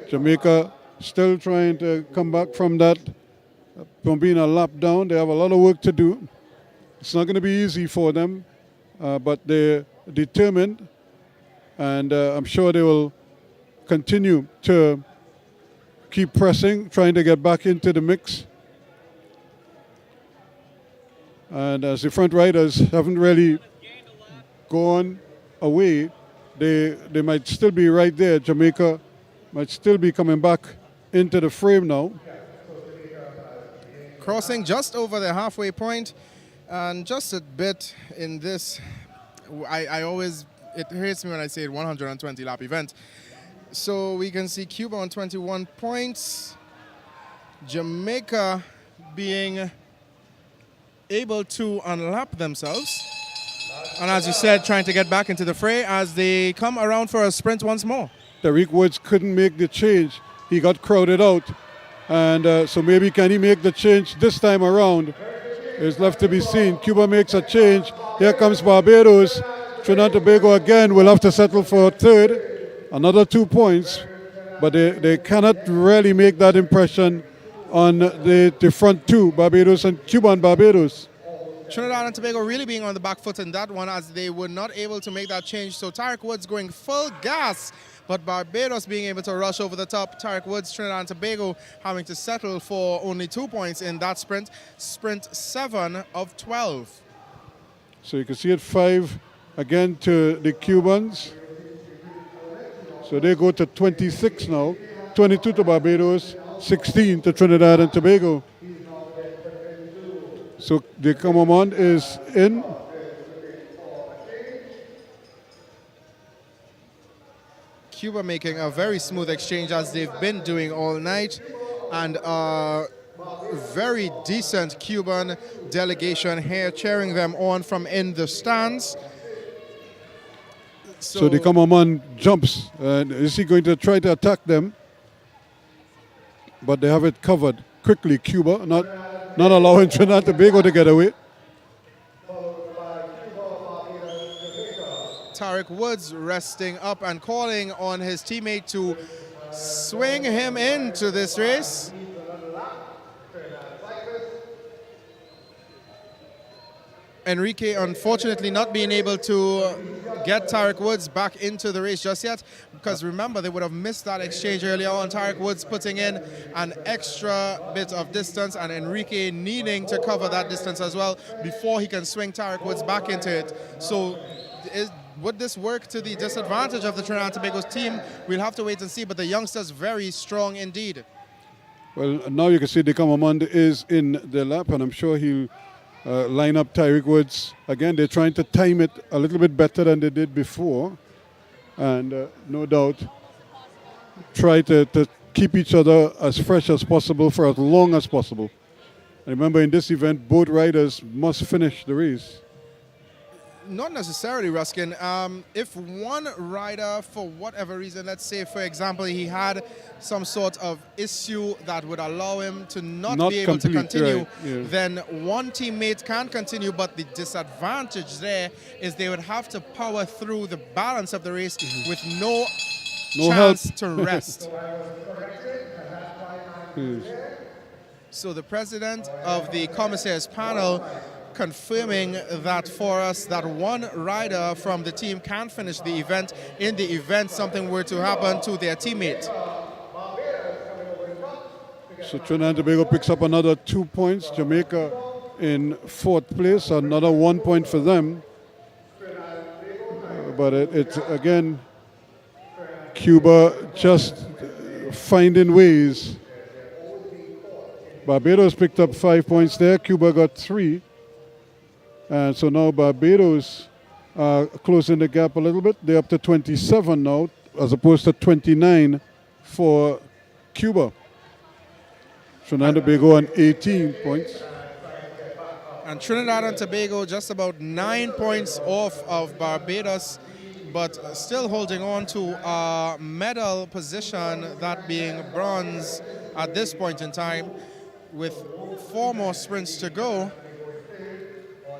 Jamaica still trying to come back from that, from being a lap down. They have a lot of work to do. It's not going to be easy for them, but they're determined, and I'm sure they will continue to keep pressing, trying to get back into the mix. And as the front riders haven't really gone away, they might still be right there. Jamaica might still be coming back into the frame now. Crossing just over the halfway point, and just a bit in this, I always, it hurts me when I say it, 120 lap event. So we can see Cuba on 21 points, Jamaica being able to unlap themselves, and as you said, trying to get back into the fray as they come around for a sprint once more. Tariq Woods couldn't make the change. He got crowded out. And so maybe can he make the change this time around? It's left to be seen. Cuba makes a change. Here comes Barbados. Trinidad and Tobago again will have to settle for 3rd. Another 2 points. But they cannot really make that impression on the front 2, Barbados and Cuba and Barbados. Trinidad and Tobago really being on the back foot in that one as they were not able to make that change. So Tariq Woods going full gas, but Barbados being able to rush over the top. Tariq Woods, Trinidad and Tobago having to settle for only 2 points in that sprint. Sprint 7 of 12. So you can see it 5 again to the Cubans. So they go to 26 now. 22 to Barbados, 16 to Trinidad and Tobago. So the Commonwealth is in. Cuba making a very smooth exchange as they've been doing all night, and a very decent Cuban delegation here cheering them on from in the stands. So the Commonwealth jumps, and is he going to try to attack them? But they have it covered quickly. Cuba not allowing Trinidad and Tobago to get away. Tariq Woods resting up and calling on his teammate to swing him into this race. Enrique unfortunately not being able to get Tariq Woods back into the race just yet, because remember they would have missed that exchange earlier on. Tariq Woods putting in an extra bit of distance and Enrique needing to cover that distance as well before he can swing Tariq Woods back into it. So would this work to the disadvantage of the Trinidad and Tobago's team? We'll have to wait and see, but the youngsters very strong indeed. Well, now you can see Dekamamond is in the lap, and I'm sure he'll line up Tyreek Woods. Again, they're trying to time it a little bit better than they did before. And no doubt, try to keep each other as fresh as possible for as long as possible. And remember, in this event, both riders must finish the race. Not necessarily, Ruskin. If one rider, for whatever reason, let's say, for example, he had some sort of issue that would allow him to not be able to continue, right, yeah. then one teammate can continue, but the disadvantage there is they would have to power through the balance of the race with no chance help to rest. Yes. So the president of the commissaires panel confirming that for us that one rider from the team can finish the event in the event something were to happen to their teammate. So Trinidad and Tobago picks up another 2 points. Jamaica in 4th place, another 1 point for them. But it's again, Cuba just finding ways. Barbados picked up 5 points there. Cuba got 3. And so now Barbados are closing the gap a little bit. They're up to 27 now, as opposed to 29 for Cuba. Trinidad and Tobago on 18 points. And Trinidad and Tobago just about 9 points off of Barbados, but still holding on to a medal position, that being bronze at this point in time, with 4 more sprints to go.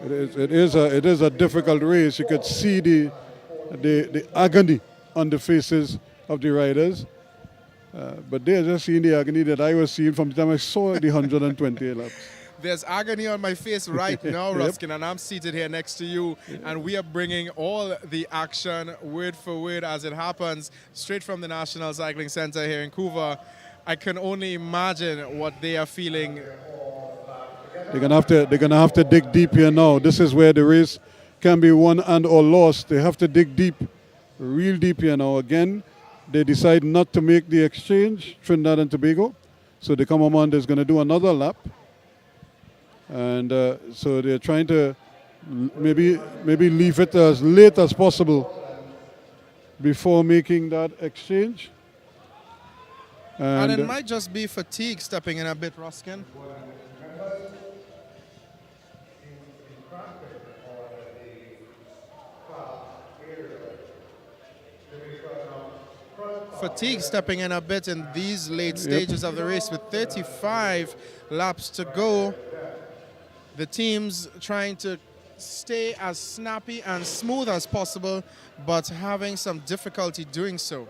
It is a difficult race. You could see the agony on the faces of the riders. But they're just seeing the agony that I was seeing from the time I saw the 120 laps. There's agony on my face right now, Ruskin, and I'm seated here next to you, and we are bringing all the action, word for word, as it happens, straight from the National Cycling Center here in Couva. I can only imagine what they are feeling. They're gonna have to dig deep here now. This is where the race can be won and or lost. They have to dig deep, real deep here now. Again, they decide not to make the exchange, Trinidad and Tobago. So the Commonwealth is going to do another lap. And so they're trying to maybe leave it as late as possible before making that exchange. And it might just be fatigue stepping in a bit, Ruskin. Fatigue stepping in a bit in these late stages of the race with 35 laps to go. The teams trying to stay as snappy and smooth as possible, but having some difficulty doing so.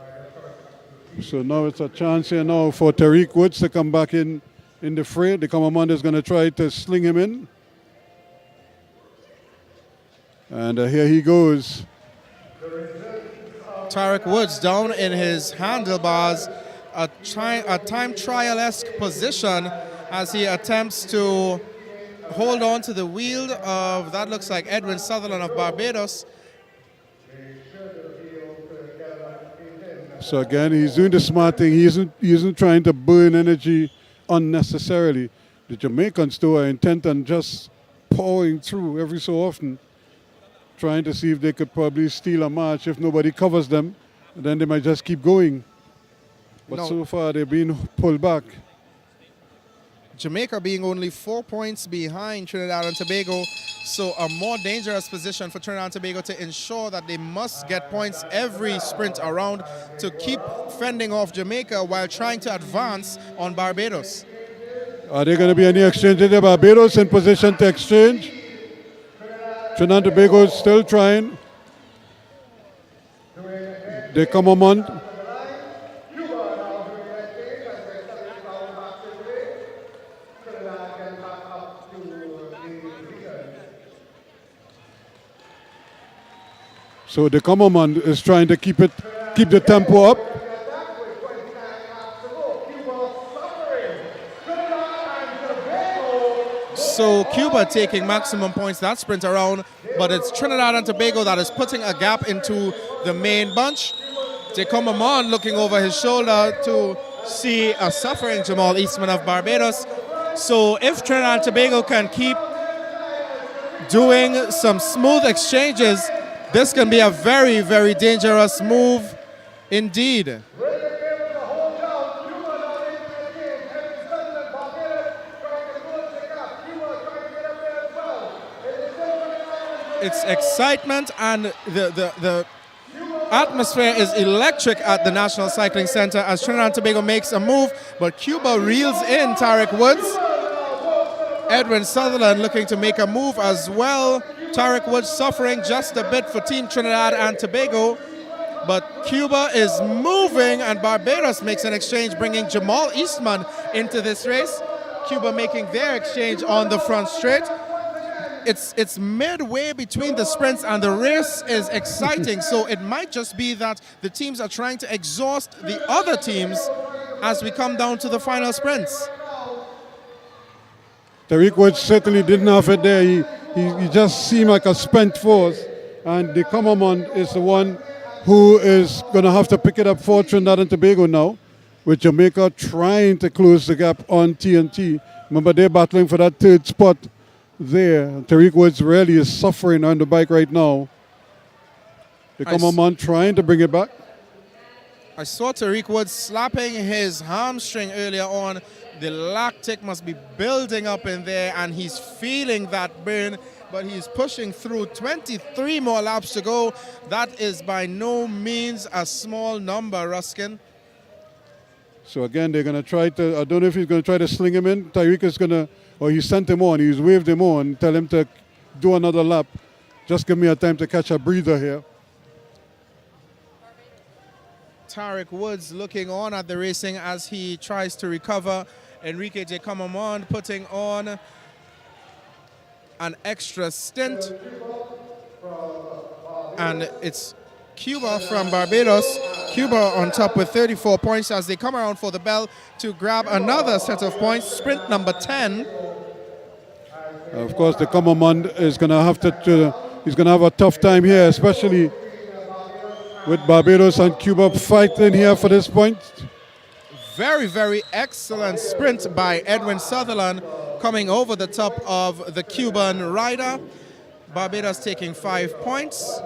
So now it's a chance here now for Tyreek Woods to come back in the fray. The Commander is going to try to sling him in. And here he goes. Tyreek Woods down in his handlebars, a time trial-esque position as he attempts to hold on to the wheel of, that looks like Edwin Sutherland of Barbados. So again, he's doing the smart thing. He isn't trying to burn energy unnecessarily. The Jamaicans, though, are intent on just powering through every so often, trying to see if they could probably steal a march. If nobody covers them, then they might just keep going. But so far, they're being pulled back. Jamaica being only 4 points behind Trinidad and Tobago, so a more dangerous position for Trinidad and Tobago to ensure that they must get points every sprint around to keep fending off Jamaica while trying to advance on Barbados. Are there going to be any exchanges there? Barbados in position to exchange. Trinidad and Tobago is still trying. They come on. So the Commonwealth is trying to keep the tempo up. So Cuba taking maximum points that sprint around, but it's Trinidad and Tobago that is putting a gap into the main bunch. Tecumamon looking over his shoulder to see a suffering Jamal Eastman of Barbados. So if Trinidad and Tobago can keep doing some smooth exchanges, this can be a very, very dangerous move indeed. It's excitement, and the atmosphere is electric at the National Cycling Center as Trinidad and Tobago makes a move, but Cuba reels in Tarek Woods. Edwin Sutherland looking to make a move as well. Tarek Woods suffering just a bit for Team Trinidad and Tobago, but Cuba is moving, and Barbados makes an exchange, bringing Jamal Eastman into this race. Cuba making their exchange on the front straight. It's midway between the sprints, and the race is exciting. So it might just be that the teams are trying to exhaust the other teams as we come down to the final sprints. Tariq Woods certainly didn't have it there. He just seemed like a spent force, and the Commonwealth is the one who is going to have to pick it up for Trinidad and Tobago now, with Jamaica trying to close the gap on TNT. Remember, they're battling for that third spot there. Tariq Woods really is suffering on the bike right now. The Commonwealth trying to bring it back. I saw Tariq Woods slapping his hamstring earlier on. The lactic must be building up in there, and he's feeling that burn, but he's pushing through. 23 more laps to go. That is by no means a small number, Ruskin. So again, they're going to try to, I don't know if he's going to try to sling him in. Tariq is going to, or he sent him on, he's waved him on, tell him to do another lap. Just give me a time to catch a breather here. Tarek Woods looking on at the racing as he tries to recover. Enrique J. Comamond putting on an extra stint. And it's Cuba from Barbados. Cuba on top with 34 points as they come around for the bell to grab another set of points. Sprint number 10. Of course, the Commonwealth is going to have to, he's going to have a tough time here, especially with Barbados and Cuba fighting here for this point. Very, very excellent sprint by Edwin Sutherland coming over the top of the Cuban rider. Barbados taking 5 points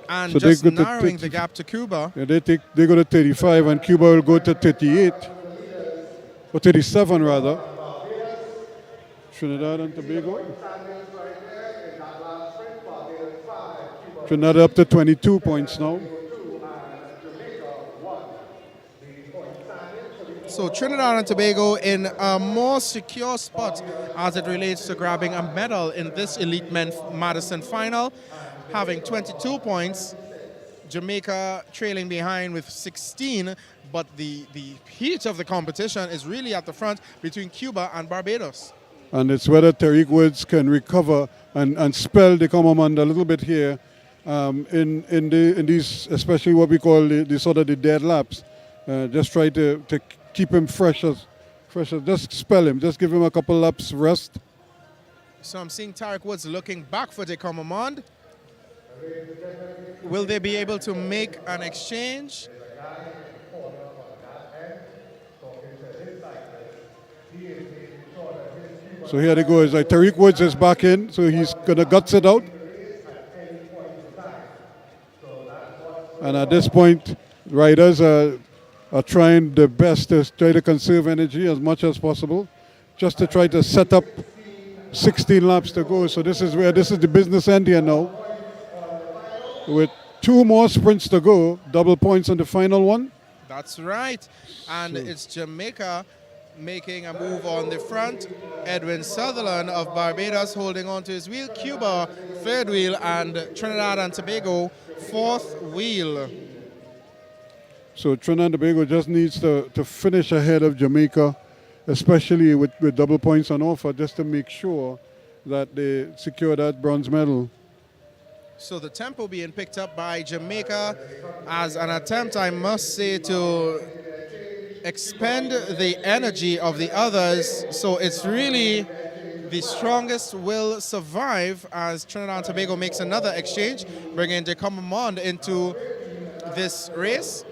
and so just narrowing the gap to Cuba. Yeah, they go to 35 and Cuba will go to 38, or 37 rather. Trinidad and Tobago. Trinidad up to 22 points now. So Trinidad and Tobago in a more secure spot as it relates to grabbing a medal in this Elite Men Madison final, having 22 points. Jamaica trailing behind with 16, but the heat of the competition is really at the front between Cuba and Barbados. And it's whether Tariq Woods can recover and spell the Commonwealth a little bit here in these, especially what we call the sort of the dead laps. Just try to keep him fresh as just spell him, just give him a couple laps rest. So I'm seeing Tarek Woods looking back for De Comamond. Will they be able to make an exchange? So here they go. It's like Tariq Woods is back in, so he's gonna guts it out. And at this point, riders are trying their best to try to conserve energy as much as possible, just to try to set up 16 laps to go. So this is the business end here now. With 2 more sprints to go, double points on the final one. That's right. And it's Jamaica making a move on the front. Edwin Sutherland of Barbados holding on to his wheel. Cuba, third wheel, and Trinidad and Tobago, fourth wheel. So Trinidad and Tobago just needs to finish ahead of Jamaica, especially with double points on offer, just to make sure that they secure that bronze medal. So the tempo being picked up by Jamaica as an attempt, I must say, to expend the energy of the others. So it's really the strongest will survive as Trinidad and Tobago makes another exchange, bringing De Comamond into this race.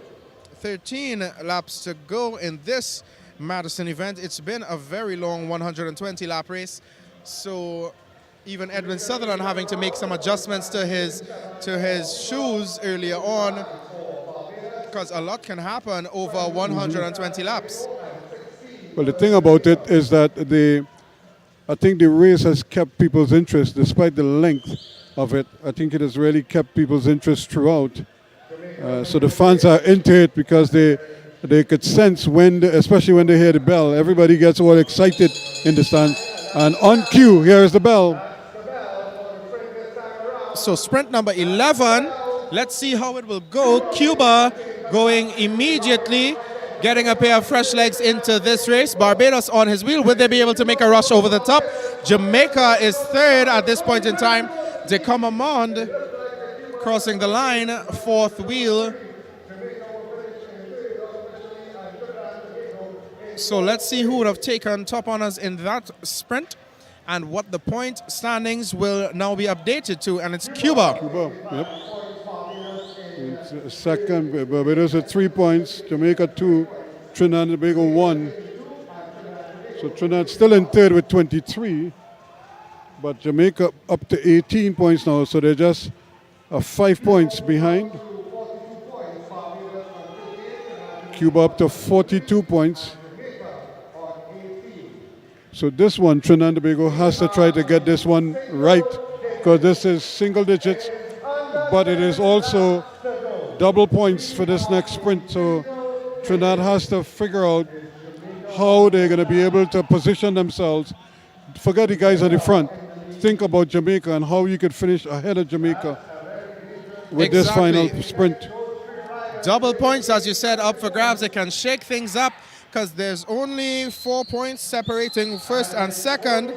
13 laps to go in this Madison event. It's been a very long 120 lap race, so even Edwin Sutherland having to make some adjustments to his shoes earlier on, because a lot can happen over 120 laps. Well, the thing about it is that I think the race has kept people's interest despite the length of it. I think it has really kept people's interest throughout. So the fans are into it because they could sense especially when they hear the bell, everybody gets all excited in the stand. And on cue, here is the bell. So sprint number 11, let's see how it will go. Cuba going immediately, getting a pair of fresh legs into this race. Barbados on his wheel. Will they be able to make a rush over the top? Jamaica is third at this point in time. De Comamond crossing the line, fourth wheel. So let's see who would have taken top honors in that sprint and what the point standings will now be updated to, and it's Cuba. Cuba, yep. It's second, Barbados at 3 points, Jamaica 2, Trinidad and Tobago 1. So Trinidad still in third with 23, but Jamaica up to 18 points now, so they're just 5 points behind. Cuba up to 42 points. So this one, Trinidad and Tobago has to try to get this one right, because this is single digits, but it is also double points for this next sprint. So Trinidad has to figure out how they're going to be able to position themselves. Forget the guys at the front. Think about Jamaica and how you could finish ahead of Jamaica with this final sprint. Double points, as you said, up for grabs. They can shake things up, because there's only 4 points separating first and second.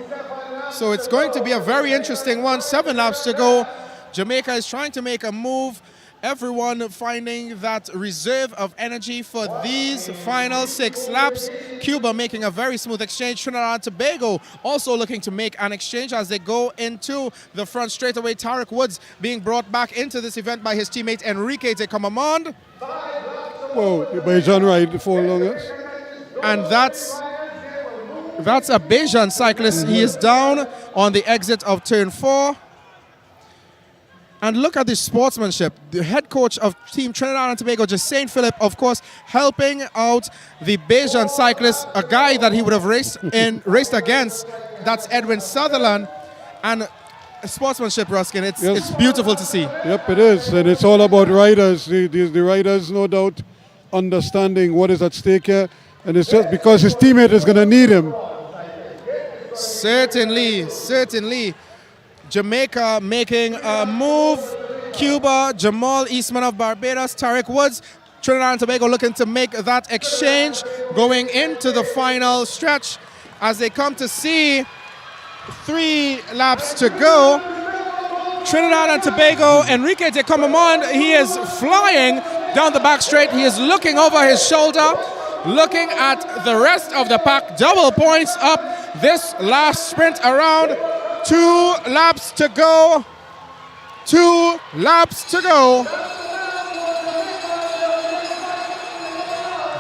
So it's going to be a very interesting one. 7 laps to go. Jamaica is trying to make a move. Everyone finding that reserve of energy for these final 6 laps. Cuba making a very smooth exchange. Trinidad and Tobago also looking to make an exchange as they go into the front straightaway. Tarek Woods being brought back into this event by his teammate Enrique de Comamond. Whoa, by John Wright, the 4 longest. And that's a Bajan cyclist. He is down on the exit of turn 4. And look at the sportsmanship. The head coach of Team Trinidad and Tobago, St. Philip, of course, helping out the Bajan cyclist, a guy that he would have raced against. That's Edwin Sutherland. And sportsmanship, Ruskin, it's beautiful to see. Yep, it is. And it's all about riders. The riders, no doubt, understanding what is at stake here. And it's just because his teammate is going to need him. Certainly. Jamaica making a move. Cuba, Jamal Eastman of Barbados, Tarek Woods, Trinidad and Tobago looking to make that exchange going into the final stretch as they come to see 3 laps to go. Trinidad and Tobago, Enrique de Comamond, he is flying down the back straight. He is looking over his shoulder, looking at the rest of the pack. Double points up this last sprint around. 2 laps to go. 2 laps to go.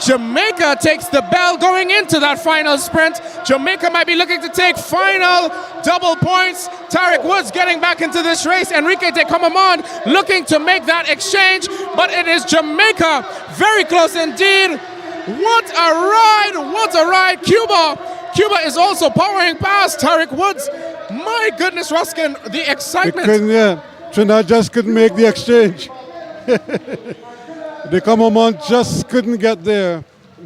Jamaica takes the bell going into that final sprint. Jamaica might be looking to take final double points. Tarek Woods getting back into this race. Enrique de Comamond looking to make that exchange, but it is Jamaica very close indeed. What a ride, what a ride. Cuba is also powering past Tarek Woods. My goodness, Ruskin, the excitement. Trinidad just couldn't make the exchange. The Comamond just couldn't get there.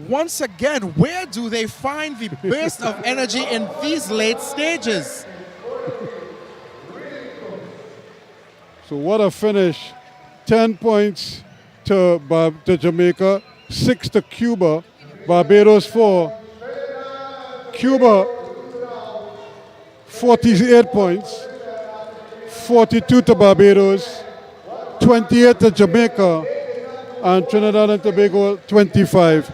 Once again, where do they find the burst of energy in these late stages? So what a finish. 10 points to Jamaica, 6 to Cuba, Barbados 4. Cuba, 48 points, 42 to Barbados, 28 to Jamaica, and Trinidad and Tobago 25.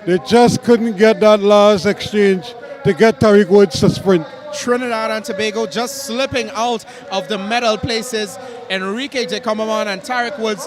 They just couldn't get that last exchange to get Tarek Woods to sprint. Trinidad and Tobago just slipping out of the medal places Enrique de Comamon and Tarek Woods,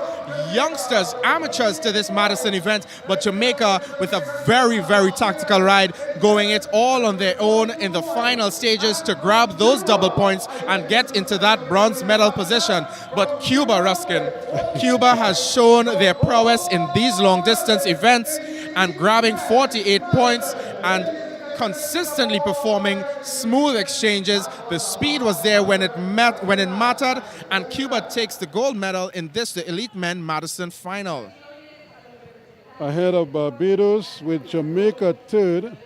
youngsters, amateurs to this Madison event, but Jamaica with a very, very tactical ride, going it all on their own in the final stages to grab those double points and get into that bronze medal position. But Cuba, Ruskin, Cuba has shown their prowess in these long distance events and grabbing 48 points and consistently performing smooth exchanges. The speed was there when it mattered, and Cuba takes the gold medal in this, the Elite Men Madison final. Ahead of Barbados with Jamaica third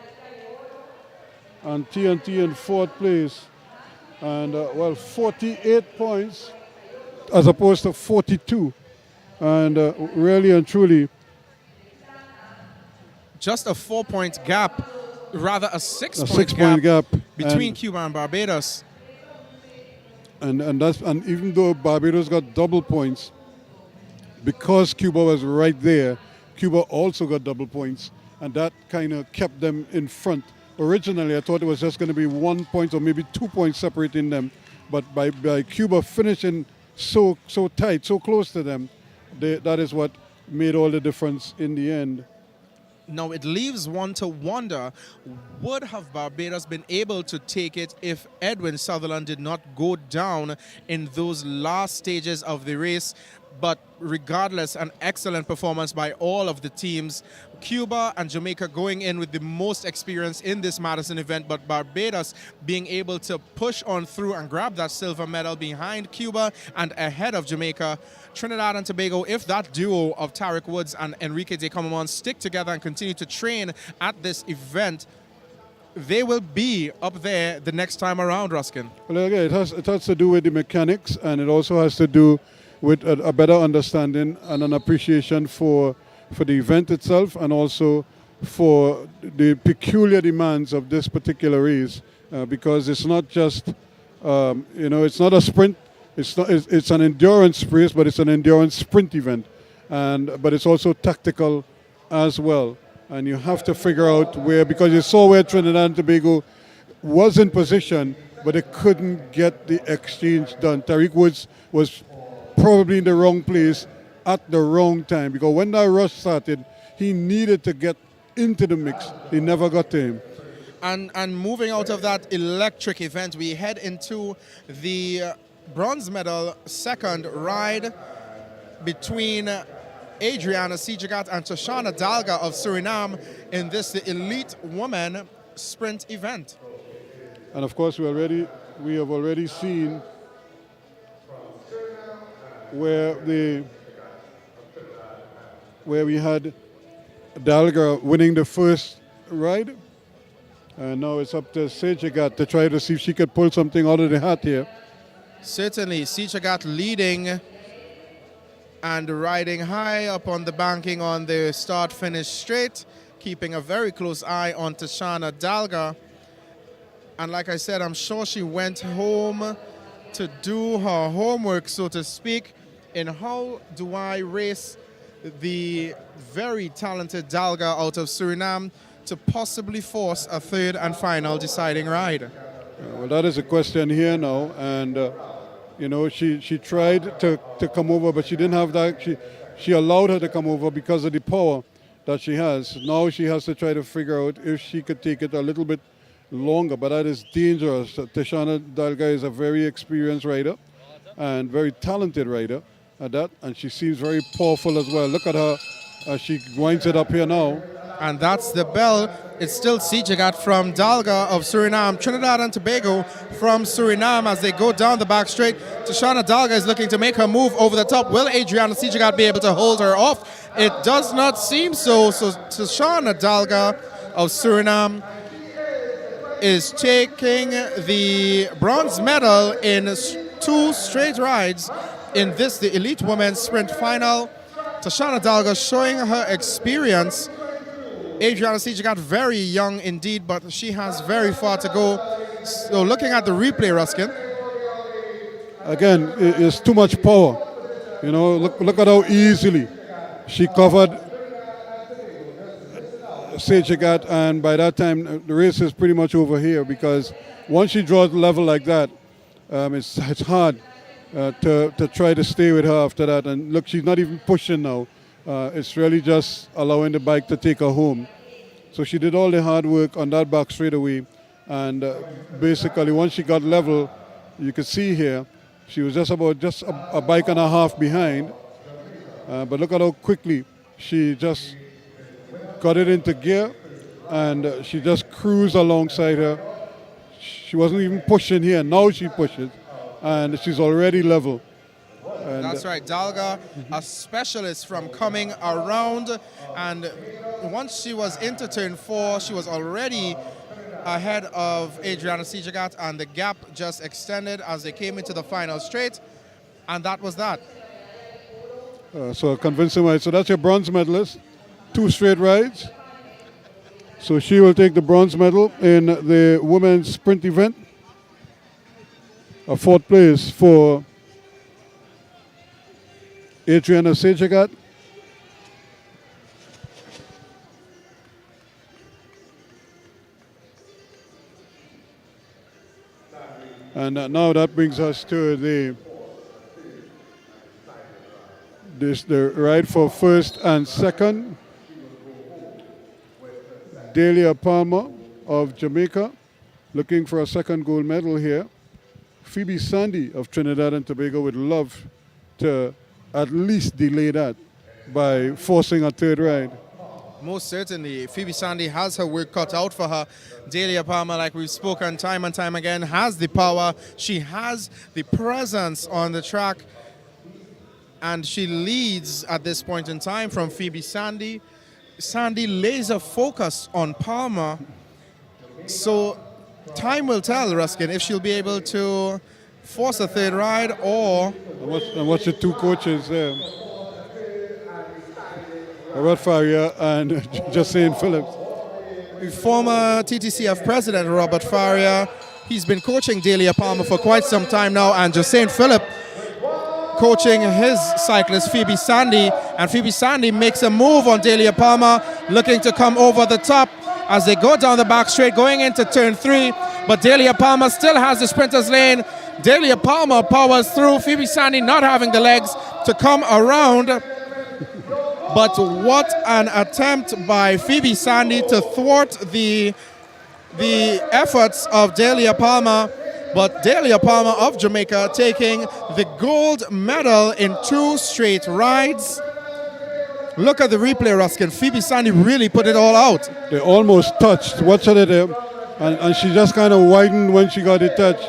and TNT in fourth place. And 48 points as opposed to 42. And really and truly, just a 4-point gap, rather a 6 a point 6-point gap between Cuba and Barbados. And even though Barbados got double points, because Cuba was right there, Cuba also got double points, and that kind of kept them in front. Originally, I thought it was just going to be 1 point or maybe 2 points separating them, but by Cuba finishing so tight, so close to them, that is what made all the difference in the end. Now it leaves one to wonder, would have Barbados been able to take it if Edwin Sutherland did not go down in those last stages of the race? But regardless, an excellent performance by all of the teams. Cuba and Jamaica going in with the most experience in this Madison event, but Barbados being able to push on through and grab that silver medal behind Cuba and ahead of Jamaica. Trinidad and Tobago, if that duo of Tarek Woods and Enrique de Comamon stick together and continue to train at this event, they will be up there the next time around, Ruskin. Well, again, it has to do with the mechanics, and it also has to do with a better understanding and an appreciation for the event itself, and also for the peculiar demands of this particular race, because it's not just, it's not a sprint. It's an endurance race, but it's an endurance sprint event, but it's also tactical as well. And you have to figure out where, because you saw where Trinidad and Tobago was in position, but they couldn't get the exchange done. Tarek Woods was probably in the wrong place at the wrong time, because when that rush started, he needed to get into the mix. He never got to him. And moving out of that electric event, we head into the bronze medal second ride between Adriana Sijagat and Toshana Dalga of Suriname in this, the Elite Women Sprint event. And of course, we have already seen where we had Dalga winning the first ride, and now it's up to Sijagat to try to see if she could pull something out of the hat here. Certainly, Sijagat leading and riding high up on the banking on the start-finish straight, keeping a very close eye on Toshana Dalga. And like I said, I'm sure she went home to do her homework, so to speak, in how do I race the very talented Dalga out of Suriname to possibly force a third and final deciding ride. Well, that is a question here now, and she tried to come over, but she didn't have that. She allowed her to come over because of the power that she has. Now she has to try to figure out if she could take it a little bit longer, but that is dangerous. Toshana Dalga is a very experienced rider and very talented rider at that, and she seems very powerful as well. Look at her as she winds it up here now. And that's the bell. It's still Sijagat from Dalga of Suriname. Trinidad and Tobago from Suriname as they go down the back straight. Toshana Dalga is looking to make her move over the top. Will Adriana Sijagat be able to hold her off? It does not seem so. So Toshana Dalga of Suriname is taking the bronze medal in 2 straight rides in this, the Elite Women's Sprint Final. Toshana Dalga showing her experience. Adriana Sijagat very young indeed, but she has very far to go. So looking at the replay, Ruskin. Again, it's too much power. Look at how easily she covered Sijagat, and by that time the race is pretty much over here, because once she draws the level like that, it's hard to try to stay with her after that. And look, she's not even pushing now. It's really just allowing the bike to take her home. So she did all the hard work on that back straightaway. And basically, once she got level, you could see here, she was just about a bike and a half behind. But look at how quickly she just got it into gear, and she just cruised alongside her. She wasn't even pushing here. Now she pushes, and she's already level. And that's right, Dalga, a specialist from coming around, and once she was into turn 4, she was already ahead of Adriana Sijagat, and the gap just extended as they came into the final straight, and that was that. So a convincing ride. So that's your bronze medalist, 2 straight rides. So she will take the bronze medal in the women's sprint event. A 4th place for Adriana Sejagat. And now that brings us to the ride for 1st and 2nd. Delia Palmer of Jamaica looking for a 2nd gold medal here. Phoebe Sandy of Trinidad and Tobago would love to at least delay that by forcing a 3rd ride. Most certainly, Phoebe Sandy has her work cut out for her. Delia Palmer, like we've spoken time and time again, has the power. She has the presence on the track, and she leads at this point in time from Phoebe Sandy. Sandy laser focused on Palmer, so time will tell, Ruskin, if she'll be able to force a 3rd ride or... And watch the 2 coaches there. Robert Faria and Jacine Phillips. Former TTCF President Robert Faria, he's been coaching Delia Palmer for quite some time now, and Jacine Phillips coaching his cyclist Phoebe Sandy, and Phoebe Sandy makes a move on Delia Palmer, looking to come over the top as they go down the back straight, going into turn 3, but Delia Palmer still has the sprinter's lane. Delia Palmer powers through, Phoebe Sandy not having the legs to come around, but what an attempt by Phoebe Sandy to thwart the efforts of Delia Palmer. But Delia Palmer of Jamaica taking the gold medal in 2 straight rides. Look at the replay, Ruskin. Phoebe Sandy really put it all out. They almost touched. Watch her there. And she just kind of widened when she got the touch.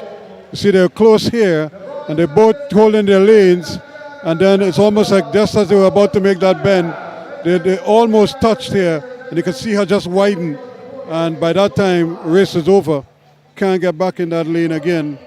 You see, they're close here, and they're both holding their lanes. And then it's almost like just as they were about to make that bend, they almost touched here. And you can see her just widen. And by that time, race is over. Can't get back in that lane again.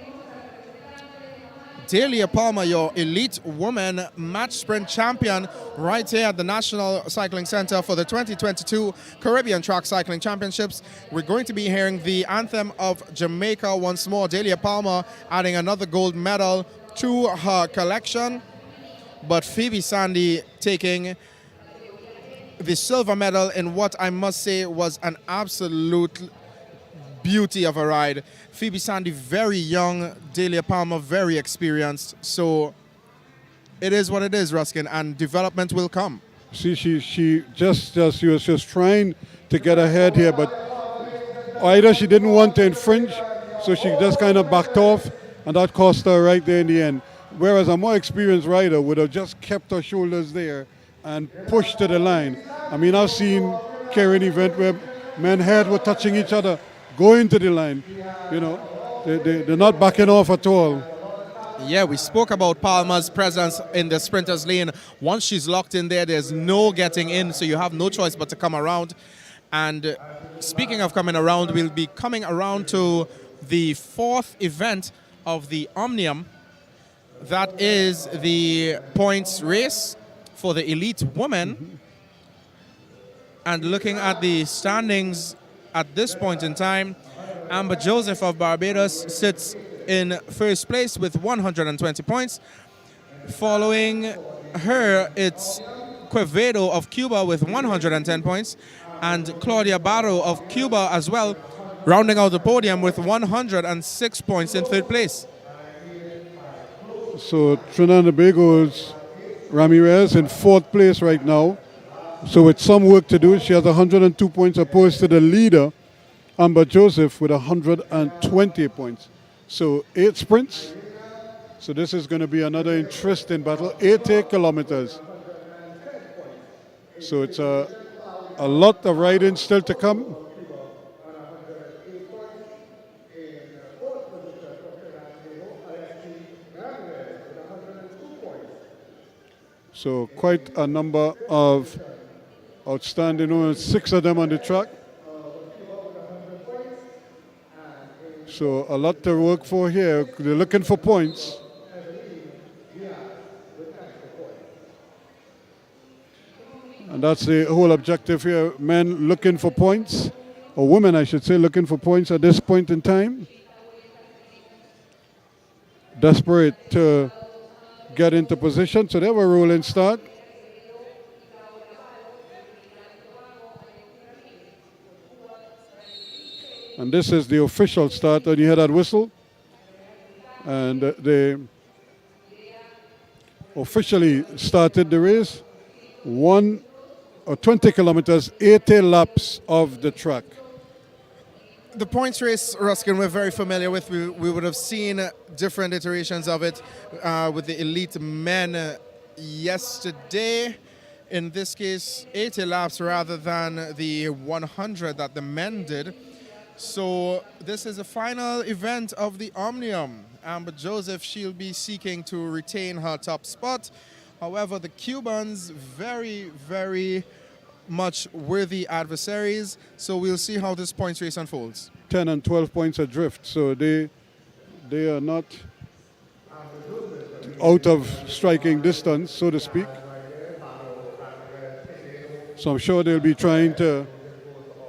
Delia Palmer, your elite woman match sprint champion, right here at the National Cycling Center for the 2022 Caribbean Track Cycling Championships. We're going to be hearing the anthem of Jamaica once more. Delia Palmer adding another gold medal to her collection, but Phoebe Sandy taking the silver medal in what I must say was an absolute beauty of a ride. Phoebe Sandy very young, Delia Palmer very experienced, so it is what it is, Ruskin, and development will come. See, she was just trying to get ahead here, but either she didn't want to infringe, so she just kind of backed off, and that cost her right there in the end. Whereas a more experienced rider would have just kept her shoulders there and pushed to the line. I mean, I've seen Keirin event where men head were touching each other, going to the line. You know, they're not backing off at all. Yeah, we spoke about Palmer's presence in the sprinter's lane. Once she's locked in there, there's no getting in, so you have no choice but to come around. And speaking of coming around, we'll be coming around to the 4th event of the Omnium. That is the points race for the elite women. And looking at the standings at this point in time, Amber Joseph of Barbados sits in 1st place with 120 points. Following her, it's Quevedo of Cuba with 110 points, and Claudia Barro of Cuba as well, rounding out the podium with 106 points in 3rd place. So Trinidad and Tobago's Ramirez in 4th place right now. So with some work to do, she has 102 points opposed to the leader, Amber Joseph, with 120 points. So 8 sprints. So this is going to be another interesting battle. 80 kilometers. So it's a lot of riding still to come. So quite a number of outstanding, 6 of them on the track. So a lot to work for here. They're looking for points. And that's the whole objective here. Men looking for points, or women, I should say, looking for points at this point in time. Desperate to get into position. So they have a rolling start. And this is the official start, and you hear that whistle. And they officially started the race. 20 kilometers, 80 laps of the track. The points race, Ruskin, we're very familiar with. We would have seen different iterations of it with the elite men yesterday. In this case, 80 laps rather than the 100 that the men did. So this is the final event of the Omnium. Amber Joseph, she'll be seeking to retain her top spot. However, the Cubans, very, very much worthy adversaries. So we'll see how this points race unfolds. 10 and 12 points adrift. So they are not out of striking distance, so to speak. So I'm sure they'll be trying to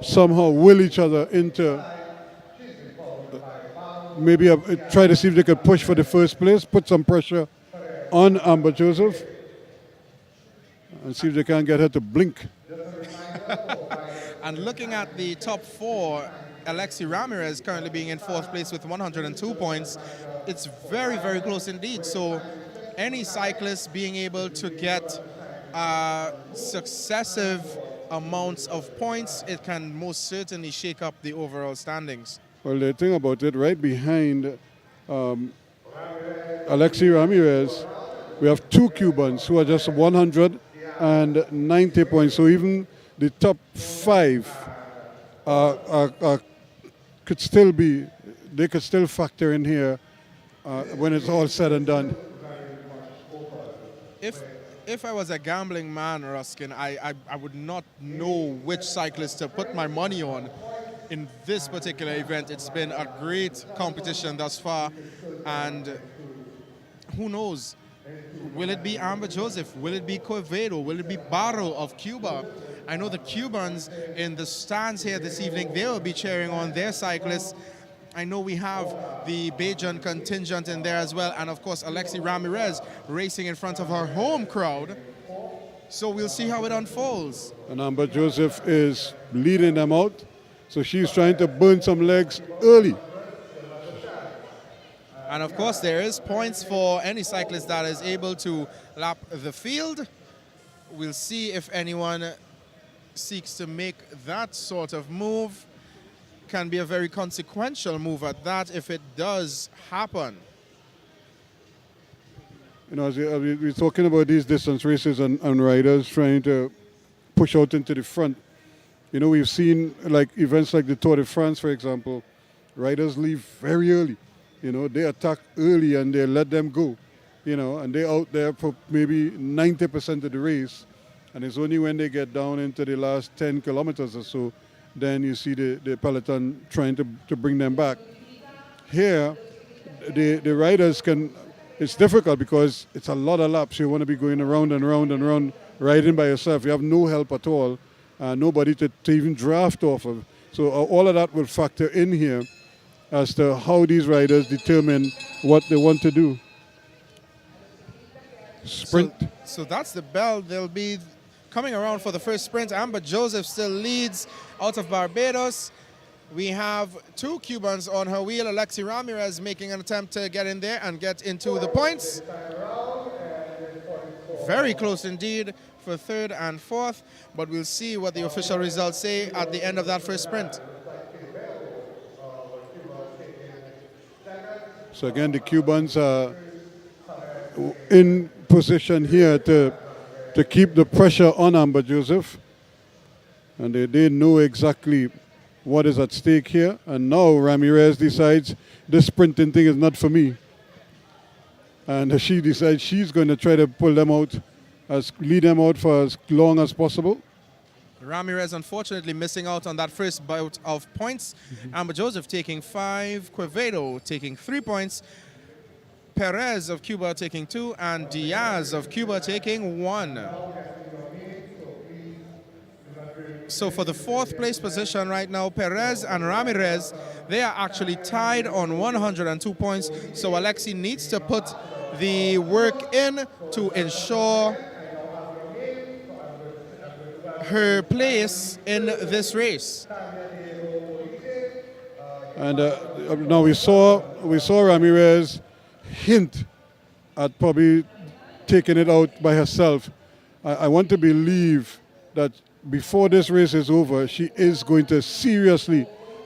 somehow will each other into maybe try to see if they could push for the first place, put some pressure on Amber Joseph, and see if they can get her to blink. And looking at the top 4, Alexi Ramirez currently being in 4th place with 102 points. It's very, very close indeed. So any cyclist being able to get successive amounts of points, it can most certainly shake up the overall standings. Well, the thing about it, right behind Alexi Ramirez, we have 2 Cubans who are just 190 points. So even the top 5 could still be, they could still factor in here when it's all said and done. If I was a gambling man, Ruskin, I would not know which cyclist to put my money on in this particular event. It's been a great competition thus far, and who knows? Will it be Amber Joseph? Will it be Quevedo? Will it be Barro of Cuba? I know the Cubans in the stands here this evening, they will be cheering on their cyclists. I know we have the Bajan contingent in there as well, and of course Alexi Ramirez racing in front of her home crowd. So we'll see how it unfolds. And Amber Joseph is leading them out, so she's trying to burn some legs early. And of course there is points for any cyclist that is able to lap the field. We'll see if anyone seeks to make that sort of move. Can be a very consequential move at that if it does happen. You know, as we're talking about these distance races and riders trying to push out into the front. You know, we've seen like events like the Tour de France, for example, riders leave very early. You know, they attack early and they let them go. You know, and they're out there for maybe 90% of the race. And it's only when they get down into the last 10 kilometers or so, then you see the peloton trying to bring them back. Here, the riders can, it's difficult because it's a lot of laps. You want to be going around and around and around, riding by yourself. You have no help at all, nobody to even draft off of. So all of that will factor in here as to how these riders determine what they want to do. Sprint. So that's the bell. They'll be coming around for the first sprint. Amber Joseph still leads out of Barbados. We have two Cubans on her wheel. Alexi Ramirez making an attempt to get in there and get into the points. Very close indeed for third and fourth, but we'll see what the official results say at the end of that first sprint. So again, the Cubans are in position here to keep the pressure on Amber Joseph. And they know exactly what is at stake here. And now Ramirez decides this sprinting thing is not for me. And she decides she's going to try to pull them out, lead them out for as long as possible. Ramirez unfortunately missing out on that first bout of points. Amber Joseph taking 5, Quevedo taking 3 points, Perez of Cuba taking 2, and Diaz of Cuba taking 1. So for the fourth place position right now, Perez and Ramirez, they are actually tied on 102 points. So Alexi needs to put the work in to ensure her place in this race. And now we saw Ramirez hint at probably taking it out by herself. I want to believe that before this race is over, she is going to seriously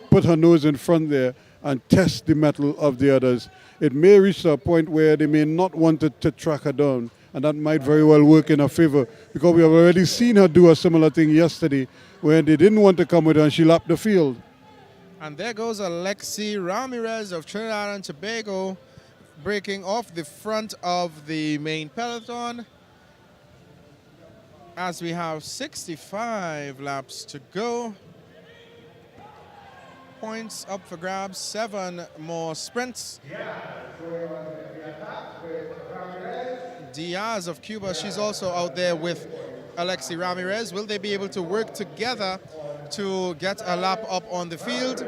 put her nose in front there and test the mettle of the others. It may reach to a point where they may not want to track her down, and that might very well work in her favor, because we have already seen her do a similar thing yesterday when they didn't want to come with her and she lapped the field. And there goes Alexi Ramirez of Trinidad and Tobago, breaking off the front of the main peloton as we have 65 laps to go. Points up for grabs, 7 more sprints. Diaz of Cuba, she's also out there with Alexi Ramirez. Will they be able to work together to get a lap up on the field?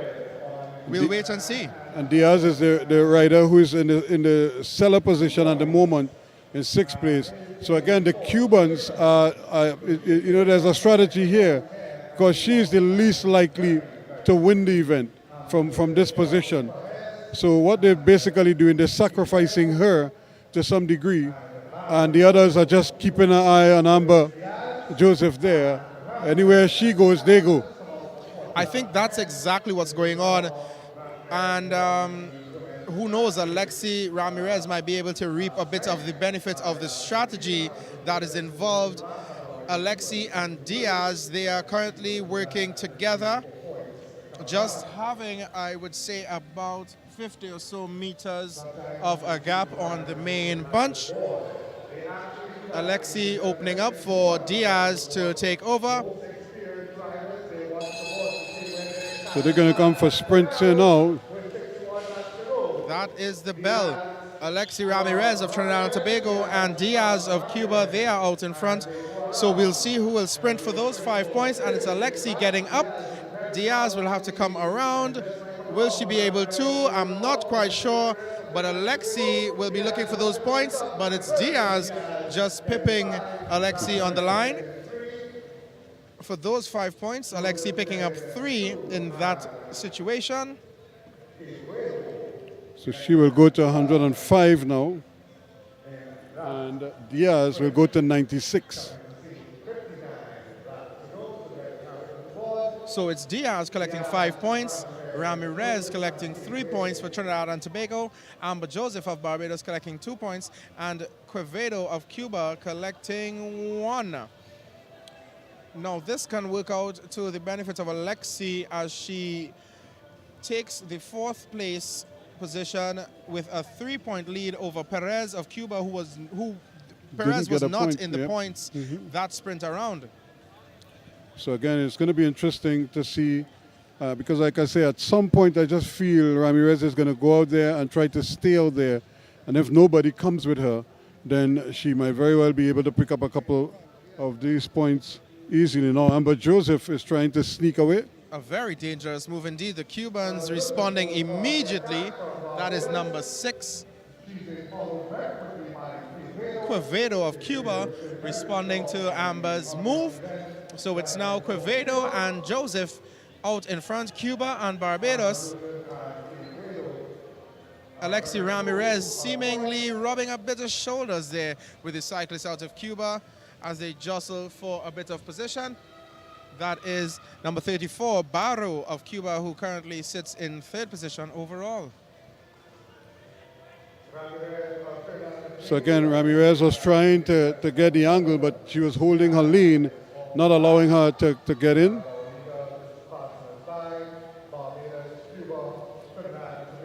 We'll wait and see. And Diaz is the rider who is in the cellar position at the moment in 6th place. So again, the Cubans there's a strategy here, because she's the least likely to win the event from this position. So what they're basically doing, they're sacrificing her to some degree, and the others are just keeping an eye on Amber Joseph there. Anywhere she goes, they go. I think that's exactly what's going on. And who knows, Alexi Ramirez might be able to reap a bit of the benefit of the strategy that is involved. Alexi and Diaz, they are currently working together, just having, I would say, about 50 or so meters of a gap on the main bunch. Alexi opening up for Diaz to take over. So they're going to come for sprints here now. That is the bell. Alexi Ramirez of Trinidad and Tobago and Diaz of Cuba, they are out in front. So we'll see who will sprint for those 5 points, and it's Alexi getting up. Diaz will have to come around. Will she be able to? I'm not quite sure, but Alexi will be looking for those points, but it's Diaz just pipping Alexi on the line. For those 5 points, Alexi picking up 3 in that situation. So she will go to 105 now, and Diaz will go to 96. So it's Diaz collecting 5 points, Ramirez collecting 3 points for Trinidad and Tobago, Amber Joseph of Barbados collecting 2 points, and Quevedo of Cuba collecting 1. Now this can work out to the benefit of Alexi as she takes the 4th place position with a 3-point lead over Perez of Cuba, who Perez was not in the points that sprint around. So again, it's going to be interesting to see, because like I say, at some point I just feel Ramirez is going to go out there and try to stay out there, and if nobody comes with her, then she might very well be able to pick up a couple of these points easily. Now Amber Joseph is trying to sneak away. A very dangerous move indeed. The Cubans responding immediately. That is number 6. Quevedo of Cuba responding to Amber's move. So it's now Quevedo and Joseph out in front. Cuba and Barbados. Alexi Ramirez seemingly rubbing a bit of shoulders there with the cyclist out of Cuba as they jostle for a bit of position. That is number 34, Barro of Cuba, who currently sits in 3rd position overall. So again, Ramirez was trying to get the angle, but she was holding her lean, not allowing her to get in.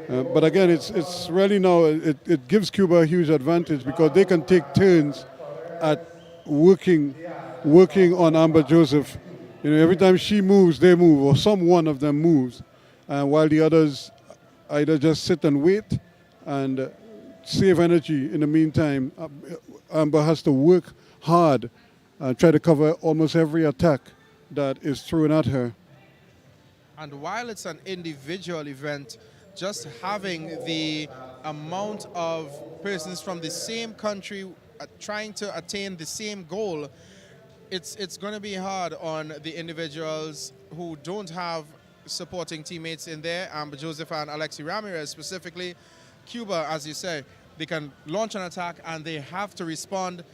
But again, it's really now, it gives Cuba a huge advantage because they can take turns at working on Amber Joseph. You know, every time she moves, they move, or some one of them moves, while the others either just sit and wait and save energy in the meantime. Amber has to work hard and try to cover almost every attack that is thrown at her. And while it's an individual event, just having the amount of persons from the same country trying to attain the same goal, it's going to be hard on the individuals who don't have supporting teammates in there. Amber Joseph and Alexi Ramirez specifically. Cuba, as you say, they can launch an attack and they have to respond,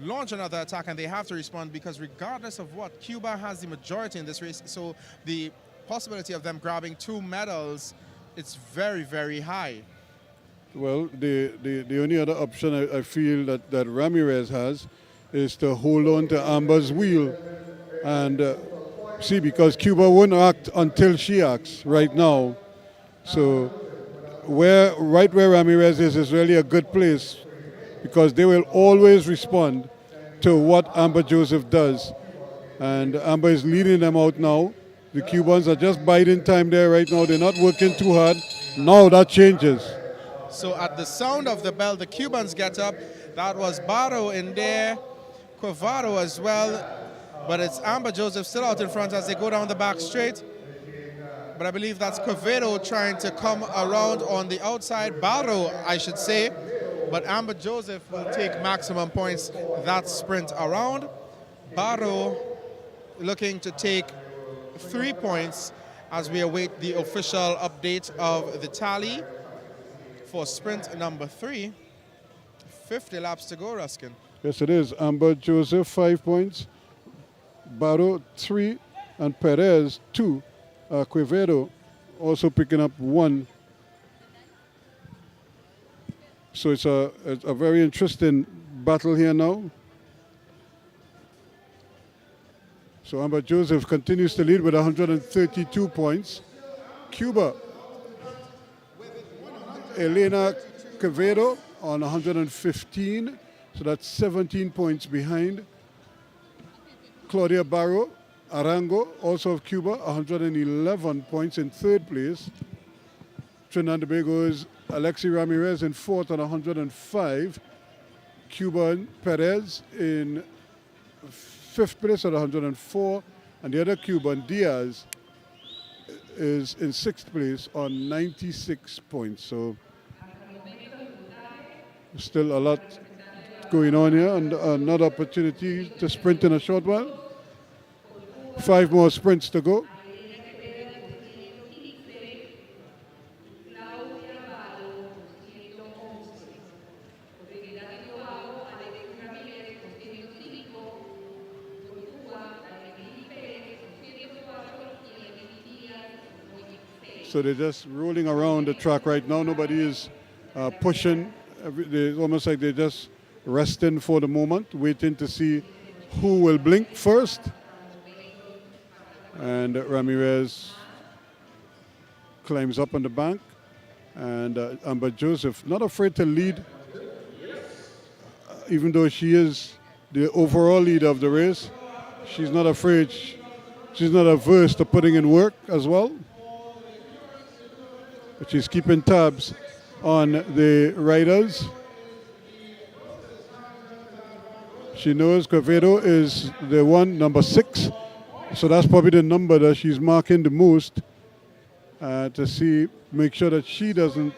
launch another attack and they have to respond, because regardless of what, Cuba has the majority in this race, so the possibility of them grabbing 2 medals, it's very, very high. Well, the only other option I feel that Ramirez has is to hold on to Amber's wheel and see, because Cuba won't act until she acts right now. So right where Ramirez is really a good place, because they will always respond to what Amber Joseph does. And Amber is leading them out now. The Cubans are just biding time there right now. They're not working too hard. Now that changes. So at the sound of the bell, the Cubans get up. That was Barro in there, Quavado as well. But it's Amber Joseph still out in front as they go down the back straight. But I believe that's Quavado trying to come around on the outside. Barro, I should say. But Amber Joseph will take maximum points that sprint around. Barro looking to take 3 points as we await the official update of the tally for sprint number 3. 50 laps to go, Ruskin. Yes, it is. Amber Joseph, 5 points. Barro, 3. And Perez, 2. Quevedo also picking up 1. So it's a very interesting battle here now. So Amber Joseph continues to lead with 132 points. Cuba, Elena Quevedo on 115. So that's 17 points behind. Claudia Barro, Arango, also of Cuba, 111 points in 3rd place. Trinidad and Tobago's Alexi Ramirez in 4th on 105. Cuban Perez in 5th place at 104. And the other Cuban, Diaz, is in 6th place on 96 points. So still a lot going on here, and another opportunity to sprint in a short while. 5 more sprints to go. So they're just rolling around the track right now. Nobody is pushing. It's almost like they're just resting for the moment, waiting to see who will blink first. And Ramirez climbs up on the bank. And Amber Joseph, not afraid to lead, even though she is the overall leader of the race. She's not afraid. She's not averse to putting in work as well. But she's keeping tabs on the riders. She knows Quevedo is the one, number 6. So that's probably the number that she's marking the most to make sure that she doesn't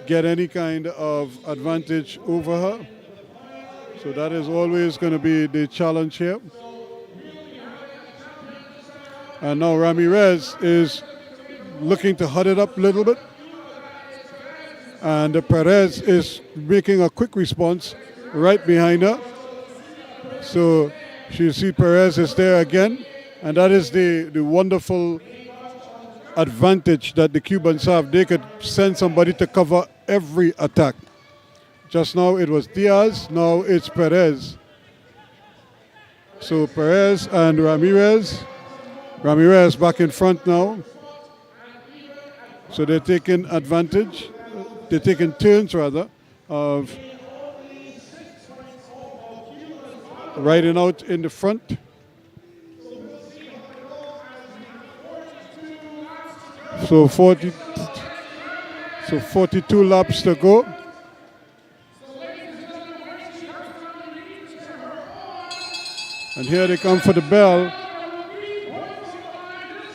get any kind of advantage over her. So that is always going to be the challenge here. And now Ramirez is looking to hut it up a little bit. And Perez is making a quick response right behind her. So you see Perez is there again. And that is the wonderful advantage that the Cubans have. They could send somebody to cover every attack. Just now it was Diaz, now it's Perez. So Perez and Ramirez. Ramirez back in front now. So they're taking advantage. They're taking turns rather of riding out in the front. So 42 laps to go. And here they come for the bell.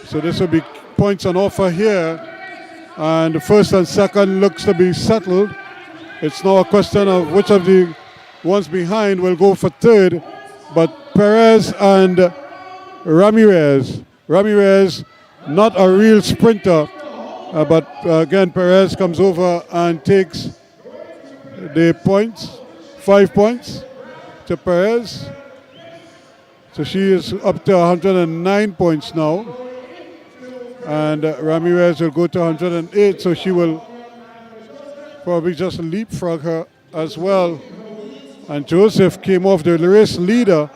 So this will be points on offer here. And the first and second looks to be settled. It's now a question of which of the ones behind will go for third. But Perez and Ramirez. Ramirez, not a real sprinter. But again, Perez comes over and takes the points. 5 points to Perez. So she is up to 109 points now. And Ramirez will go to 108, so she will probably just leapfrog her as well. And Joseph came off the race leader,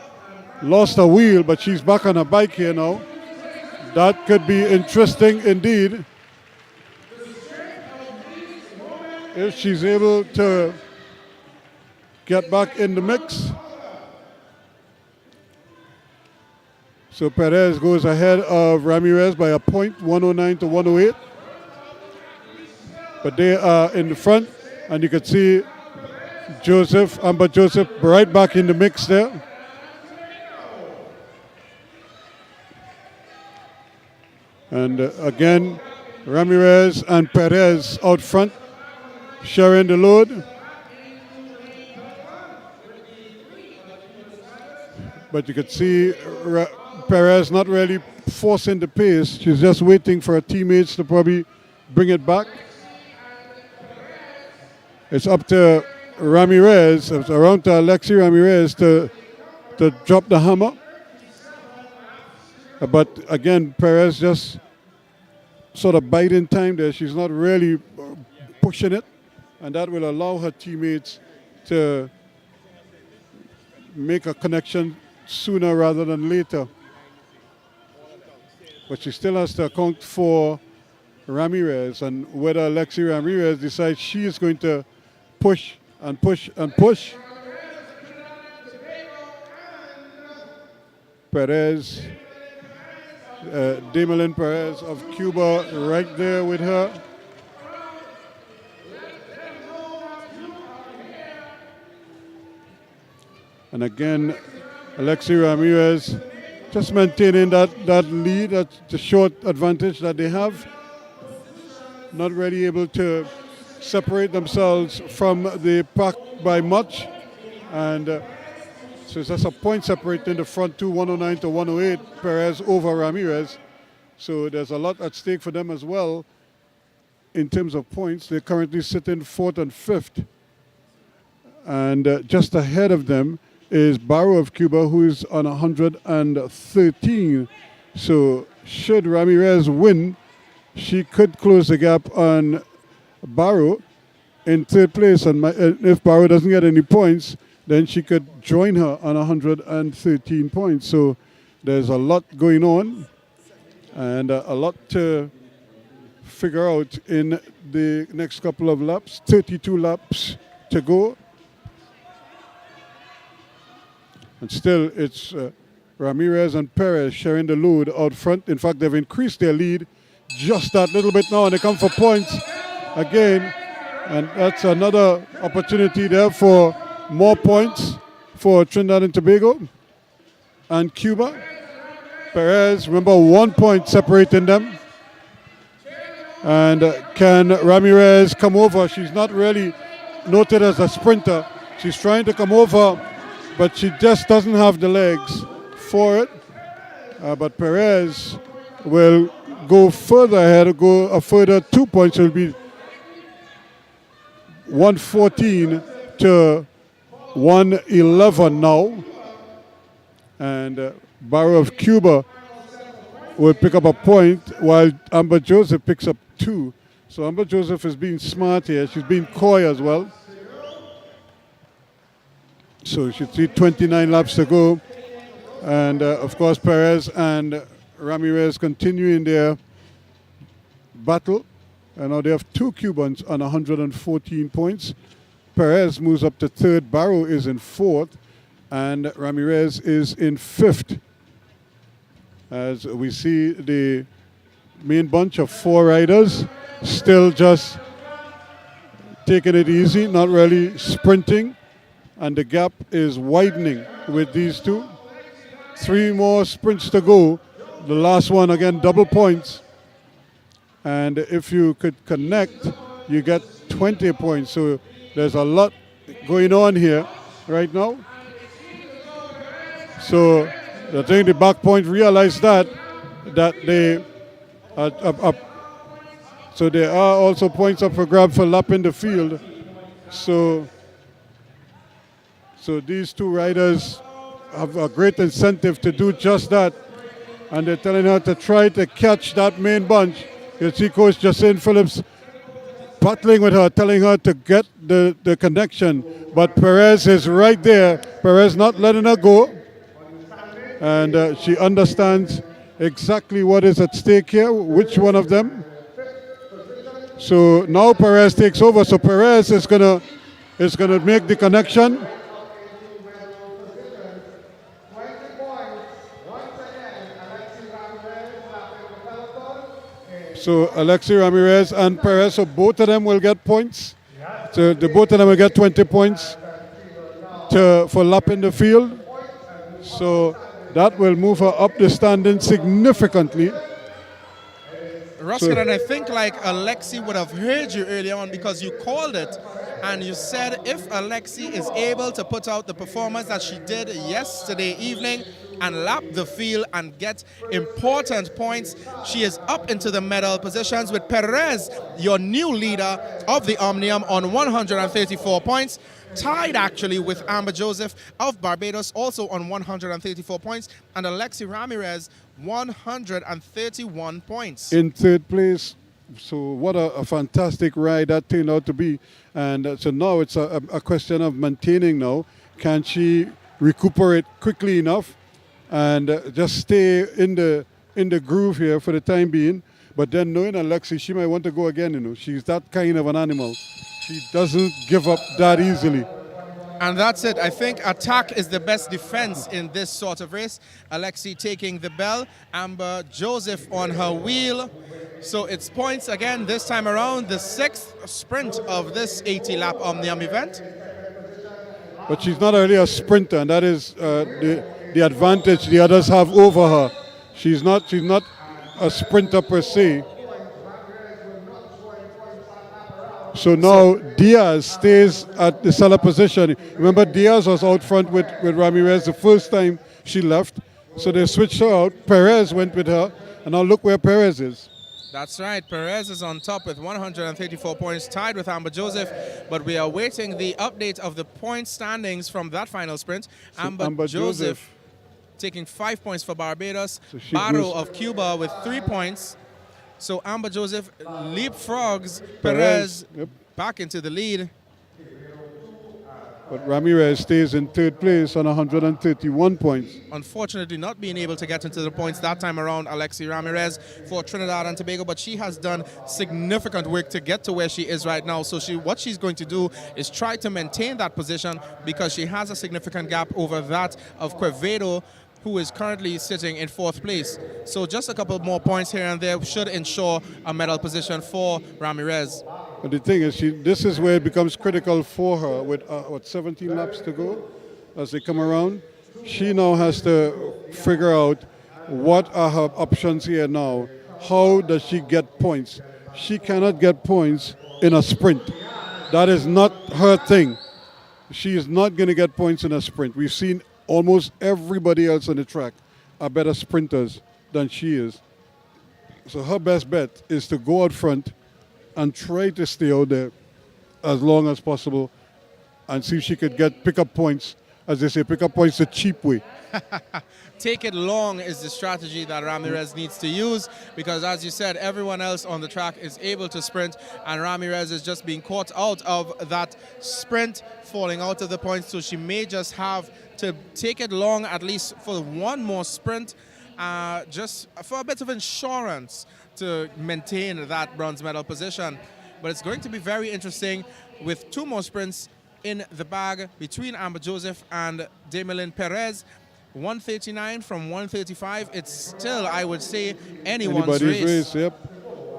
lost a wheel, but she's back on a bike here now. That could be interesting indeed. If she's able to get back in the mix. So Perez goes ahead of Ramirez by a point, 109 to 108. But they are in the front, and you can see Amber Joseph right back in the mix there. And again, Ramirez and Perez out front, sharing the load. But you can see Perez not really forcing the pace. She's just waiting for her teammates to probably bring it back. It's up to Ramirez, it's around to Alexi Ramirez to drop the hammer. But again, Perez just sort of biding time there. She's not really pushing it. And that will allow her teammates to make a connection sooner rather than later. But she still has to account for Ramirez, and whether Alexi Ramirez decides she is going to push and push and push. Perez, Damelin Perez of Cuba right there with her. And again, Alexi Ramirez just maintaining that lead, the short advantage that they have. Not really able to separate themselves from the pack by much. And so it's just a point separating the front two, 109 to 108, Perez over Ramirez. So there's a lot at stake for them as well in terms of points. They're currently sitting fourth and fifth. And just ahead of them is Barrow of Cuba, who is on 113. So should Ramirez win, she could close the gap on Barrow in third place. And if Barrow doesn't get any points, then she could join her on 113 points. So there's a lot going on and a lot to figure out in the next couple of laps. 32 laps to go. And still, it's Ramirez and Perez sharing the load out front. In fact, they've increased their lead just that little bit now, and they come for points again. And that's another opportunity there for more points for Trinidad and Tobago and Cuba. Perez, remember, 1 point separating them. And can Ramirez come over? She's not really noted as a sprinter. She's trying to come over, but she just doesn't have the legs for it. But Perez will go further ahead, go a further 2 points. It will be 114 to 111 now. And Barrow of Cuba will pick up a point while Amber Joseph picks up 2. So Amber Joseph is being smart here. She's being coy as well. So you should see 29 laps to go. And of course, Perez and Ramirez continuing their battle. And now they have 2 Cubans on 114 points. Perez moves up to 3rd. Barrow is in 4th. And Ramirez is in 5th. As we see the main bunch of 4 riders still just taking it easy, not really sprinting. And the gap is widening with these 2. 3 more sprints to go. The last one, again, double points. And if you could connect, you get 20 points. So there's a lot going on here right now. So I think the back point realized that they so there are also points up for grab for lap in the field. So these 2 riders have a great incentive to do just that. And they're telling her to try to catch that main bunch. You see Coach Jacin Phillips battling with her, telling her to get the connection. But Perez is right there. Perez not letting her go. And she understands exactly what is at stake here, which one of them. So now Perez takes over. So Perez is gonna make the connection. So Alexi Ramirez and Perez, so both of them will get points. So both of them will get 20 points for lap in the field. So that will move her up the standing significantly. Ruskin, and I think like Alexi would have heard you earlier on because you called it and you said if Alexi is able to put out the performance that she did yesterday evening and lap the field and get important points, she is up into the medal positions with Perez, your new leader of the Omnium, on 134 points. Tied actually with Amber Joseph of Barbados, also on 134 points, and Alexi Ramirez 131 points. In 3rd place. So what a fantastic ride that turned out to be. And so now it's a question of maintaining now. Can she recuperate quickly enough and just stay in the groove here for the time being? But then knowing Alexi, she might want to go again, you know. She's that kind of an animal. She doesn't give up that easily. And that's it. I think attack is the best defense in this sort of race. Alexi taking the bell, Amber Joseph on her wheel. So it's points again this time around, the 6th sprint of this 80-lap Omnium event. But she's not really a sprinter, and that is the advantage the others have over her. She's not a sprinter per se. So now Diaz stays at the cellar position. Remember, Diaz was out front with Ramirez the first time she left. So they switched her out. Perez went with her. And now look where Perez is. That's right. Perez is on top with 134 points, tied with Amber Joseph. But we are waiting the update of the point standings from that final sprint. So Amber Joseph taking 5 points for Barbados. So Barrow of Cuba with 3 points. So Amber Joseph leapfrogs Perez back into the lead. But Ramirez stays in 3rd place on 131 points. Unfortunately, not being able to get into the points that time around, Alexi Ramirez for Trinidad and Tobago, but she has done significant work to get to where she is right now. So what she's going to do is try to maintain that position because she has a significant gap over that of Quevedo, who is currently sitting in 4th place. So just a couple more points here and there should ensure a medal position for Ramirez. But the thing is, this is where it becomes critical for her with 17 laps to go as they come around. She now has to figure out what are her options here now. How does she get points? She cannot get points in a sprint. That is not her thing. She is not going to get points in a sprint. We've seen almost everybody else on the track are better sprinters than she is. So her best bet is to go out front and try to stay out there as long as possible and see if she could pick up points. As they say, pick up points the cheap way. Take it long is the strategy that Ramirez needs to use, because as you said, everyone else on the track is able to sprint, and Ramirez is just being caught out of that sprint, falling out of the points. So she may just have to take it long, at least for one more sprint, just for a bit of insurance to maintain that bronze medal position. But it's going to be very interesting with 2 more sprints in the bag between Amber Joseph and Damelin Perez. 139 from 135. It's still, I would say, anybody's race. Yep.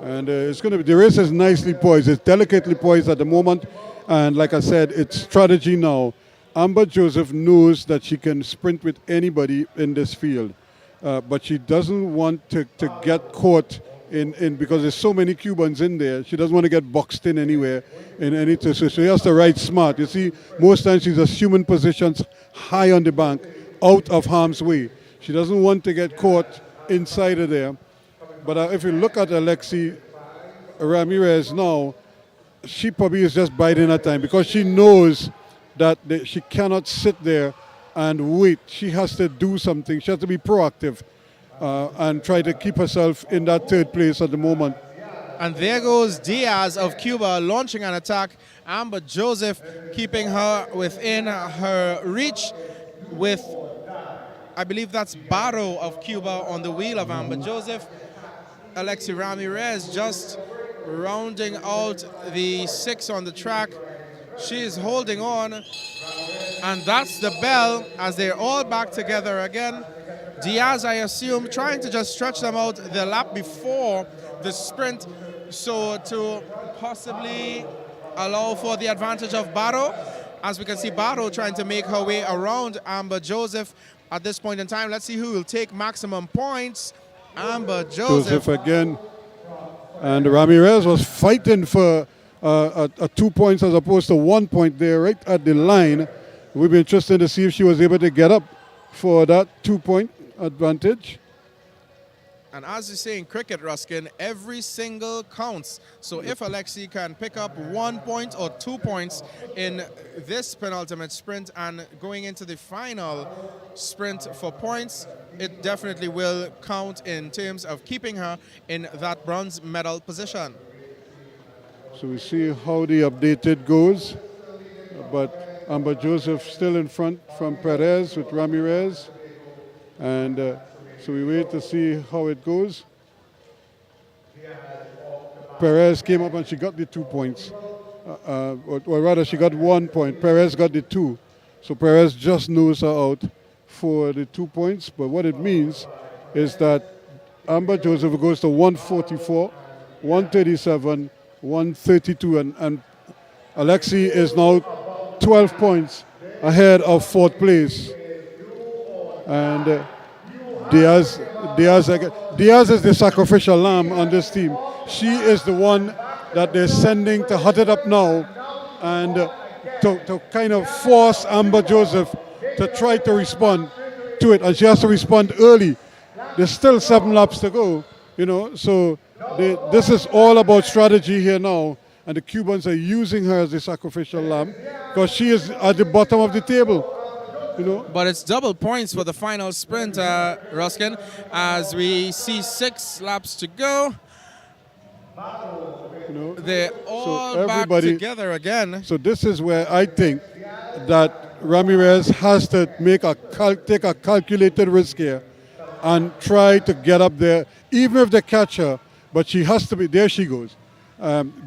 And it's going to be, the race is nicely poised. It's delicately poised at the moment. And like I said, it's strategy now. Amber Joseph knows that she can sprint with anybody in this field. But she doesn't want to get caught in because there's so many Cubans in there. She doesn't want to get boxed in anywhere in any. So she has to ride smart. You see, most times she's assuming positions high on the bank, out of harm's way. She doesn't want to get caught inside of there. But if you look at Alexi Ramirez now, she probably is just biding her time because she knows that she cannot sit there and wait. She has to do something. She has to be proactive and try to keep herself in that 3rd place at the moment. And there goes Diaz of Cuba launching an attack. Amber Joseph keeping her within her reach with, I believe that's Barro of Cuba on the wheel of Amber Joseph. Alexi Ramirez just rounding out the 6 on the track. She is holding on, and that's the bell as they're all back together again. Diaz, I assume, trying to just stretch them out the lap before the sprint, so to possibly allow for the advantage of Barro. As we can see, Barro trying to make her way around Amber Joseph at this point in time. Let's see who will take maximum points. Amber Joseph again. And Ramirez was fighting for 2 points as opposed to 1 point there right at the line. It would be interesting to see if she was able to get up for that 2-point advantage. And as you say in cricket, Ruskin, every single counts. So if Alexi can pick up 1 point or 2 points in this penultimate sprint and going into the final sprint for points, it definitely will count in terms of keeping her in that bronze medal position. So we see how the updated goes. But Amber Joseph still in front from Perez with Ramirez. And so we wait to see how it goes. Perez came up and she got the 2 points. Or rather, she got 1 point. Perez got the 2. So Perez just knows her out for the 2 points. But what it means is that Amber Joseph goes to 144, 137, 132. And Alexi is now 12 points ahead of 4th place. And Diaz is the sacrificial lamb on this team. She is the one that they're sending to hot it up now and to kind of force Amber Joseph to try to respond to it. And she has to respond early. There's still 7 laps to go, you know. So this is all about strategy here now. And the Cubans are using her as the sacrificial lamb because she is at the bottom of the table. You know? But it's double points for the final sprint, Ruskin, as we see 6 laps to go. You know? They're all back together again. So this is where I think that Ramirez has to take a calculated risk here and try to get up there, even if they catch her. But she has to be, there she goes.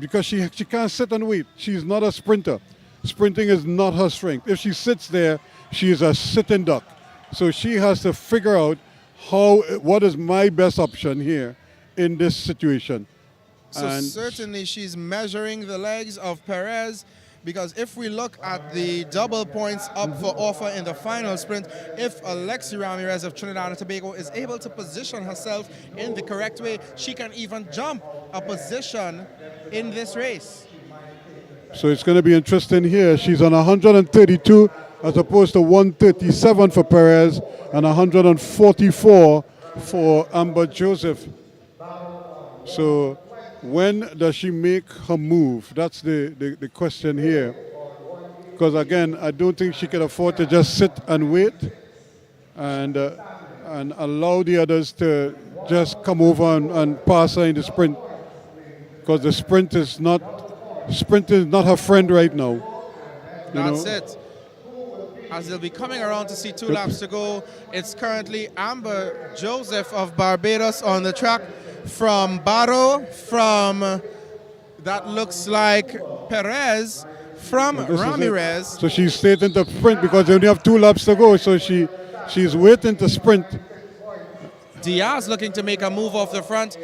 Because she can't sit and wait. She's not a sprinter. Sprinting is not her strength. If she sits there, she is a sitting duck. So she has to figure out what is my best option here in this situation. So certainly she's measuring the legs of Perez, because if we look at the double points up for offer in the final sprint, if Alexi Ramirez of Trinidad and Tobago is able to position herself in the correct way, she can even jump a position in this race. So it's going to be interesting here. She's on 132 as opposed to 137 for Perez and 144 for Amber Joseph. So when does she make her move? That's the question here. Because again, I don't think she can afford to just sit and wait and allow the others to just come over and pass her in the sprint. Because the sprint is not her friend right now. That's it. As they'll be coming around to see 2 laps to go, it's currently Amber Joseph of Barbados on the track from Barrow, from that looks like Perez, from Ramirez. So she's stayed in the sprint because they only have 2 laps to go. So she's waiting to sprint. Diaz looking to make a move off the front,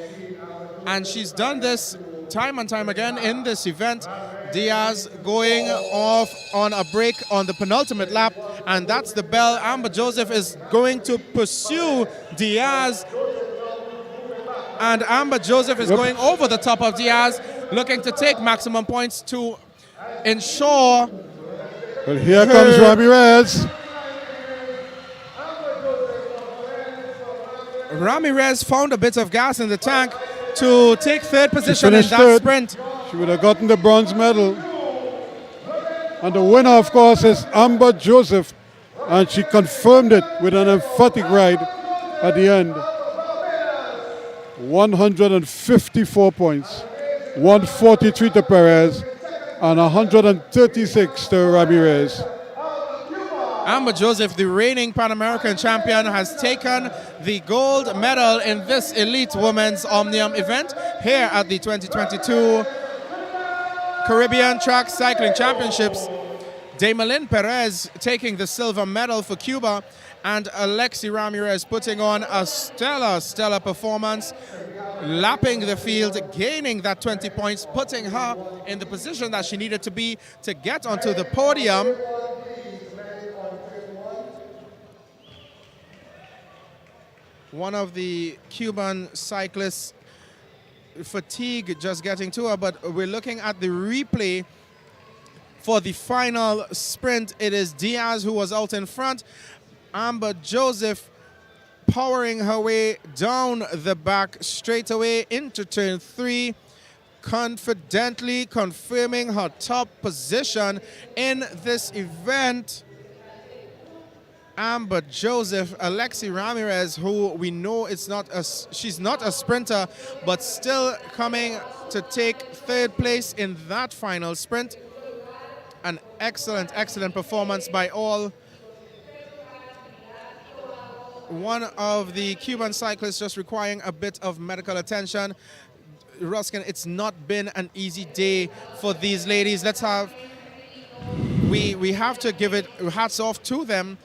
and she's done this time and time again in this event. Diaz going off on a break on the penultimate lap, and that's the bell. Amber Joseph is going to pursue Diaz, and Amber Joseph is going over the top of Diaz, looking to take maximum points to ensure. Well, here comes Ramirez. Ramirez found a bit of gas in the tank to take 3rd position in that third. sprint. She would have gotten the bronze medal. And the winner, of course, is Amber Joseph. And she confirmed it with an emphatic ride at the end. 154 points. 143 to Perez and 136 to Ramirez. Amber Joseph, the reigning Pan American champion, has taken the gold medal in this elite women's Omnium event here at the 2022 Caribbean Track Cycling Championships. Damelin Perez taking the silver medal for Cuba, and Alexi Ramirez putting on a stellar performance, lapping the field, gaining that 20 points, putting her in the position that she needed to be to get onto the podium. One of the Cuban cyclists, fatigue just getting to her, but we're looking at the replay for the final sprint. It is Diaz who was out in front. Amber Joseph powering her way down the back straight away into turn 3, confidently confirming her top position in this event. Amber Joseph, Alexi Ramirez, who we know she's not a sprinter, but still coming to take 3rd place in that final sprint. An excellent performance by all. One of the Cuban cyclists just requiring a bit of medical attention. Ruskin, it's not been an easy day for these ladies. We have to give it hats off to them.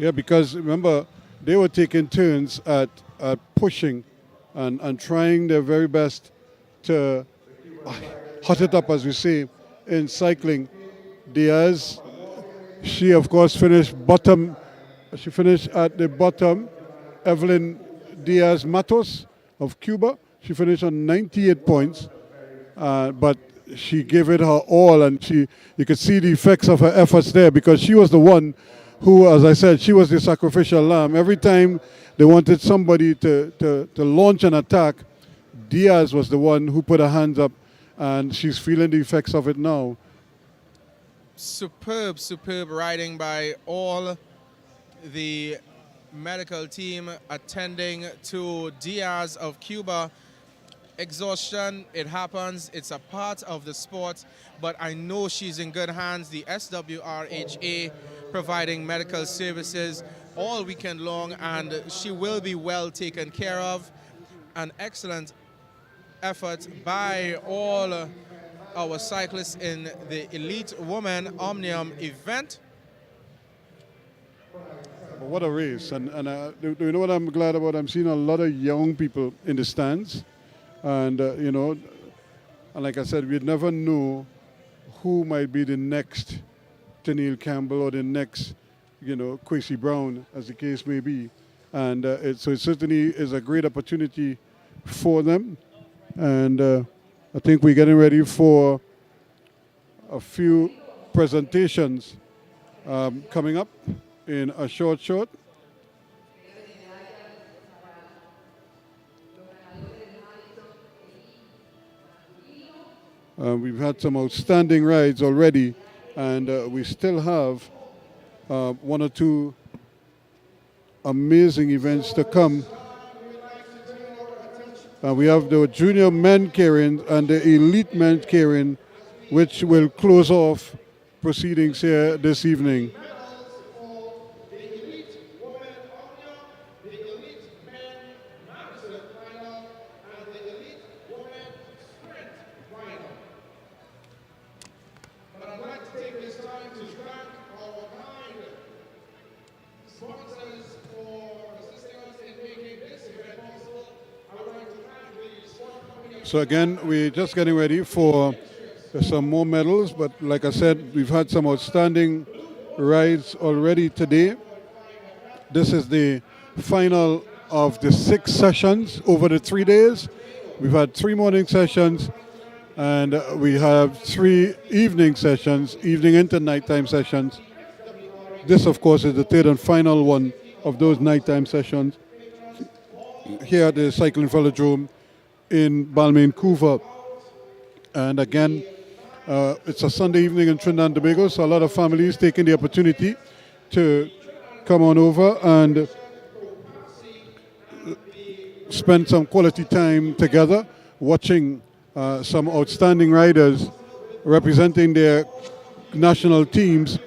Yeah, because remember, they were taking turns at pushing and trying their very best to hot it up, as we say, in cycling. Diaz, she of course finished bottom. She finished at the bottom. Evelyn Diaz Matos of Cuba, she finished on 98 points, but she gave it her all, and you could see the effects of her efforts there, because she was the one who, as I said, she was the sacrificial lamb. Every time they wanted somebody to launch an attack, Diaz was the one who put her hands up, and she's feeling the effects of it now. Superb riding by all the medical team attending to Diaz of Cuba. Exhaustion, it happens, it's a part of the sport, but I know she's in good hands. The SWRHA providing medical services all weekend long, and she will be well taken care of. An excellent effort by all our cyclists in the Elite Women Omnium event. What a race, and do you know what I'm glad about? I'm seeing a lot of young people in the stands, and you know, and like I said, we'd never know who might be the next Tennille Campbell or the next, you know, Quincy Brown, as the case may be. And so it certainly is a great opportunity for them. And I think we're getting ready for a few presentations coming up in a short. We've had some outstanding rides already, and we still have one or two amazing events to come. We have the junior men Keirin and the elite men Keirin, which will close off proceedings here this evening. The elite women Omnium, the elite men Madison final, and the elite women sprint final. But I'd like to take this time to thank our kind sponsors for assisting us in making this event possible. I would like to thank the sport company. So again, we're just getting ready for some more medals, but like I said, we've had some outstanding rides already today. This is the final of the 6 sessions over the 3 days. We've had 3 morning sessions, and we have 3 evening sessions, evening into nighttime sessions. This, of course, is the 3rd and final one of those nighttime sessions here at the Cycling Velodrome in Balmain, Couva. And again, it's a Sunday evening in Trinidad and Tobago, so a lot of families taking the opportunity to come on over and spend some quality time together watching some outstanding riders representing their national teams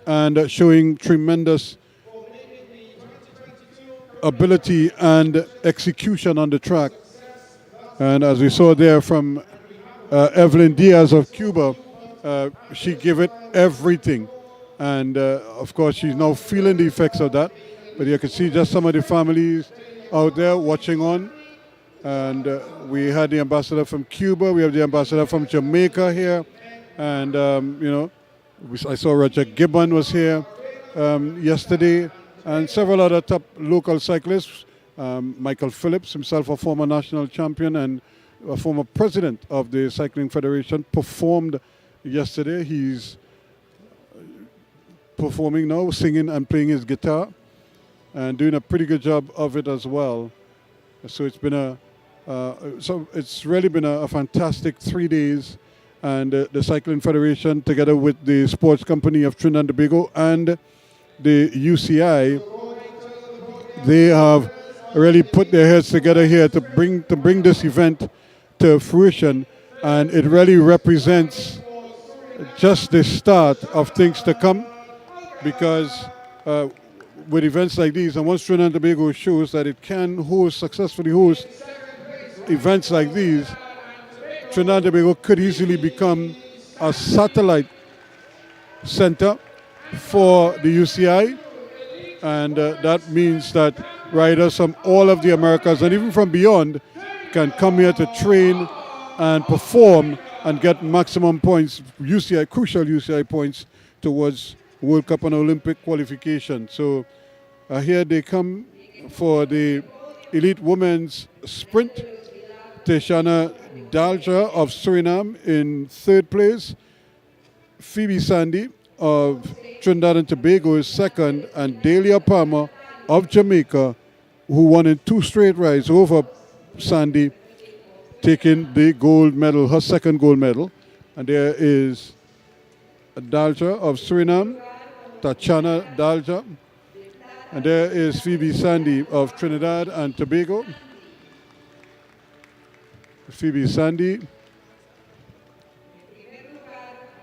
and showing tremendous ability and execution on the track. And as we saw there from Evelyn Diaz of Cuba, she gave it everything. And of course, she's now feeling the effects of that. But you can see just some of the families out there watching on. And we had the ambassador from Cuba, we have the ambassador from Jamaica here. And, I saw Roger Gibbon was here yesterday, and several other top local cyclists. Michael Phillips, himself a former national champion and a former president of the Cycling Federation, performed yesterday. He's performing now, singing and playing his guitar, and doing a pretty good job of it as well. So it's been it's really been a fantastic 3 days, and the Cycling Federation, together with the Sports Company of Trinidad and Tobago and the UCI, they have really put their heads together here to bring this event to fruition, and it really represents just the start of things to come, because with events like these, and once Trinidad and Tobago shows that it can successfully host events like these, Trinidad and Tobago could easily become a satellite center for the UCI, and that means that riders from all of the Americas and even from beyond can come here to train and perform and get maximum points, crucial UCI points towards World Cup and Olympic qualification. So here they come for the elite women's sprint. Teshana Dalja of Suriname in 3rd place. Phoebe Sandy of Trinidad and Tobago is 2nd, and Delia Palmer of Jamaica, who won in 2 straight rides over Sandy, taking the gold medal, her 2nd gold medal. And there is Dalja of Suriname, Tachana Dalja, and there is Phoebe Sandy of Trinidad and Tobago. Phoebe Sandy.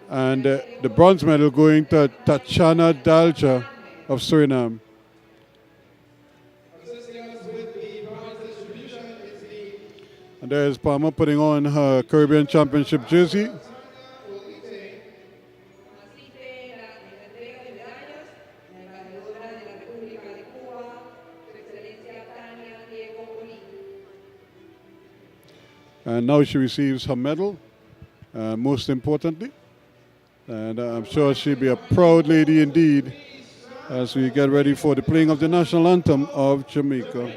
And the bronze medal going to Tachana Dalja of Suriname. And there's Palmer putting on her Caribbean Championship jersey. And now she receives her medal, most importantly. And I'm sure she'll be a proud lady indeed as we get ready for the playing of the national anthem of Jamaica.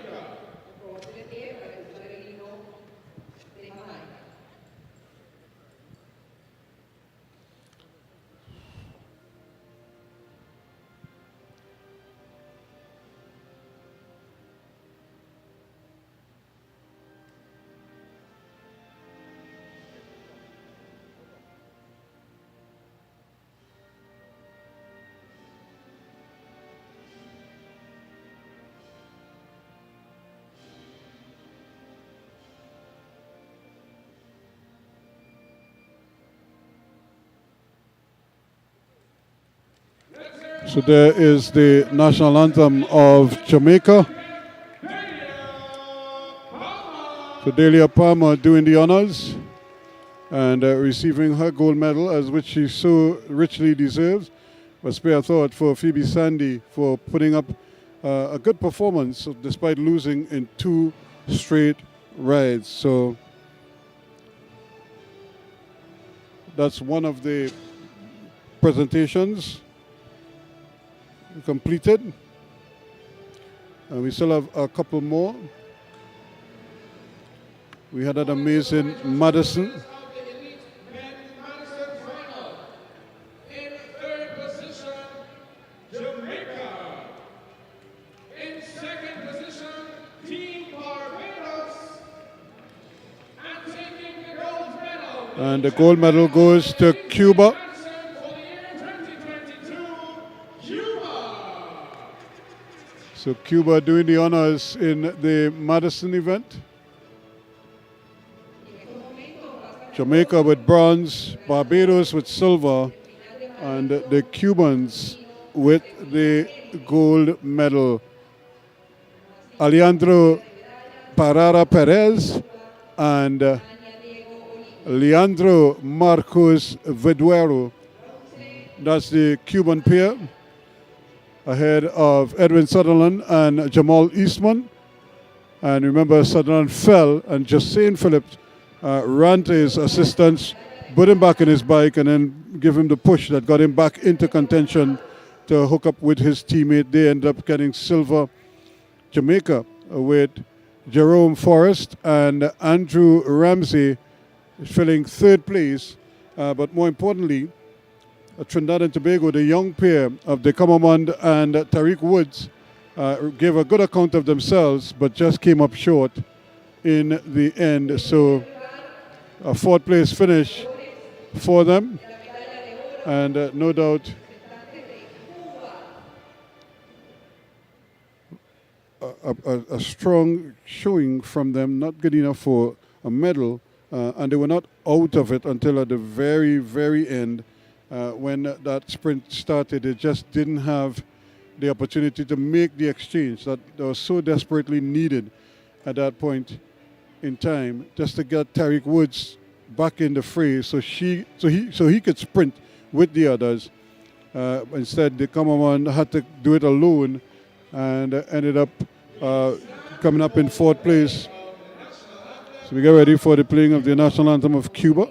So there is the national anthem of Jamaica. So Delia Palmer doing the honors and receiving her gold medal, as which she so richly deserves. But spare thought for Phoebe Sandy for putting up a good performance despite losing in 2 straight rides. So that's one of the presentations completed. And we still have a couple more. We had an amazing Madison. In third position, Jamaica. In second position, Team Barbados. And taking the gold medal. And the gold medal goes to Cuba. For the year 2022, Cuba. So Cuba doing the honors in the Madison event. Jamaica with bronze, Barbados with silver, and the Cubans with the gold medal. Alejandro Parara Perez and Leandro Marcos Viduero. That's the Cuban pair, ahead of Edwin Sutherland and Jamal Eastman. And remember, Sutherland fell, and Josane Phillips ran to his assistance, put him back in his bike, and then give him the push that got him back into contention to hook up with his teammate. They end up getting silver. Jamaica with Jerome Forrest and Andrew Ramsey filling third place. But more importantly, Trinidad and Tobago, the young pair of De Kamamond and Tariq Woods, gave a good account of themselves, but just came up short in the end. So a 4th place finish for them, and no doubt a strong showing from them, not good enough for a medal, and they were not out of it until at the very, very end. When that sprint started, they just didn't have the opportunity to make the exchange that was so desperately needed at that point in time, just to get Tariq Woods back in the fray, so he could sprint with the others. Instead, the Commonwealth had to do it alone, and ended up coming up in 4th place. So we get ready for the playing of the national anthem of Cuba.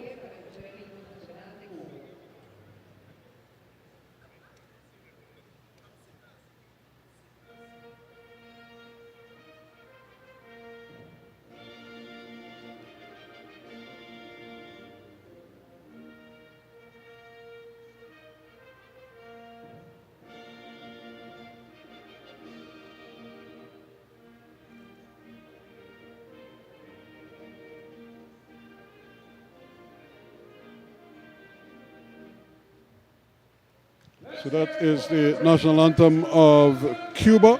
So that is the national anthem of Cuba.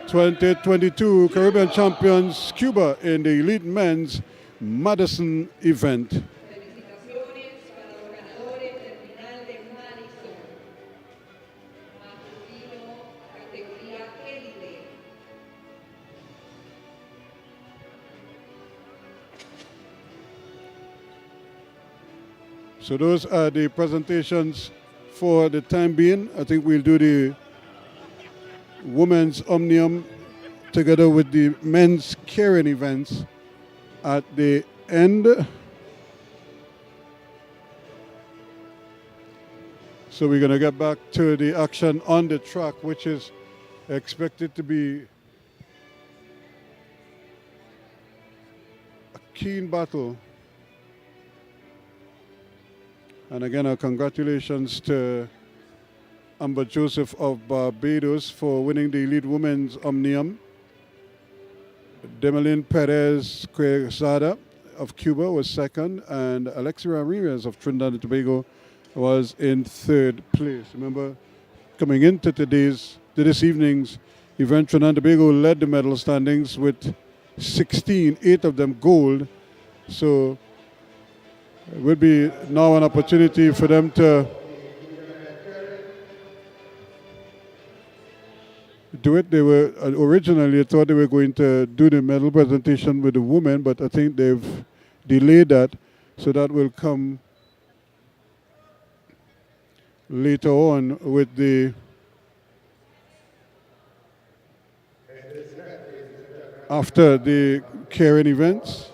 2022 Caribbean champions Cuba in the elite men's Madison event. So those are the presentations for the time being. I think we'll do the women's Omnium together with the men's Keirin events at the end. So we're going to get back to the action on the track, which is expected to be a keen battle. And again, our congratulations to Amber Joseph of Barbados for winning the Elite Women's Omnium. Demelin Perez Quesada of Cuba was second, and Alexia Ramirez of Trinidad and Tobago was in 3rd place. Remember, coming into this evening's event, Trinidad and Tobago led the medal standings with 16, 8 of them gold. So it will be now an opportunity for them to do it. They were originally I thought they were going to do the medal presentation with the women, but I think they've delayed that, so that will come later on with the after the Keirin events.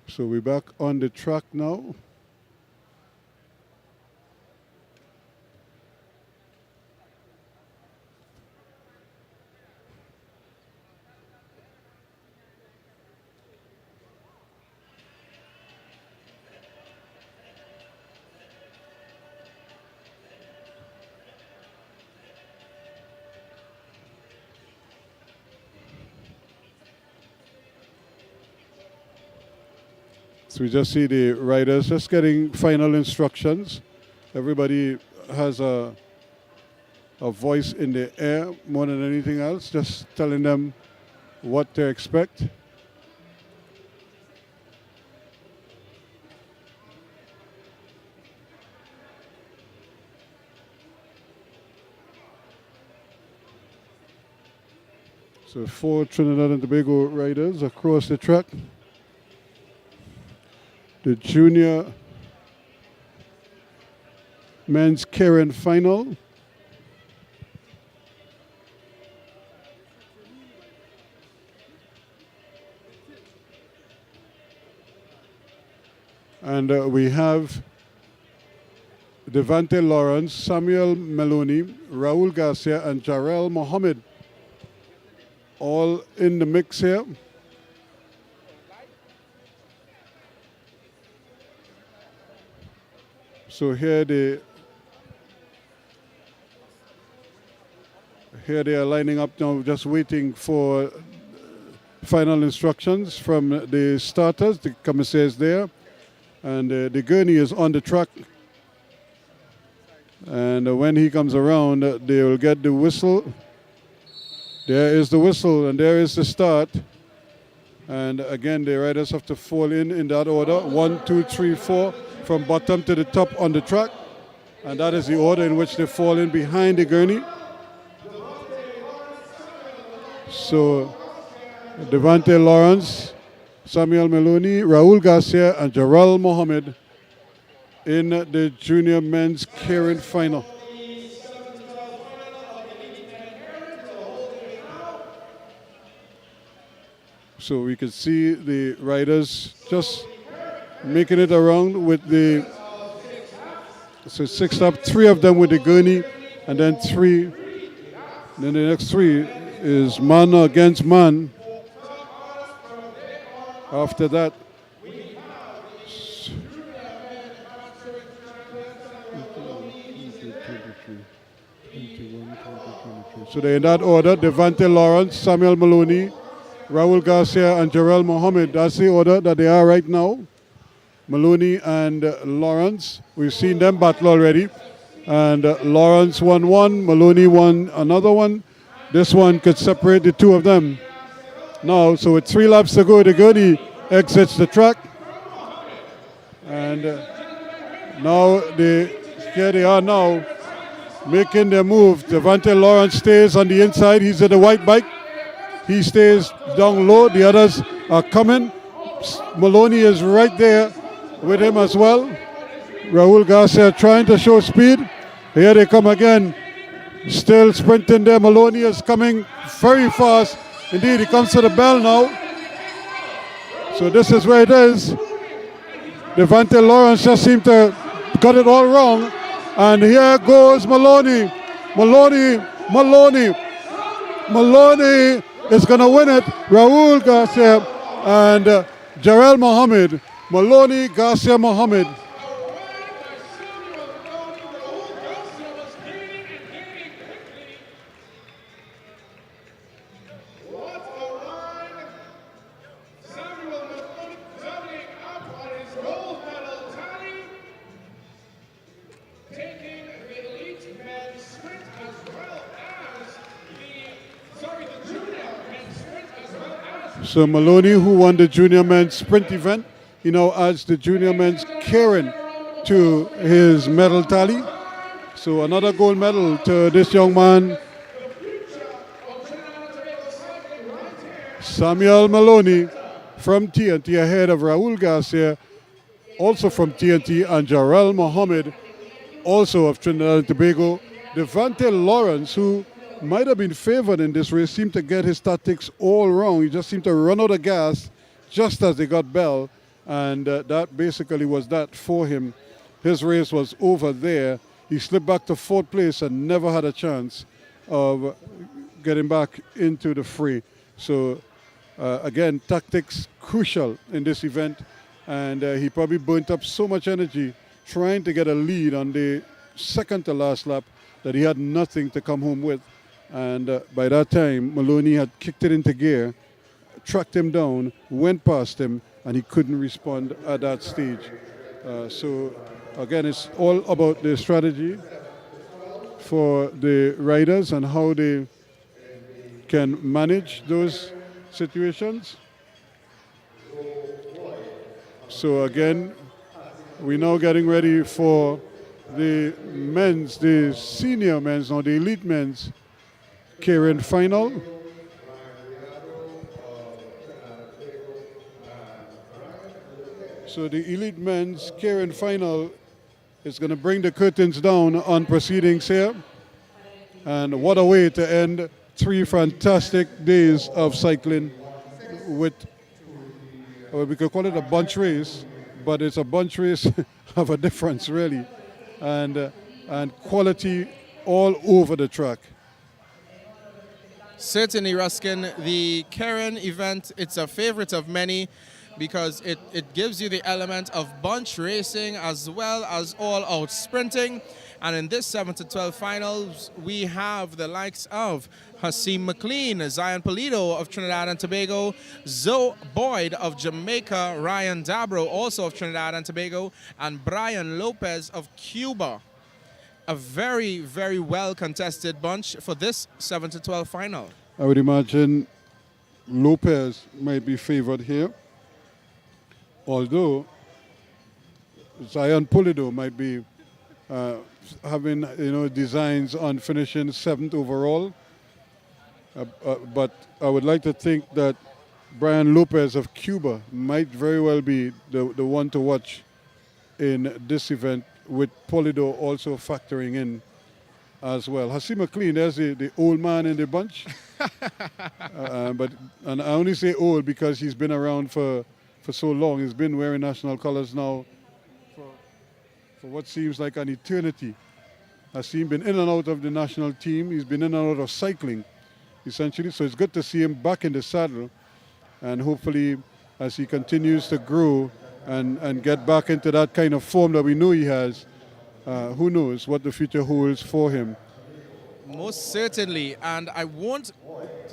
So we're back on the track now. So we just see the riders just getting final instructions. Everybody has a voice in the air more than anything else, just telling them what to expect. So 4 Trinidad and Tobago riders across the track. The junior men's Keirin final. And we have Devante Lawrence, Samuel Meloni, Raul Garcia, and Jarrell Mohammed all in the mix here. So here they are lining up now, just waiting for final instructions from the starters. The commissaires there, and the gurney is on the track. And when he comes around, they will get the whistle. There is the whistle, and there is the start. And again, the riders have to fall in that order: 1, 2, 3, 4. From bottom to the top on the track, and that is the order in which they fall in behind the gurney. So Devante Lawrence, Samuel Meloni, Raul Garcia, and Jarrell Mohammed in the junior men's Keirin final. So we can see the riders just making it around with the, so 6 up, 3 of them with the gurney, and then 3. Then the next 3 is man against man. After that, so they're in that order: Devante Lawrence, Samuel Meloni, Raul Garcia, and Jarrell Mohammed. That's the order that they are right now. Meloni and Lawrence, we've seen them battle already. And Lawrence won one, Meloni won another one. This one could separate the two of them. Now, so with 3 laps to go, the gurney exits the track. And now here they are now, making their move. Devante Lawrence stays on the inside. He's at the white bike. He stays down low. The others are coming. Meloni is right there with him as well. Raul Garcia trying to show speed. Here they come again. Still sprinting there. Meloni is coming very fast. Indeed, he comes to the bell now. So this is where it is. Devante Lawrence just seemed to got it all wrong. And here goes Meloni. Meloni is going to win it. Raul Garcia and Jarrell Mohammed. Meloni, Garcia, Mohammed. So Maloney, who won the junior men's sprint event, he now adds the junior men's Keirin to his medal tally. So another gold medal to this young man, Samuel Maloney from TNT, ahead of Raul Garcia, also from TNT, and Jarrell Mohammed, also of Trinidad and Tobago. Devante Lawrence, who might have been favored in this race, seemed to get his tactics all wrong. He just seemed to run out of gas just as they got bell, and that basically was that for him. His race was over there. He slipped back to fourth place and never had a chance of getting back into the fray. So again, tactics crucial in this event, and he probably burnt up so much energy trying to get a lead on the second to last lap that he had nothing to come home with. And by that time, Maloney had kicked it into gear, tracked him down, went past him, and he couldn't respond at that stage. So again, it's all about the strategy for the riders and how they can manage those situations. So again, we're now getting ready for the men's, the senior men's, or the elite men's Keirin final. So the elite men's Keirin final is going to bring the curtains down on proceedings here. And what a way to end 3 fantastic days of cycling with, well, we could call it a bunch race, but it's a bunch race of a difference, really. And quality all over the track. Certainly, Ruskin, the Keirin event, it's a favorite of many because it gives you the element of bunch racing as well as all-out sprinting. And in this 7-12 finals, we have the likes of Hasim McLean, Zion Polito of Trinidad and Tobago, Zoe Boyd of Jamaica, Ryan Dabro, also of Trinidad and Tobago, and Brian Lopez of Cuba. A very, very well contested bunch for this 7-12 final. I would imagine Lopez might be favored here, although Zion Pulido might be having designs on finishing 7th overall. But I would like to think that Brian Lopez of Cuba might very well be the one to watch in this event, with Pulido also factoring in as well. Hasim McLean, there's the old man in the bunch. And I only say old because he's been around for so long. He's been wearing national colors now for what seems like an eternity. Hasim been in and out of the national team. He's been in and out of cycling, essentially. So it's good to see him back in the saddle. And hopefully, as he continues to grow and get back into that kind of form that we know he has, who knows what the future holds for him. Most certainly, and I won't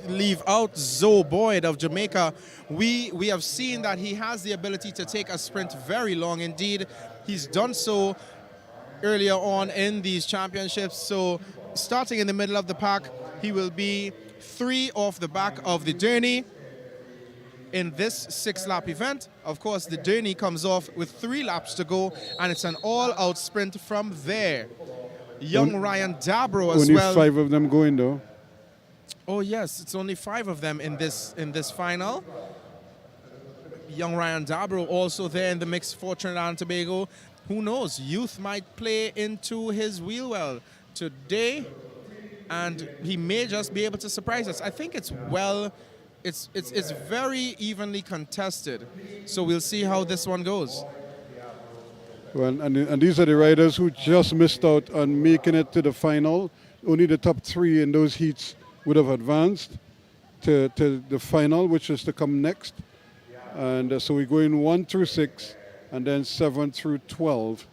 leave out Zoe Boyd of Jamaica. We have seen that he has the ability to take a sprint very long indeed. He's done so earlier on in these championships. So starting in the middle of the pack, he will be 3 off the back of the Journey in this 6-lap event. Of course, the Journey comes off with 3 laps to go, and it's an all-out sprint from there. Young Ryan Dabro as well. Only 5 of them going though. Oh yes, it's only 5 of them in this final. Young Ryan Dabro also there in the mix for Trinidad and Tobago. Who knows? Youth might play into his wheel well today, and he may just be able to surprise us. I think it's very evenly contested, so we'll see how this one goes. Well, and these are the riders who just missed out on making it to the final. Only the top 3 in those heats would have advanced to the final, which is to come next. And so we're going 1 through 6, and then 7 through 12.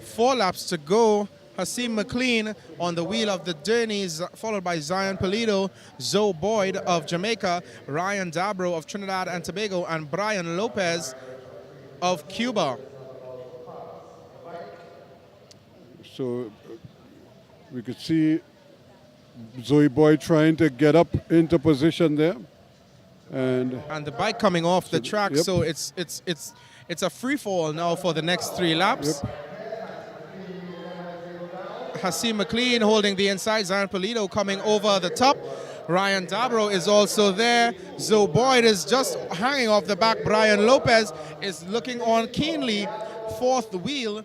Four laps to go. Hasim McLean on the wheel of the Journeys, followed by Zion Polito, Zoe Boyd of Jamaica, Ryan Dabro of Trinidad and Tobago, and Brian Lopez of Cuba. So we could see Zoe Boy trying to get up into position there. And And the bike coming off the track, yep. so it's a free fall now for the next 3 laps. Hasim McLean holding the inside, Zion Polito coming over the top. Ryan Dabro is also there. Zoe Boyd is just hanging off the back. Brian Lopez is looking on keenly, fourth wheel,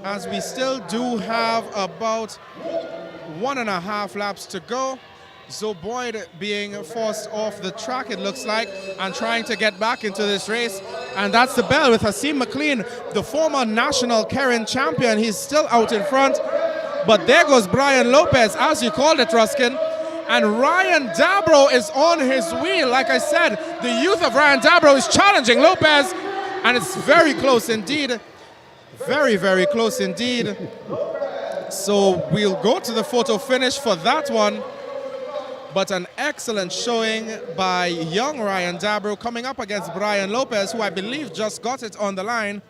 as we still do have about 1.5 laps to go. Zoe Boyd being forced off the track, it looks like, and trying to get back into this race. And that's the bell with Hasim McLean, the former national Keirin champion. He's still out in front. But there goes Brian Lopez, as you called it, Ruskin. And Ryan Dabro is on his wheel. Like I said, the youth of Ryan Dabro is challenging Lopez. And it's very close indeed. Very, very close indeed. So we'll go to the photo finish for that one. But an excellent showing by young Ryan Dabro coming up against Brian Lopez, who I believe just got it on the line.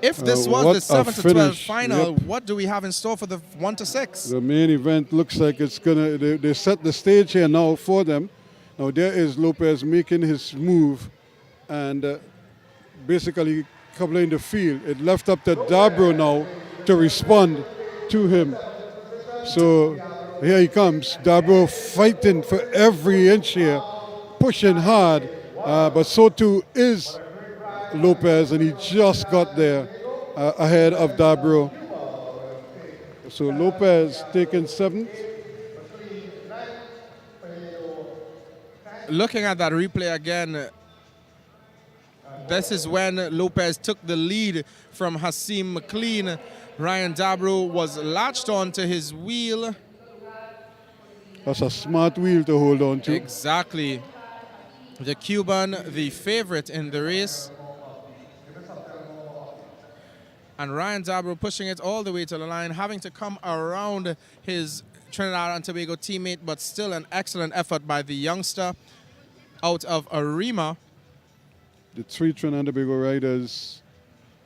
If this was what the 7 a to 12 finish. final, Yep. what do we have in store for the 1 to 6? the main event looks like it's gonna. They set the stage here now for them. Now there is Lopez making his move, and basically covering the field. It left up to Dabro now to respond to him. So here he comes, Dabro fighting for every inch here, pushing hard, but so too is Lopez, and he just got there ahead of Dabro. So Lopez taking 7th. Looking at that replay again, this is when Lopez took the lead from Hasim McLean. Ryan Dabro was latched onto his wheel. That's a smart wheel to hold on to. Exactly. The Cuban, the favorite in the race. And Ryan Dabro pushing it all the way to the line, having to come around his Trinidad and Tobago teammate, but still an excellent effort by the youngster out of Arima. The 3 Trinidad and Tobago riders,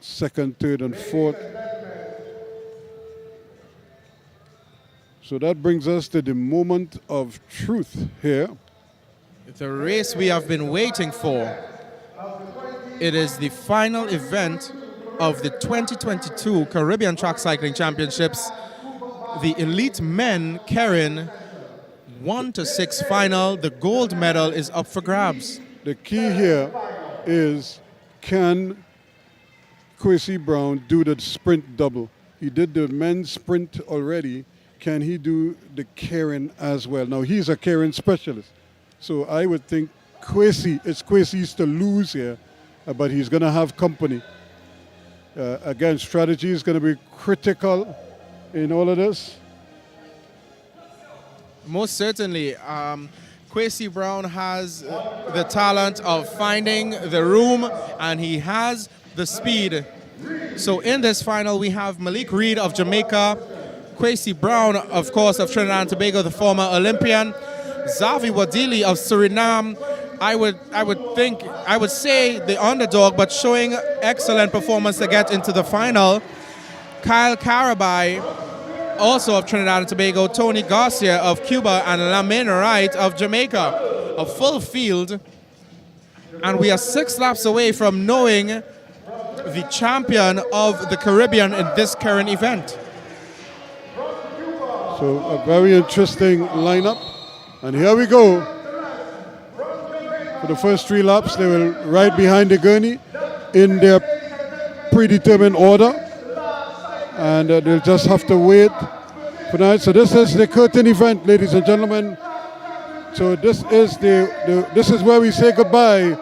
2nd, 3rd, and 4th. So that brings us to the moment of truth here. The race we have been waiting for. It is the final event of the 2022 Caribbean Track Cycling Championships. The elite men Keirin 1 to 6 final. The gold medal is up for grabs. The key here is, can Kwesi Brown do the sprint double? He did the men's sprint already. Can he do the Keirin as well? Now, he's a Keirin specialist. So I would think it's Kwesi's to lose here, but he's going to have company. Again, strategy is going to be critical in all of this. Most certainly. Kwesi Brown has the talent of finding the room, and he has the speed. So in this final, we have Malik Reed of Jamaica, Kwesi Brown, of course, of Trinidad and Tobago, the former Olympian, Zavi Wadili of Suriname. I would say the underdog, but showing excellent performance to get into the final. Kyle Carabai, also of Trinidad and Tobago, Tony Garcia of Cuba, and Lamine Wright of Jamaica. A full field. And we are 6 laps away from knowing the champion of the Caribbean in this current event. So a very interesting lineup. And here we go. For the first 3 laps, they will ride behind the gurney in their predetermined order. And they'll just have to wait for that. So this is the curtain event, ladies and gentlemen. So this is this is where we say goodbye.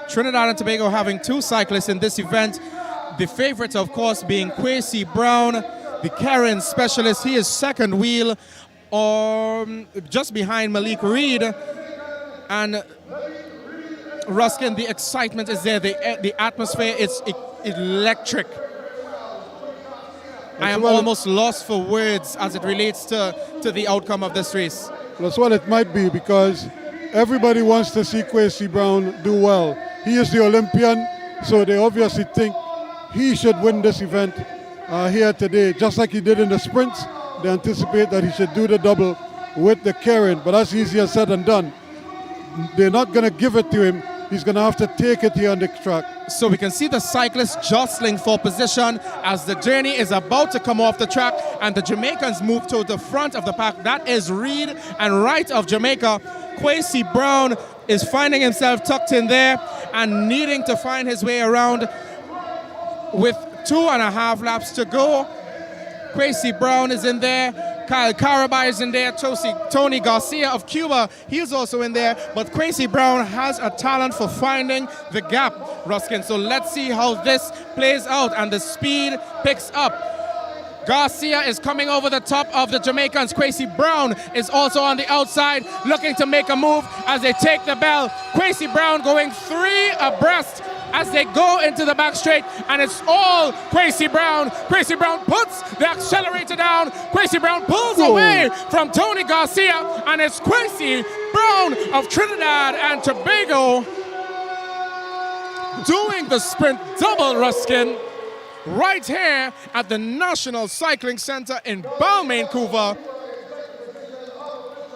Trinidad and Tobago having 2 cyclists in this event. The favorite, of course, being Kwesi Brown, the Keirin specialist. He is 2nd wheel, just behind Malik Reed. And Ruskin, the excitement is there. The atmosphere is electric. I am almost lost for words as it relates to the outcome of this race. That's what it might be, because everybody wants to see Kwesi Brown do well. He is the Olympian, so they obviously think he should win this event. here today, just like he did in the sprints. They anticipate that he should do the double with the Keirin, but that's easier said than done. They're not going to give it to him. He's going to have to take it here on the track. So we can see the cyclists jostling for position as the journey is about to come off the track and the Jamaicans move to the front of the pack. That is Reed, and right of Jamaica, Kwesi Brown is finding himself tucked in there and needing to find his way around with 2.5 laps to go. Kwesi Brown is in there. Kyle Carabai is in there. Tony Garcia of Cuba, he's also in there. But Kwesi Brown has a talent for finding the gap, Ruskin. So let's see how this plays out. And the speed picks up. Garcia is coming over the top of the Jamaicans. Kwesi Brown is also on the outside, looking to make a move as they take the bell. Kwesi Brown going 3 abreast as they go into the back straight, and it's all Kwesi Brown. Kwesi Brown puts the accelerator down. Kwesi Brown pulls away from Tony Garcia, and it's Kwesi Brown of Trinidad and Tobago doing the sprint double, Ruskin, right here at the National Cycling Center in Balmain, Couva.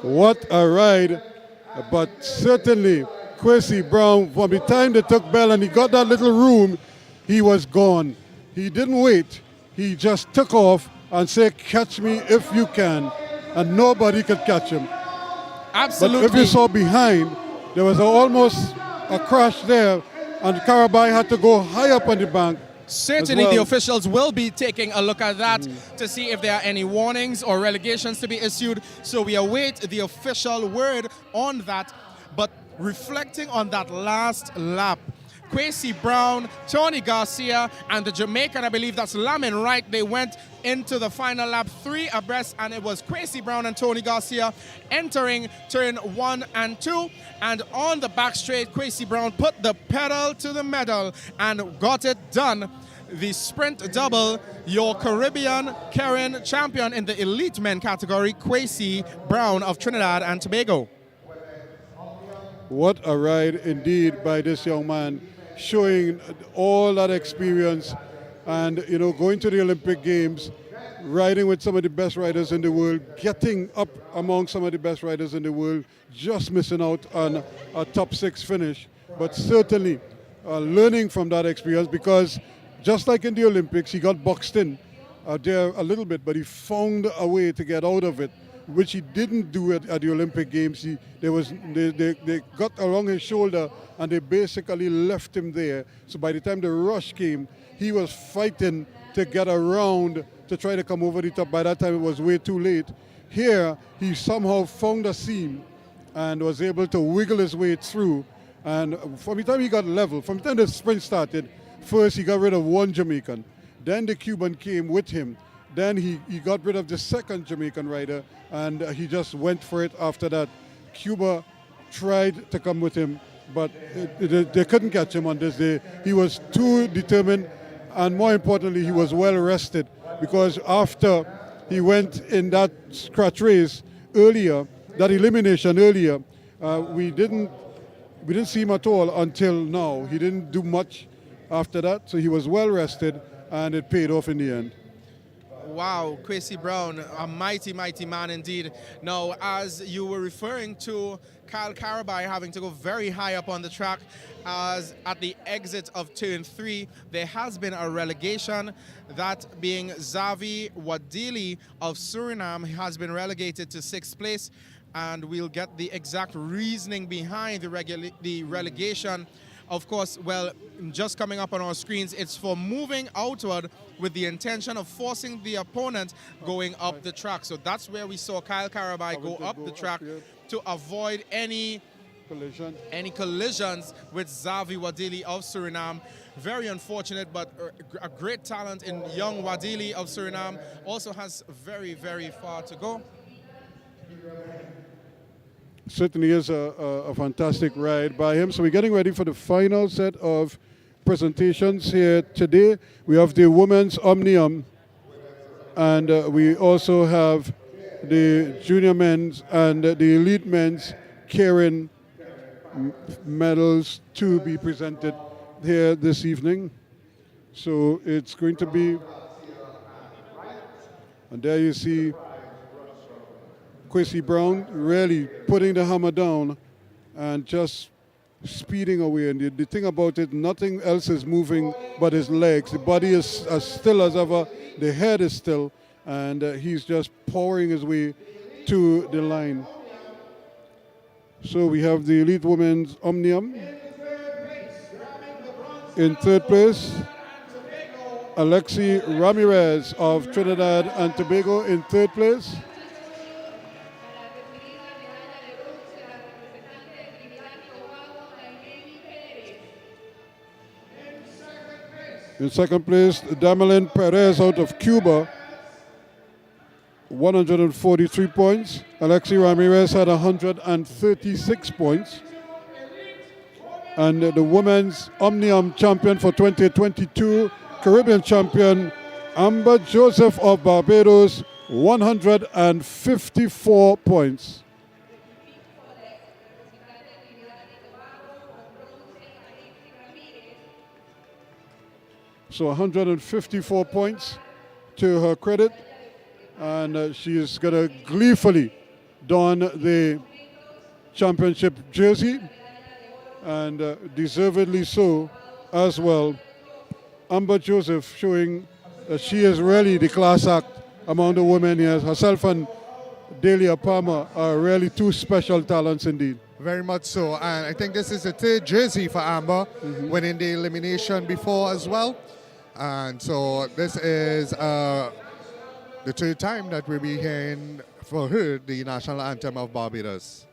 What a ride. But certainly, Kwesi Brown, from the time they took bell and he got that little room, he was gone. He didn't wait. He just took off and said, catch me if you can. And nobody could catch him. Absolutely. But if you saw behind, there was almost a crash there, and Carabai had to go high up on the bank. Certainly well. the officials will be taking a look at that to see if there are any warnings or relegations to be issued. So we await the official word on that. But reflecting on that last lap, Kwesi Brown, Tony Garcia, and the Jamaican, I believe that's Lamin Wright, they went into the final lap 3 abreast, and it was Kwesi Brown and Tony Garcia entering turn 1 and 2. And on the back straight, Kwesi Brown put the pedal to the metal and got it done. The sprint double, your Caribbean Keirin champion in the elite men category, Kwesi Brown of Trinidad and Tobago. What a ride indeed by this young man, showing all that experience and, you know, going to the Olympic Games, riding with some of the best riders in the world, getting up among some of the best riders in the world, just missing out on a top 6 finish. But certainly learning from that experience, because just like in the Olympics, he got boxed in there a little bit, but he found a way to get out of it, which he didn't do at the Olympic Games. They got along his shoulder and they basically left him there. So by the time the rush came, he was fighting to get around to try to come over the top. By that time, it was way too late. Here, he somehow found a seam and was able to wiggle his way through. And from the time he got level, from the time the sprint started, first he got rid of one Jamaican. Then the Cuban came with him. Then he got rid of the second Jamaican rider, and he just went for it after that. Cuba tried to come with him, but they couldn't catch him on this day. He was too determined, and more importantly, he was well rested, because after he went in that scratch race earlier, that elimination earlier, we didn't see him at all until now. He didn't do much after that, so he was well rested, and it paid off in the end. Wow, Kwesi Brown, a mighty, mighty man indeed. Now, as you were referring to Kyle Carabai having to go very high up on the track, as at the exit of turn 3, there has been a relegation, that being Xavi Wadili of Suriname has been relegated to 6th place, and we'll get the exact reasoning behind the relegation. Of course, well, just coming up on our screens, it's for moving outward with the intention of forcing the opponent going up the track. So that's where we saw Kyle Carabai go up the track to avoid any collisions with Xavi Wadili of Suriname. Very unfortunate, but a great talent in young Wadili of Suriname. Also has very, very far to go. Certainly is a fantastic ride by him. So we're getting ready for the final set of presentations here today. We have the women's Omnium, and we also have the junior men's and the elite men's Keirin medals to be presented here this evening. So it's going to be And there you see Quincy Brown really putting the hammer down and just speeding away. And the thing about it, nothing else is moving but his legs. The body is as still as ever. The head is still. And he's just powering his way to the line. So we have the elite women's Omnium in third place. Alexi Ramirez of Trinidad and Tobago in third place. In second place, Damelin Perez out of Cuba, 143 points. Alexi Ramirez had 136 points. And the women's Omnium champion for 2022, Caribbean champion Amber Joseph of Barbados, 154 points. So 154 points to her credit. And she is going to gleefully don the championship jersey, and deservedly so as well. Amber Joseph showing that she is really the class act among the women here. Herself and Delia Palmer are really two special talents indeed. Very much so. And I think this is the third jersey for Amber, winning the elimination before as well. And so this is the third time that we'll be hearing for her the national anthem of Barbados.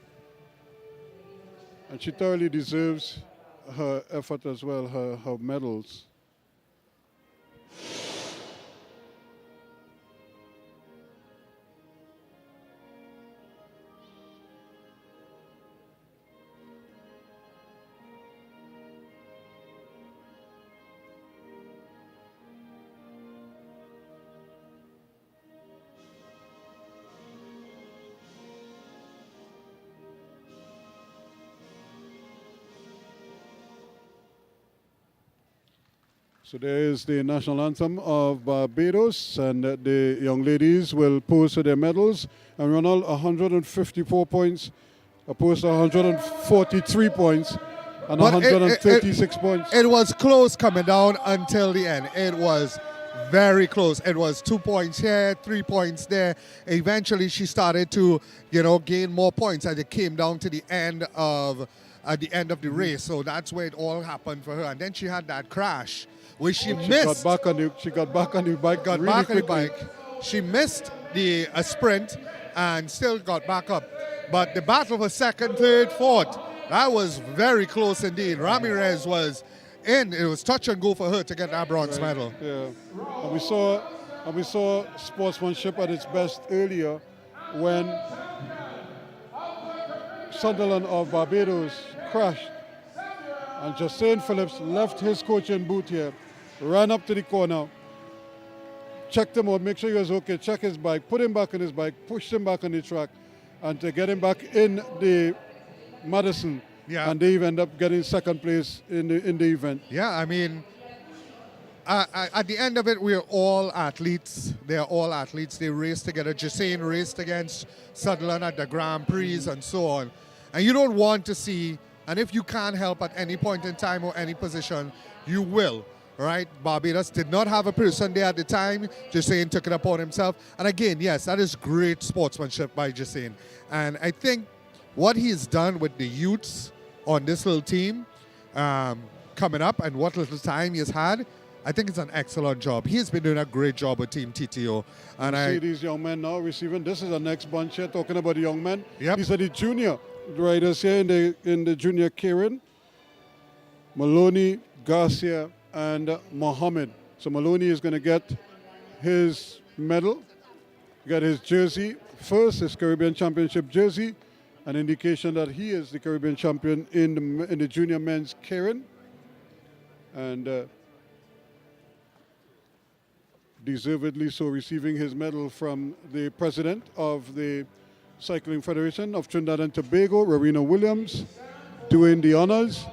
And she thoroughly deserves her effort as well, her medals. So there is the national anthem of Barbados, and the young ladies will pose for their medals. And Ronald, 154 points, opposed to 143 points, and But 136 points. It was close coming down until the end. It was very close. It was 2 points here, 3 points there. Eventually, she started to, gain more points as it came down to the end of the race. So that's where it all happened for her. And then she had that crash, where she missed. She got back on the bike. Really quickly. She missed the sprint and still got back up. But the battle for second, third, fourth, that was very close indeed. Ramirez was in. It was touch and go for her to get that bronze medal. Yeah, and we saw sportsmanship at its best earlier when Sunderland of Barbados crashed, and Josane Phillips left his coaching boot here, ran up to the corner, checked him out, make sure he was okay, check his bike, put him back on his bike, pushed him back on the track, and to get him back in the Madison. Yeah. And they end up getting second place in the event. Yeah, I mean, at the end of it, we're all athletes. They're all athletes. They race together. Josane raced against Sutherland at the Grand Prix and so on. And you don't want to see, and if you can't help at any point in time or any position, you will, right? Barbados did not have a person there at the time. Josane took it upon himself. And again, yes, that is great sportsmanship by Josane. And I think what he's done with the youths on this little team coming up and what little time he's had, I think it's an excellent job. He's been doing a great job with Team TTO. And I see these young men now receiving. This is the next bunch here, talking about the young men. Yep. These are the junior riders here in the junior Keirin. Maloney, Garcia, and Mohammed. So Maloney is going to get his medal, get his jersey first, his Caribbean Championship jersey, an indication that he is the Caribbean champion in the junior men's Keirin. And deservedly so, receiving his medal from the president of the Cycling Federation of Trinidad and Tobago, Rowena Williams, doing the honors.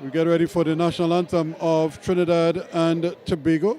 We get ready for the national anthem of Trinidad and Tobago.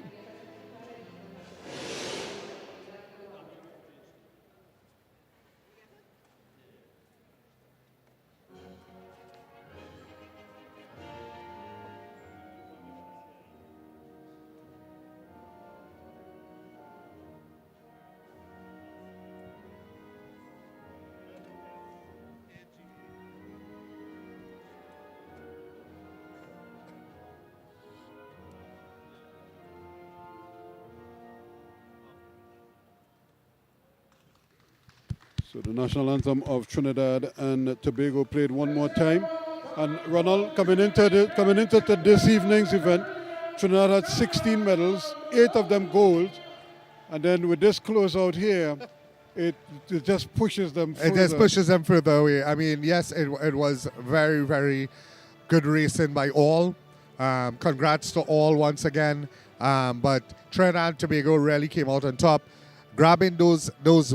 So the national anthem of Trinidad and Tobago played one more time. And Ronald, coming into this evening's event, Trinidad had 16 medals, 8 of them gold. And then with this closeout here, it just pushes them further. It just pushes them further away. I mean, yes, it was very, very good racing by all. Congrats to all once again. But Trinidad and Tobago really came out on top, grabbing those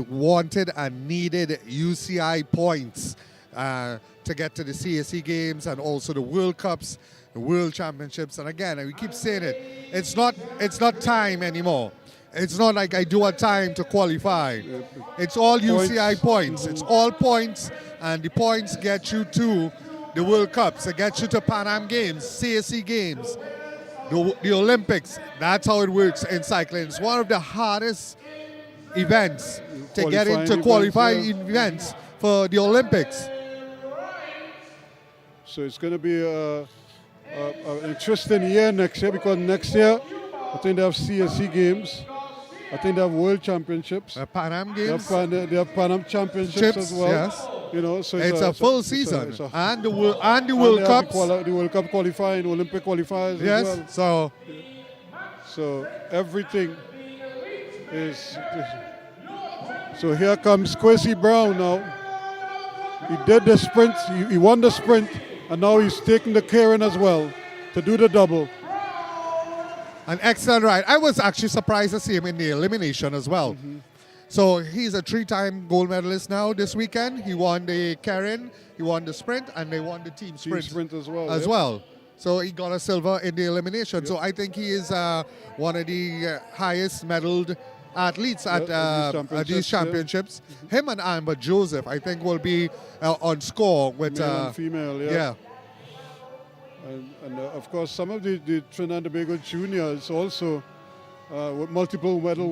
wanted and needed UCI points to get to the CAC games and also the World Cups, the World Championships. And again, we keep saying it, it's not time anymore. It's not like I do a time to qualify. It's all UCI points. It's all points, and the points get you to the World Cups. It gets you to Pan Am Games, CAC Games, the Olympics. That's how it works in cycling. It's one of the hardest events to get into qualifying events for the Olympics. So it's going to be an interesting year next year, because next year I think they have CAC Games. I think they have World Championships. Pan Am Games. They have Pan Am Championships as well. Yes. You know, so it's a full season. And the World Cups. The World Cup qualifying, Olympic qualifiers yes, as well. So everything is. So here comes Kwesi Brown now. He did the sprint, he won the sprint, and now he's taking the Keirin as well to do the double. An excellent ride. I was actually surprised to see him in the elimination as well. Mm-hmm. So he's a 3-time gold medalist now this weekend. He won the Keirin, he won the sprint, and they won the team sprint as well. Well. So he got a silver in the elimination. Yep. So I think he is one of the highest medaled athletes at these championships. Yeah. Mm-hmm. Him and Amber Joseph, I think, will be on score with male and female. yeah. And of course, some of the Trinidad and Tobago juniors also with multiple medal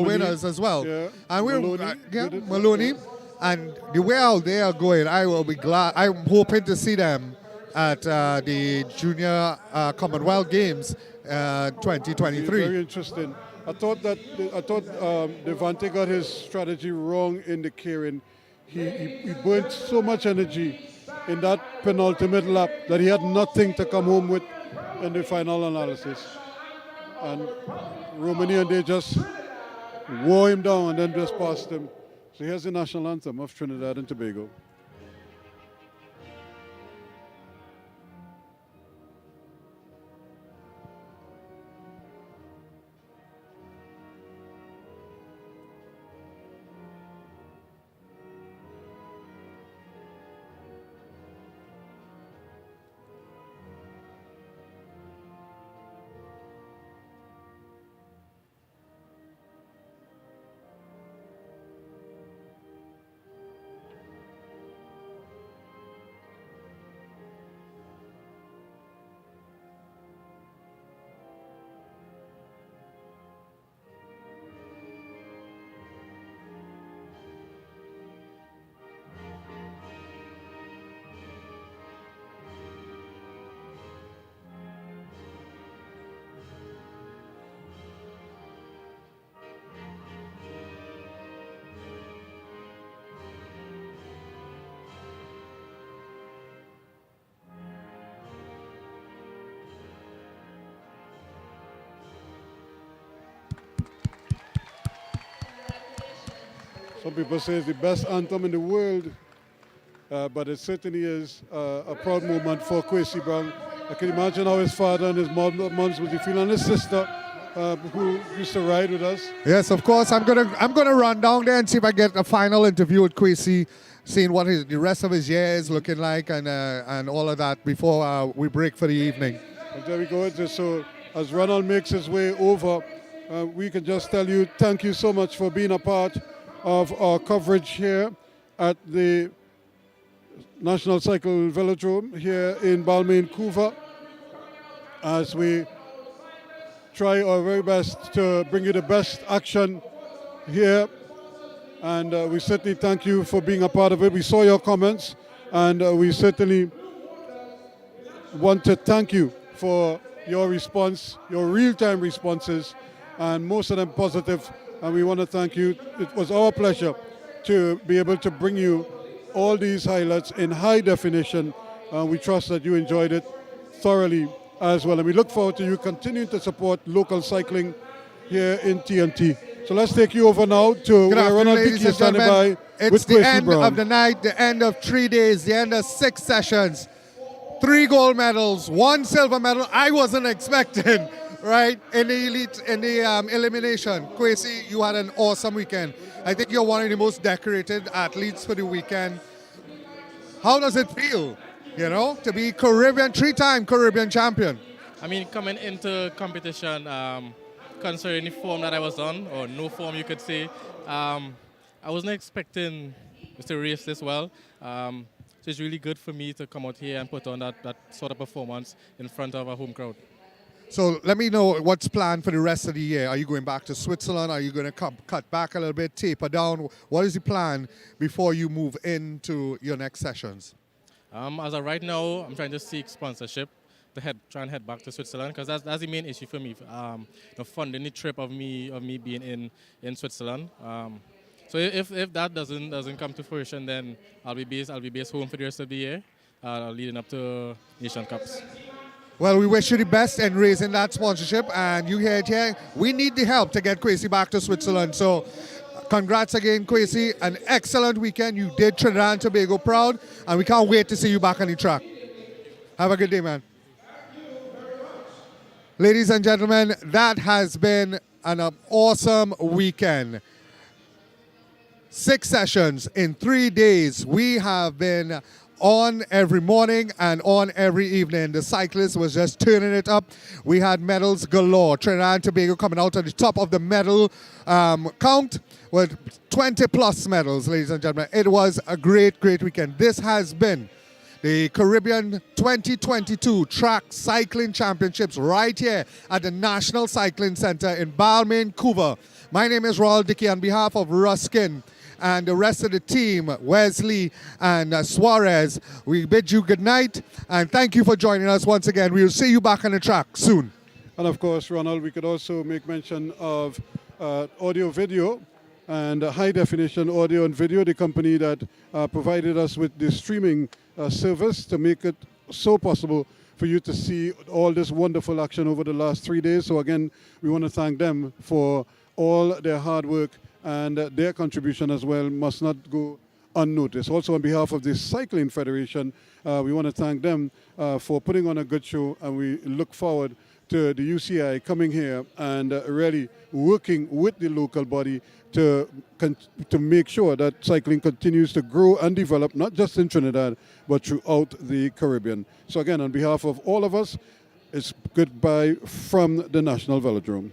winners as well. Yeah. And we're Maloney, Maloney. And the way out they are going, I will be glad. I'm hoping to see them at the Junior Commonwealth Games 2023. Very interesting. I thought Devante got his strategy wrong in the Keirin. He burnt so much energy in that penultimate lap that he had nothing to come home with in the final analysis. And Romania, they just wore him down and then just passed him. So here's the national anthem of Trinidad and Tobago. Some people say it's the best anthem in the world, but it certainly is a proud moment for Kwesi Brown. I can imagine how his father and his moms would be feeling, and his sister, who used to ride with us. Yes, of course. I'm gonna run down there and see if I get a final interview with Kwesi, seeing what the rest of his year is looking like, and all of that before we break for the evening. And there we go. So as Ronald makes his way over, we can just tell you thank you so much for being a part of our coverage here at the National Cycle Velodrome here in Balmain, Couva, as we try our very best to bring you the best action here. And we certainly thank you for being a part of it. We saw your comments, and we certainly want to thank you for your response, your real-time responses, and most of them positive. And we want to thank you. It was our pleasure to be able to bring you all these highlights in high definition. We trust that you enjoyed it thoroughly as well. And we look forward to you continuing to support local cycling here in TNT. So let's take you over now to Good where afternoon, Ronald ladies Dickey and is standing gentlemen. by It's with the Quincy end Brown. of the night, the end of 3 days, the end of 6 sessions. 3 gold medals, 1 silver medal. I wasn't expecting, right? In the elimination. Kwesi, you had an awesome weekend. I think you're one of the most decorated athletes for the weekend. How does it feel, to be Caribbean, 3-time Caribbean champion? I mean, coming into competition, considering the form that I was on, or no form you could say, I wasn't expecting to race this well. So it's really good for me to come out here and put on that sort of performance in front of a home crowd. So let me know what's planned for the rest of the year. Are you going back to Switzerland? Are you going to cut back a little bit, taper down? What is the plan before you move into your next sessions? As of right now, I'm trying to seek sponsorship to try and head back to Switzerland, because that's the main issue for me. Funding the trip of me being in Switzerland. So if that doesn't come to fruition, then I'll be based home for the rest of the year, leading up to Nation Cups. Well, we wish you the best in raising that sponsorship, and you hear it here. We need the help to get Kwesi back to Switzerland. So congrats again, Kwesi. An excellent weekend. You did Trinidad and Tobago proud, and we can't wait to see you back on the track. Have a good day, man. Ladies and gentlemen, that has been an awesome weekend. 6 sessions in 3 days. We have been on every morning and on every evening. The cyclist was just turning it up. We had medals galore. Trinidad and Tobago coming out at the top of the medal count with 20 plus medals, ladies and gentlemen. It was a great, great weekend. This has been the Caribbean 2022 Track Cycling Championships right here at the National Cycling Center in Balmain, Couva. My name is Ronald Dickey on behalf of Ruskin and the rest of the team, Wesley and Suarez. We bid you good night and thank you for joining us once again. We will see you back on the track soon. And of course, Ronald, we could also make mention of audio video and high definition audio and video, the company that provided us with the streaming service to make it so possible for you to see all this wonderful action over the last 3 days. So again, we want to thank them for all their hard work, and their contribution as well must not go unnoticed. Also on behalf of the Cycling Federation, we want to thank them for putting on a good show, and we look forward to the UCI coming here and really working with the local body to make sure that cycling continues to grow and develop, not just in Trinidad, but throughout the Caribbean. So again, on behalf of all of us, it's goodbye from the National Velodrome.